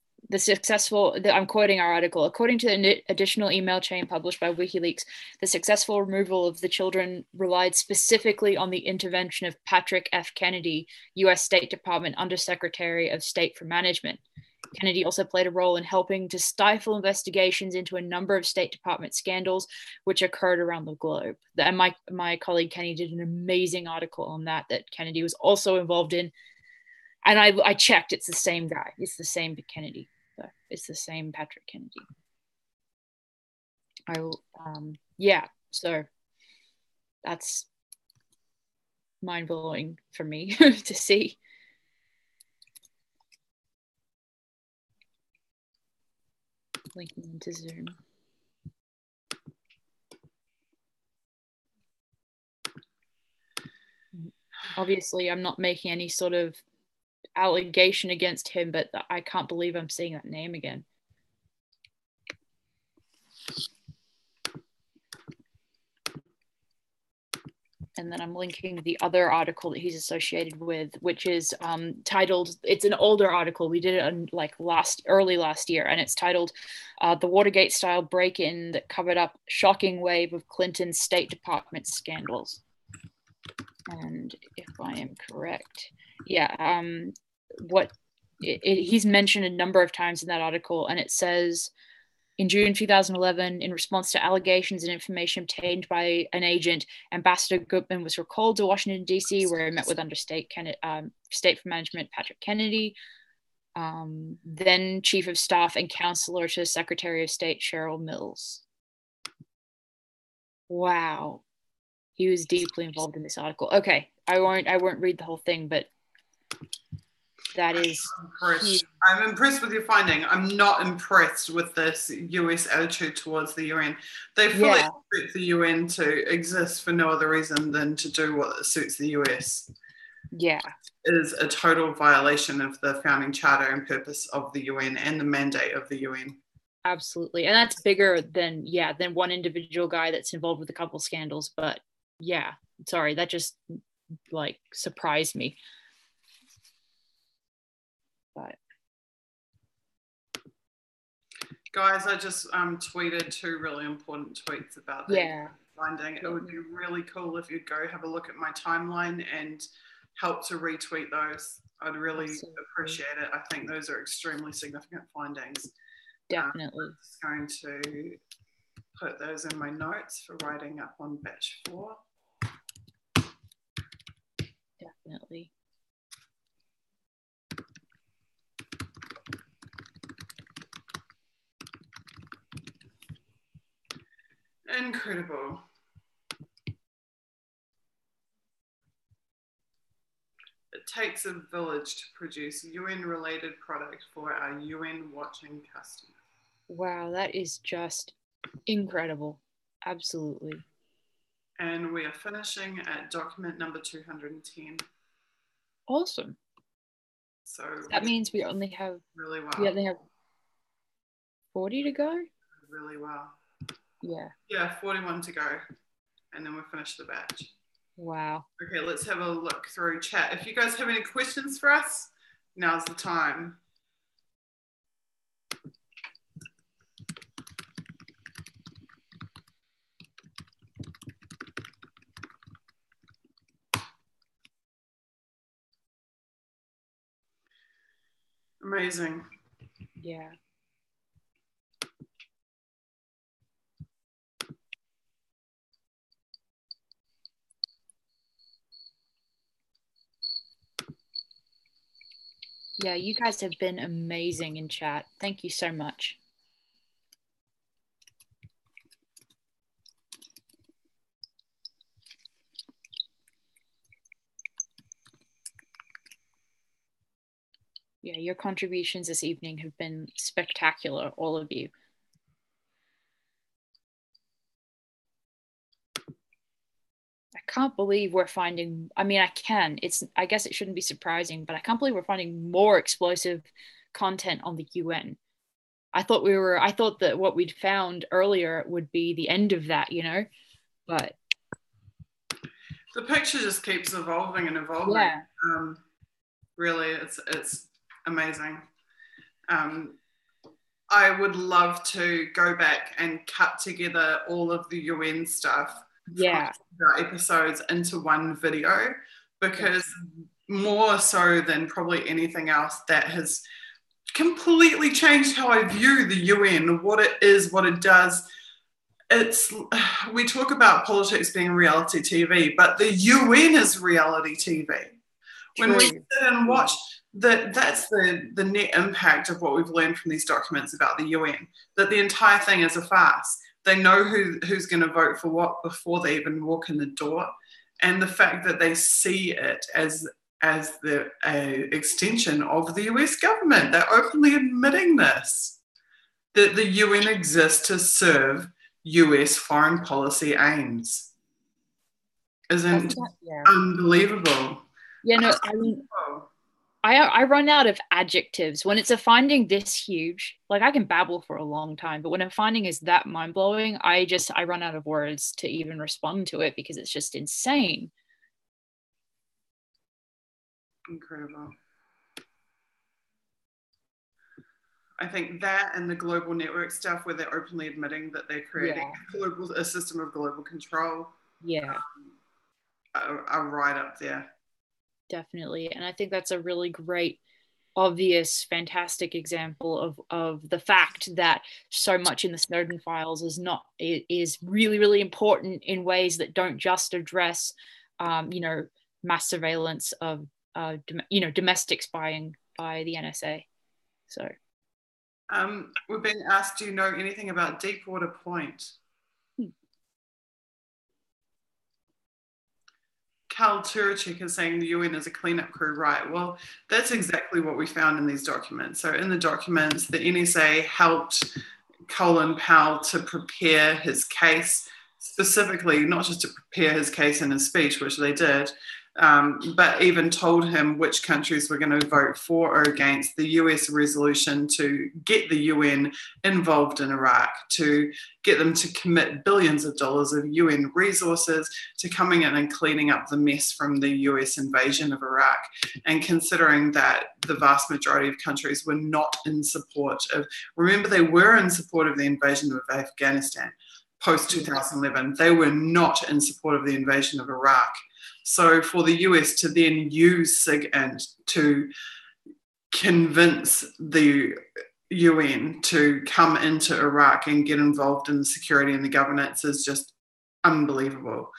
quoting our article. According to the additional email chain published by WikiLeaks, the successful removal of the children relied specifically on the intervention of Patrick F. Kennedy, U.S. State Department Undersecretary of State for Management. Kennedy also played a role in helping to stifle investigations into a number of State Department scandals which occurred around the globe. And my colleague Kenny did an amazing article on that Kennedy was also involved in. And I checked, it's the same guy. It's the same Kennedy. So it's the same Patrick Kennedy. So that's mind-blowing for me to see. Linking into Zoom. Obviously, I'm not making any sort of allegation against him, but I can't believe I'm seeing that name again. And then I'm linking the other article that he's associated with, which is titled, it's an older article. We did it on early last year, and it's titled The Watergate Style Break-In That Covered Up Shocking Wave of Clinton's State Department Scandals. And if I am correct, he's mentioned a number of times in that article, and it says, in June 2011, in response to allegations and information obtained by an agent, Ambassador Goodman was recalled to Washington, D.C., where he met with State for Management Patrick Kennedy, then Chief of Staff and Counselor to Secretary of State Cheryl Mills. Wow. He was deeply involved in this article. Okay, I won't read the whole thing, but that is huge. I'm impressed with your finding. I'm not impressed with this US attitude towards the UN. They fully expect the UN to exist for no other reason than to do what suits the US. Yeah. It is a total violation of the founding charter and purpose of the UN and the mandate of the UN. Absolutely. And that's bigger than one individual guy that's involved with a couple scandals. But yeah, sorry, that just surprised me. But guys, I just tweeted 2 really important tweets about that finding. It would be really cool if you'd go have a look at my timeline and help to retweet those. I'd really appreciate it. I think those are extremely significant findings. Definitely. I'm just going to put those in my notes for writing up on batch 4. Definitely. Incredible. It takes a village to produce UN-related product for our UN-watching customers. Wow, that is just incredible. Absolutely. And we are finishing at document number 210. Awesome. So that means we only have really well. We only have 40 to go. Really well. Yeah. Yeah, 41 to go, and then we'll finish the batch. Wow. Okay, let's have a look through chat. If you guys have any questions for us, now's the time. Amazing. Yeah. Yeah, you guys have been amazing in chat. Thank you so much. Yeah, your contributions this evening have been spectacular, all of you. I can't believe we're finding, I mean, I guess it shouldn't be surprising, but I can't believe we're finding more explosive content on the UN. I thought that what we'd found earlier would be the end of that, you know, but. The picture just keeps evolving and evolving. Yeah. Really, it's amazing. I would love to go back and cut together all of the UN stuff Yeah. from the episodes into one video, because more so than probably anything else, that has completely changed how I view the UN, what it is, what it does. We talk about politics being reality TV, but the UN is reality TV. When we sit and watch, that's the net impact of what we've learned from these documents about the UN, that the entire thing is a farce. They know who's going to vote for what before they even walk in the door. And the fact that they see it as the extension of the US government. They're openly admitting this, that the UN exists to serve US foreign policy aims. Isn't unbelievable? Yeah, no, I mean, I run out of adjectives when it's a finding this huge. Like, I can babble for a long time, but when a finding is that mind-blowing, I run out of words to even respond to it, because it's just insane. Incredible. I think that and the global network stuff, where they're openly admitting that they're creating a system of global control, are right up there. Definitely. And I think that's a really great, obvious, fantastic example of the fact that so much in the Snowden files is really, really important in ways that don't just address, mass surveillance of, domestic spying by the NSA. So. We've been asked, do you know anything about Deepwater Point? Cal Turachik is saying the UN is a cleanup crew, right? Well, that's exactly what we found in these documents. So in the documents, the NSA helped Colin Powell to prepare his case, specifically, not just to prepare his case in his speech, which they did, but even told him which countries were going to vote for or against the US resolution to get the UN involved in Iraq, to get them to commit billions of dollars of UN resources to coming in and cleaning up the mess from the US invasion of Iraq. And considering that the vast majority of countries were not in support of, remember, they were in support of the invasion of Afghanistan post-2011. They were not in support of the invasion of Iraq. So for the US to then use SIGINT to convince the UN to come into Iraq and get involved in the security and the governance is just unbelievable.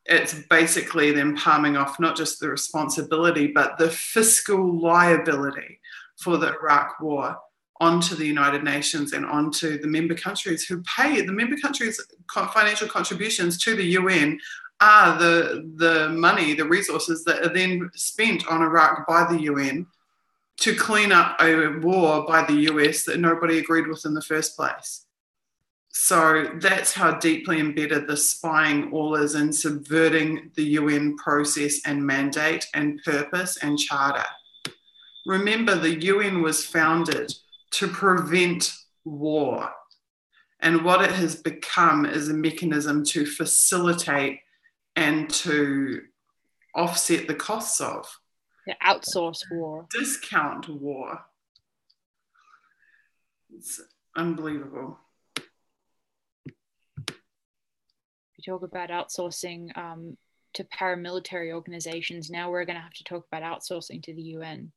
It's basically them palming off not just the responsibility, but the fiscal liability for the Iraq war onto the United Nations and onto the member countries who pay. The member countries' financial contributions to the UN are the money, the resources that are then spent on Iraq by the UN to clean up a war by the US that nobody agreed with in the first place. So that's how deeply embedded the spying all is in subverting the UN process and mandate and purpose and charter. Remember, the UN was founded to prevent war. And what it has become is a mechanism to facilitate and to offset the costs of. Yeah, outsource war. Discount war. It's unbelievable. We talk about outsourcing to paramilitary organizations. Now we're going to have to talk about outsourcing to the UN.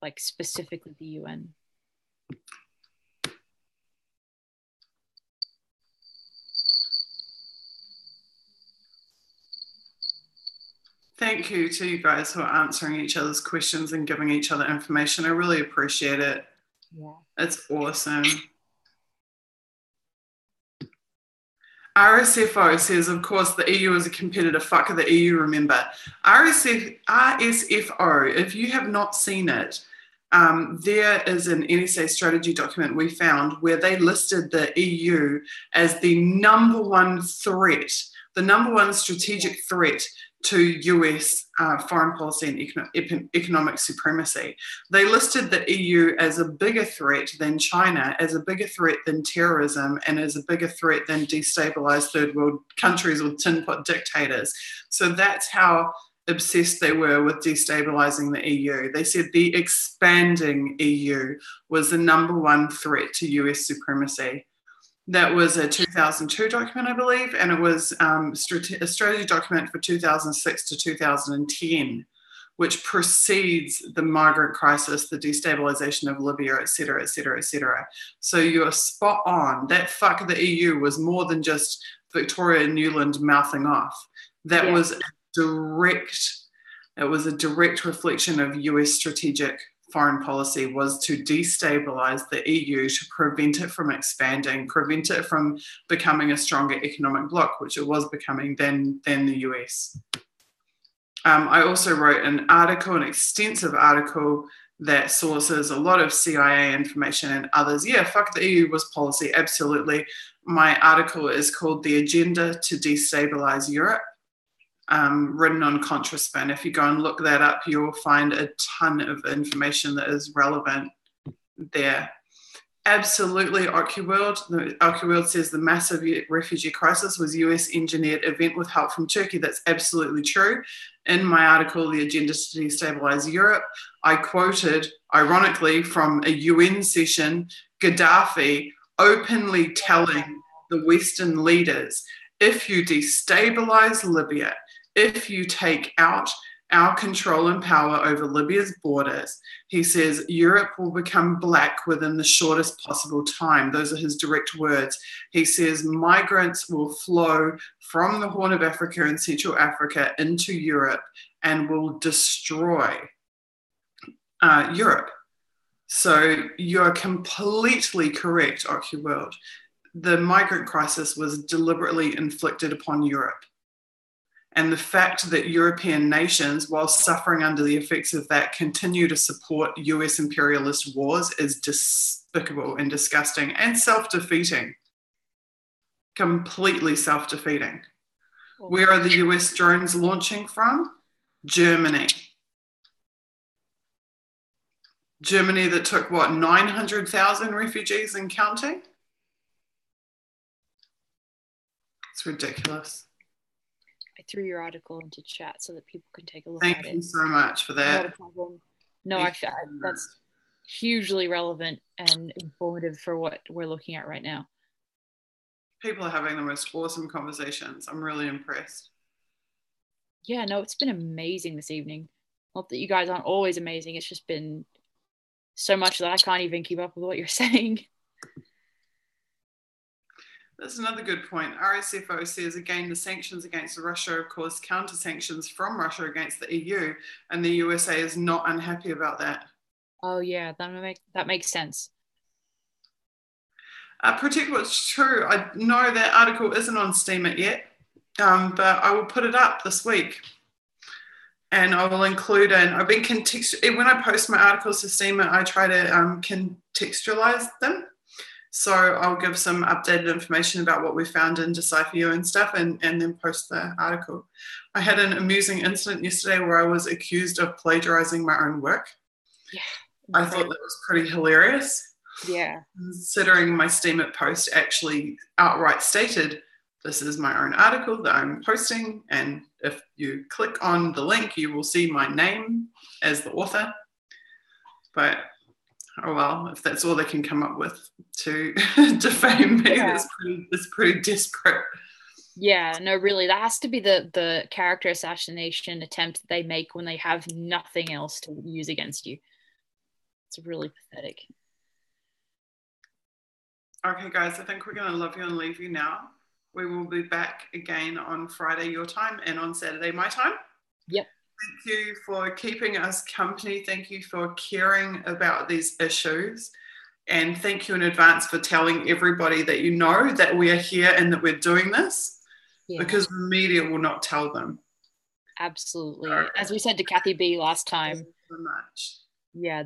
Like specifically the UN. Thank you to you guys who are answering each other's questions and giving each other information. I really appreciate it. Yeah. It's awesome. RSFO says, of course, the EU is a competitor. Fuck the EU, remember. RSFO, if you have not seen it, there is an NSA strategy document we found where they listed the EU as the number one threat, the number one strategic threat to US foreign policy and economic supremacy. They listed the EU as a bigger threat than China, as a bigger threat than terrorism, and as a bigger threat than destabilized third world countries with tin pot dictators. So that's how obsessed they were with destabilizing the EU. They said the expanding EU was the number one threat to US supremacy. That was a 2002 document, I believe, and it was a strategy document for 2006 to 2010, which precedes the migrant crisis, the destabilization of Libya, et cetera, et cetera, et cetera. So you're spot on. That fuck the EU was more than just Victoria Nuland mouthing off. That was a direct reflection of US strategic foreign policy, was to destabilize the EU, to prevent it from expanding, prevent it from becoming a stronger economic bloc, which it was becoming than the US. I also wrote an article, an extensive article that sources a lot of CIA information and others. Yeah, fuck the EU was policy, absolutely. My article is called The Agenda to Destabilize Europe. Written on ContraSpin. If you go and look that up, you'll find a ton of information that is relevant there. Absolutely, OcuWorld. OcuWorld says the massive refugee crisis was US-engineered event with help from Turkey. That's absolutely true. In my article, The Agenda to Destabilize Europe, I quoted, ironically, from a UN session, Gaddafi openly telling the Western leaders, if you destabilize Libya, if you take out our control and power over Libya's borders, he says, Europe will become black within the shortest possible time. Those are his direct words. He says migrants will flow from the Horn of Africa and Central Africa into Europe and will destroy Europe. So you're completely correct, OcuWorld. The migrant crisis was deliberately inflicted upon Europe. And the fact that European nations, while suffering under the effects of that, continue to support US imperialist wars is despicable and disgusting and self-defeating. Completely self-defeating. Where are the US drones launching from? Germany. Germany that took, what, 900,000 refugees and counting? It's ridiculous. I threw your article into chat so that people can take a look at it. Thank you so much for that. Not a problem. No, that's hugely relevant and informative for what we're looking at right now. People are having the most awesome conversations. I'm really impressed. Yeah, no, it's been amazing this evening. Not that you guys aren't always amazing. It's just been so much that I can't even keep up with what you're saying. That's another good point. RSFO says, again, the sanctions against Russia, of course, counter-sanctions from Russia against the EU, and the USA is not unhappy about that. Oh, yeah, that makes sense. Protect What's True. I know that article isn't on Steemit yet, but I will put it up this week. And I will include when I post my articles to Steemit, I try to contextualize them. So I'll give some updated information about what we found in Decipher and stuff, and then post the article. I had an amusing incident yesterday where I was accused of plagiarizing my own work. Yeah. I thought that was pretty hilarious. Yeah. Considering my Steam It post actually outright stated, this is my own article that I'm posting, and if you click on the link, you will see my name as the author. But oh well, if that's all they can come up with to defame me, that's pretty desperate. Yeah, no, really, that has to be the character assassination attempt that they make when they have nothing else to use against you. It's really pathetic. Okay, guys, I think we're going to love you and leave you now. We will be back again on Friday your time and on Saturday my time. Yep. Thank you for keeping us company. Thank you for caring about these issues. And thank you in advance for telling everybody that you know that we are here and that we're doing this, because the media will not tell them. Absolutely. As we said to Kathy B last time. Thank you so much. Yeah,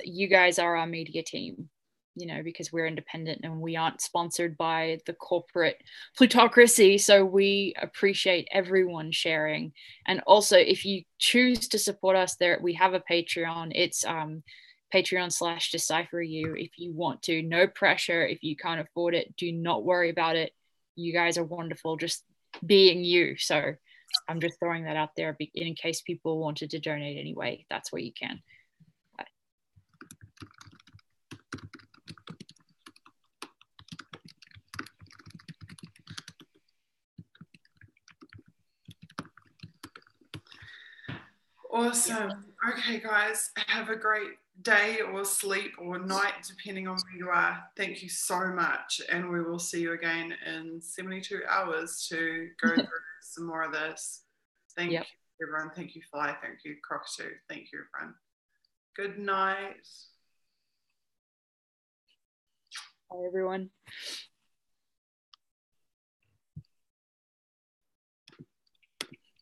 you guys are our media team, you know, because we're independent and we aren't sponsored by the corporate plutocracy. So we appreciate everyone sharing. And also, if you choose to support us, we have a Patreon. It's Patreon/DecipherU if you want to. No pressure. If you can't afford it, do not worry about it. You guys are wonderful, just being you. So I'm just throwing that out there in case people wanted to donate anyway. That's where you can. Awesome. Okay, guys, have a great day or sleep or night, depending on where you are. Thank you so much. And we will see you again in 72 hours to go through some more of this. Thank you, everyone. Thank you, Fly. Thank you, Cockatoo. Thank you, everyone. Good night. Bye, everyone.